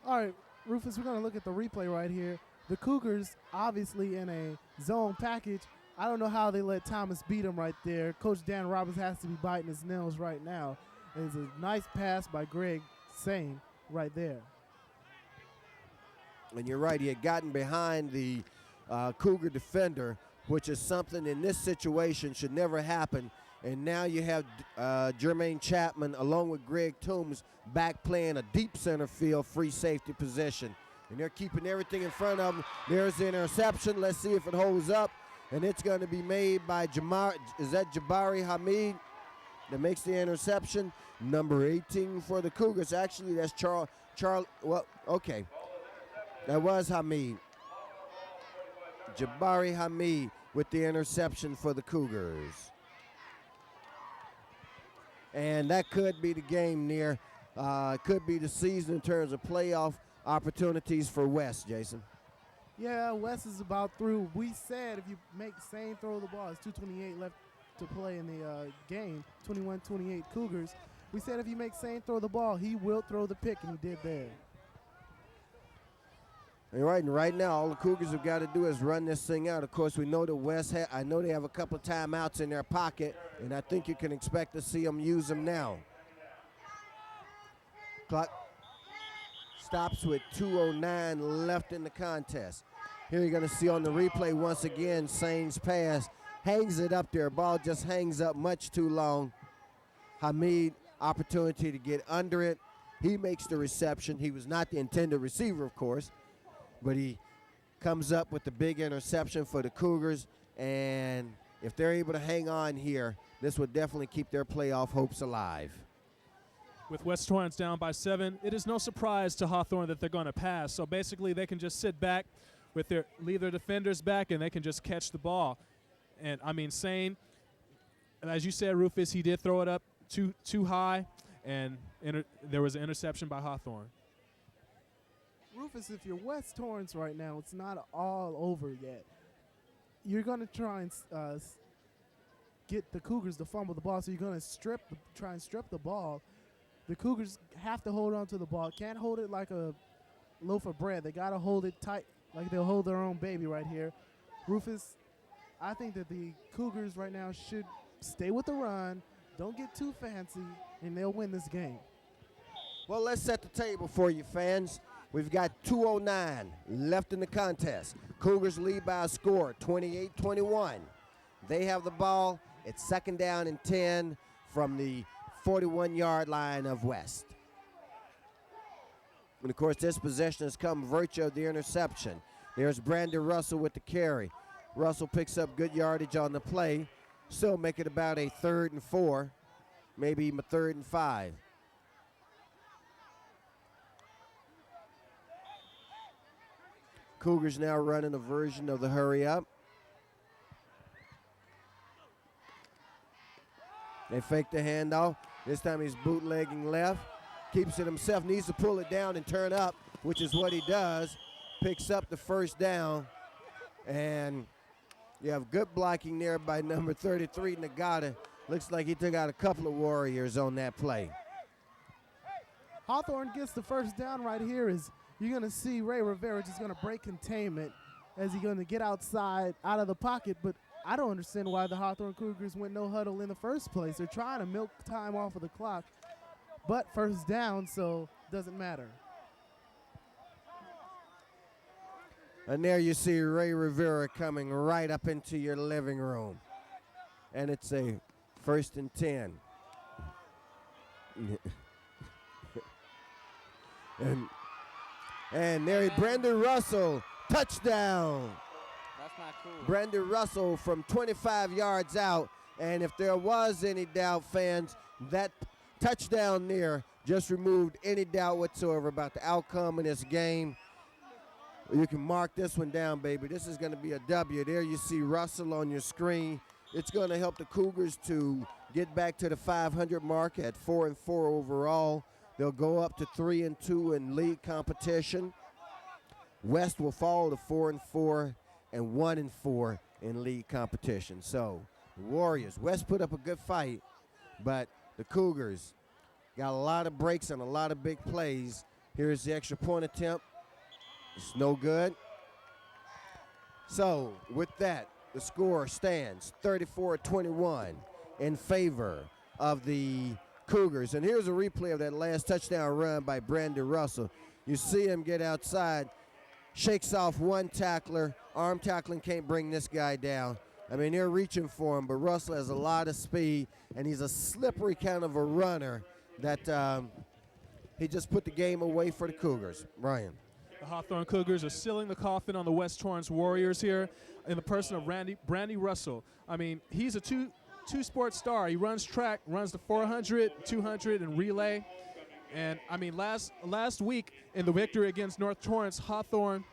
All right, Rufus, we're going to look at the replay right here. The Cougars, obviously in a zone package. I don't know how they let Thomas beat him right there. Coach Dan Roberts has to be biting his nails right now. It's a nice pass by Greg Sane right there. And you're right, he had gotten behind the Cougar defender, which is something in this situation should never happen. And now you have Jermaine Chapman along with Greg Toombs back playing a deep center field free safety position. And they're keeping everything in front of them. There's the interception. Let's see if it holds up. And it's going to be made by Jabari Hamid that makes the interception. Number 18 for the Cougars. Actually, that's well, okay. That was Hamid. Jabari Hamid with the interception for the Cougars. And that could be the game near. Could be the season in terms of playoff opportunities for West, Jason. Yeah, West is about through. We said if you make Sane throw the ball, it's 2:28 left to play in the game, 21-28 Cougars. We said if you make Sane throw the ball, he will throw the pick, and he did there. And right now, all the Cougars have got to do is run this thing out. Of course, we know that West, I know they have a couple of timeouts in their pocket, and I think you can expect to see them use them now. Clock stops with 2:09 left in the contest. Here you're going to see on the replay once again, Sane's pass hangs it up there. Ball just hangs up much too long. Hamid, opportunity to get under it. He makes the reception. He was not the intended receiver, of course, but he comes up with the big interception for the Cougars. And if they're able to hang on here, this would definitely keep their playoff hopes alive. With West Torrance down by 7, it is no surprise to Hawthorne that they're going to pass. So basically they can just sit back with leave their defenders back, and they can just catch the ball. And I mean, Sane, as you said, Rufus, he did throw it up too high, and there was an interception by Hawthorne. Rufus, if you're West Torrance right now, it's not all over yet. You're going to try and get the Cougars to fumble the ball, so you're going to try and strip the ball. The Cougars have to hold on to the ball. Can't hold it like a loaf of bread. They got to hold it tight like they'll hold their own baby right here. Rufus, I think that the Cougars right now should stay with the run, don't get too fancy, and they'll win this game. Well, let's set the table for you, fans. We've got 2:09 left in the contest. Cougars lead by a score, 28-21. They have the ball. It's second down and 10 from the 41-yard line of West. And, of course, this possession has come virtue of the interception. There's Brandon Russell with the carry. Russell picks up good yardage on the play. Still make it about a 3rd and 4, maybe even a 3rd and 5. Cougars now running a version of the hurry up. They fake the handoff. This time he's bootlegging left. Keeps it himself, needs to pull it down and turn up, which is what he does. Picks up the first down. And you have good blocking there by number 33, Nagata. Looks like he took out a couple of Warriors on that play. Hawthorne gets the first down right here. You're going to see Ray Rivera just going to break containment as he's going to get outside, out of the pocket. But I don't understand why the Hawthorne Cougars went no huddle in the first place. They're trying to milk time off of the clock. But first down, so doesn't matter. And there you see Ray Rivera coming right up into your living room. And it's a 1st and 10. and there, Brandon Russell, touchdown. That's not cool. Brandon Russell from 25 yards out. And if there was any doubt, fans, that touchdown there just removed any doubt whatsoever about the outcome of this game. You can mark this one down, baby. This is going to be a W. There you see Russell on your screen It's going to help the Cougars to get back to the 500 mark at 4-4 overall. They'll go up to 3-2 in league competition. West will fall to 4-4 and 1-4 in league competition. So the Warriors, West put up a good fight, but the Cougars got a lot of breaks and a lot of big plays. Here's the extra point attempt. It's no good. So with that, the score stands 34-21 in favor of the Cougars. And here's a replay of that last touchdown run by Brandon Russell. You see him get outside, shakes off one tackler. Arm tackling can't bring this guy down. I mean, they're reaching for him, but Russell has a lot of speed, and he's a slippery kind of a runner that he just put the game away for the Cougars. Ryan. The Hawthorne Cougars are sealing the coffin on the West Torrance Warriors here in the person of Brandy Russell. I mean, he's a two-sport star. He runs track, runs the 400, 200, and relay. And, I mean, last week in the victory against North Torrance, Hawthorne,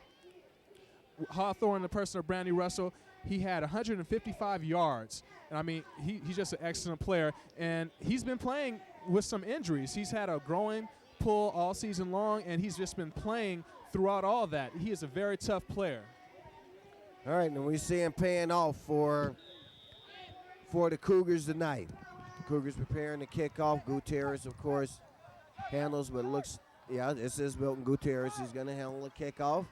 the person of Brandy Russell, he had 155 yards. And, I mean, he's just an excellent player. And he's been playing with some injuries. He's had a groin pull all season long, and he's just been playing throughout all that. He is a very tough player. All right, and we see him paying off for the Cougars tonight. The Cougars preparing to kick off. Gutierrez, of course, handles, but looks, yeah, this is Milton Gutierrez. He's going to handle the kickoff.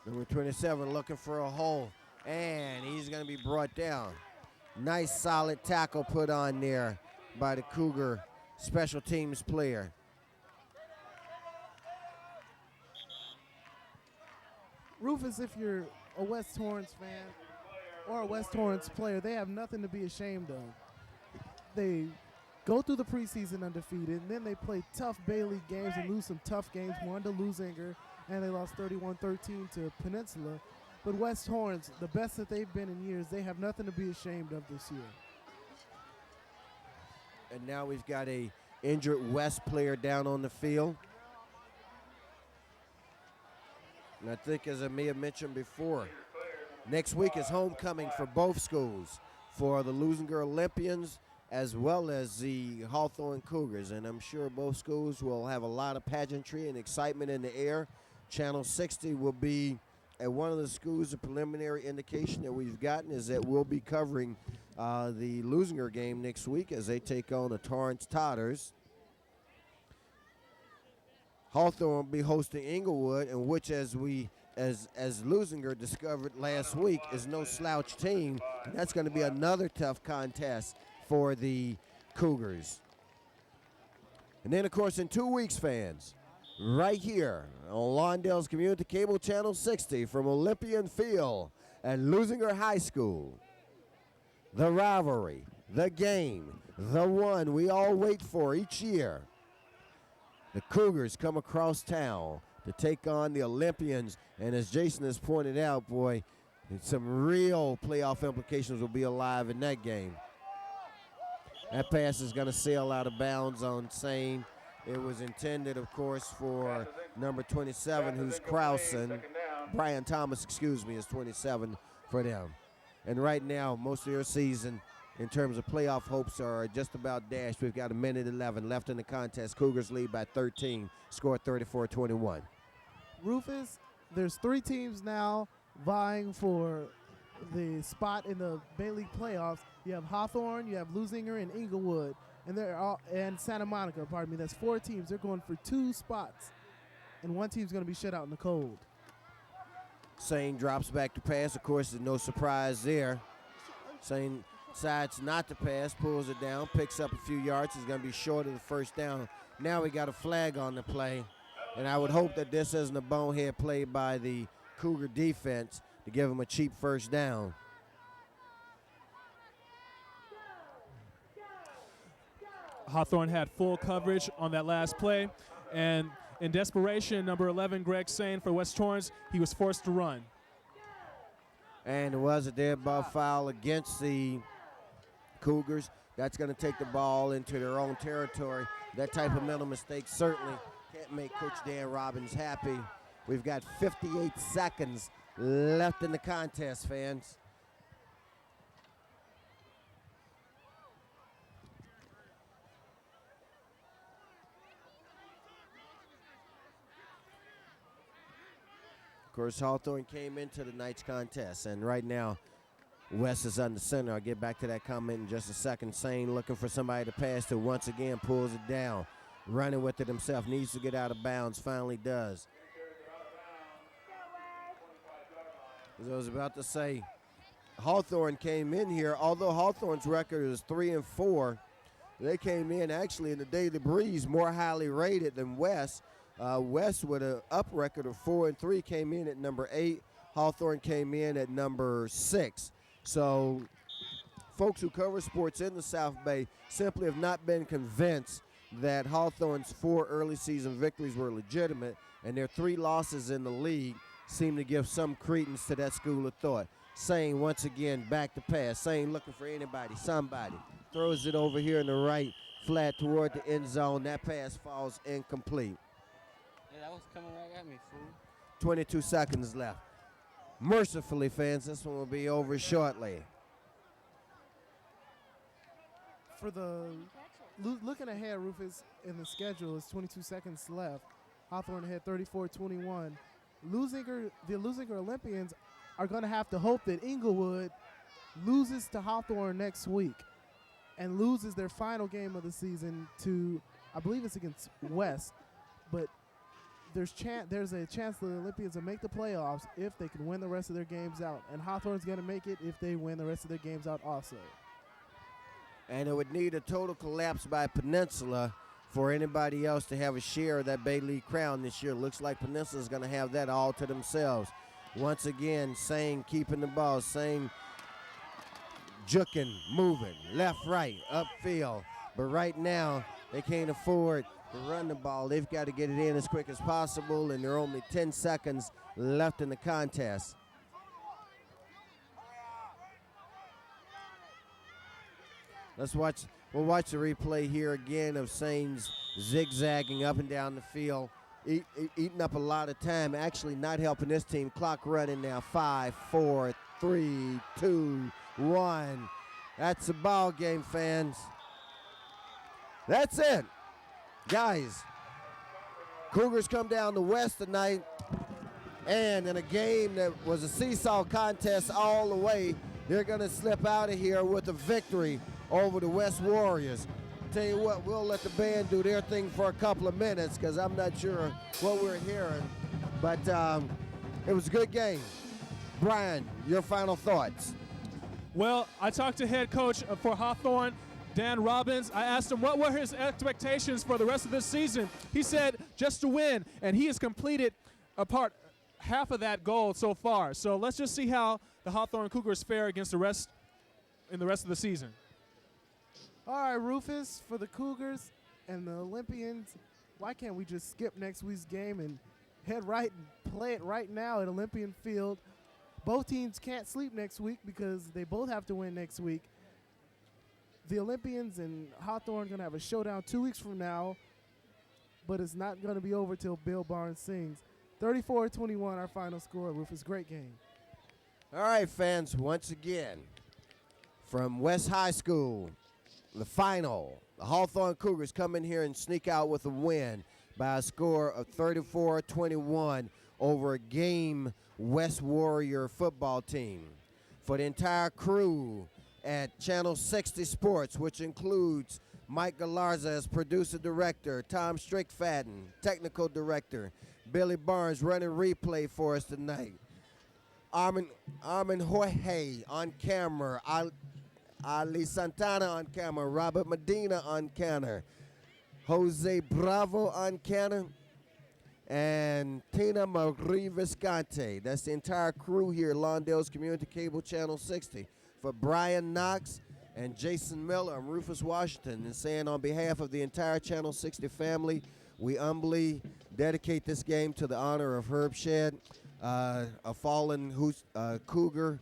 Number 27 looking for a hole, and he's going to be brought down. Nice solid tackle put on there by the Cougar special teams player. Rufus, if you're a West Torrance fan or a West Torrance player, they have nothing to be ashamed of. They go through the preseason undefeated, and then they play tough Bay League games and lose some tough games, one to Lusinger, and they lost 31-13 to Peninsula. But West Torrance, the best that they've been in years, they have nothing to be ashamed of this year. And now we've got a injured West player down on the field. And I think, as I may have mentioned before, next week is homecoming for both schools, for the Lusinger Olympians as well as the Hawthorne Cougars. And I'm sure both schools will have a lot of pageantry and excitement in the air. Channel 60 will be at one of the schools. The preliminary indication that we've gotten is that we'll be covering the Lusinger game next week as they take on the Torrance Totters. Hawthorne will be hosting Inglewood, in which, as Lusinger discovered last week, is no slouch team. And that's going to be another tough contest for the Cougars. And then, of course, in 2 weeks, fans, right here on Lawndale's Community Cable Channel 60 from Olympian Field at Lusinger High School, the rivalry, the game, the one we all wait for each year. The Cougars come across town to take on the Olympians, and as Jason has pointed out, boy, some real playoff implications will be alive in that game. That pass is going to sail out of bounds on Sane. It was intended, of course, for number 27, who's Krausen. Brian Thomas, excuse me, is 27 for them. And right now, most of their season, in terms of playoff hopes, are just about dashed. We've got 1:11 left in the contest. Cougars lead by 13, score 34-21. Rufus, there's 3 teams now vying for the spot in the Bay League playoffs. You have Hawthorne, you have Lusinger, and Inglewood, and Santa Monica. Pardon me. That's 4 teams. They're going for 2 spots, and one team's going to be shut out in the cold. Sane drops back to pass. Of course, there's no surprise there. Sane decides not to pass, pulls it down, picks up a few yards. He's going to be short of the first down. Now we got a flag on the play, and I would hope that this isn't a bonehead play by the Cougar defense to give him a cheap first down. Hawthorne had full coverage on that last play, and in desperation, number 11, Greg Sane for West Torrance, he was forced to run. And it was a dead ball foul against the Cougars. That's going to take the ball into their own territory. That type of mental mistake certainly can't make Coach Dan Robbins happy. We've got 58 seconds left in the contest, fans. Of course, Hawthorne came into tonight's contest, and right now, West is under center. I'll get back to that comment in just a second. Sane looking for somebody to pass to. Once again, pulls it down. Running with it himself. Needs to get out of bounds. Finally does. As I was about to say, Hawthorne came in here. Although Hawthorne's record is 3-4, they came in actually in the Daily Breeze more highly rated than West. West with an up record of 4-3 came in at number 8. Hawthorne came in at number 6. So folks who cover sports in the South Bay simply have not been convinced that Hawthorne's 4 early season victories were legitimate, and their 3 losses in the league seem to give some credence to that school of thought. Sane once again back to pass. Sane looking for anybody, somebody. Throws it over here in the right flat toward the end zone. That pass falls incomplete. Yeah, that was coming right at me, fool. 22 seconds left. Mercifully, fans, this one will be over shortly. For the looking ahead, Rufus, in the schedule is 22 seconds left. Hawthorne ahead 34-21. The losing Olympians are going to have to hope that Inglewood loses to Hawthorne next week and loses their final game of the season to, I believe it's against West, but there's a chance the Olympians will make the playoffs if they can win the rest of their games out, and Hawthorne's going to make it if they win the rest of their games out also. And it would need a total collapse by Peninsula for anybody else to have a share of that Bay League crown this year. Looks like Peninsula's going to have that all to themselves. Once again, Sane keeping the ball. Sane juking, moving, left, right, upfield. But right now, they can't afford to run the ball. They've got to get it in as quick as possible, and there are only 10 seconds left in the contest. We'll watch the replay here again of Sane's zigzagging up and down the field, eating up a lot of time, actually not helping this team. Clock running now, 5, 4, 3, 2, 1. That's the ball game, fans. That's it. Guys, Cougars come down to West tonight, and in a game that was a seesaw contest all the way, they're going to slip out of here with a victory over the West Warriors. Tell you what, we'll let the band do their thing for a couple of minutes because I'm not sure what we're hearing, but it was a good game. Brian, your final thoughts? Well, I talked to head coach for Hawthorne, Dan Robbins. I asked him what were his expectations for the rest of this season. He said just to win, and he has completed half of that goal so far. So let's just see how the Hawthorne Cougars fare against the rest of the season. All right, Rufus, for the Cougars and the Olympians, why can't we just skip next week's game and head right and play it right now at Olympian Field? Both teams can't sleep next week because they both have to win next week. The Olympians and Hawthorne are going to have a showdown 2 weeks from now, but it's not going to be over till Bill Barnes sings. 34-21, our final score. Rufus, great game. All right, fans, once again, from West High School, the final, the Hawthorne Cougars come in here and sneak out with a win by a score of 34-21 over a game West Warrior football team. For the entire crew at Channel 60 Sports, which includes Mike Galarza as producer director, Tom Strickfaden, technical director, Billy Barnes running replay for us tonight, Armin Jorge on camera, Ali Santana on camera, Robert Medina on camera, Jose Bravo on camera, and Tina Marie Visconti. That's the entire crew here at Lawndale's Community Cable Channel 60. For Brian Knox and Jason Miller, I'm Rufus Washington, and saying on behalf of the entire Channel 60 family, we humbly dedicate this game to the honor of Herb Shedd, a fallen Cougar.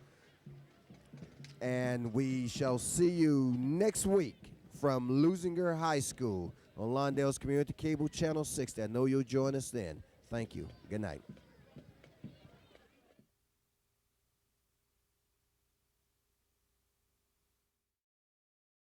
And we shall see you next week from Lusinger High School on Lawndale's Community Cable Channel 60. I know you'll join us then. Thank you. Good night.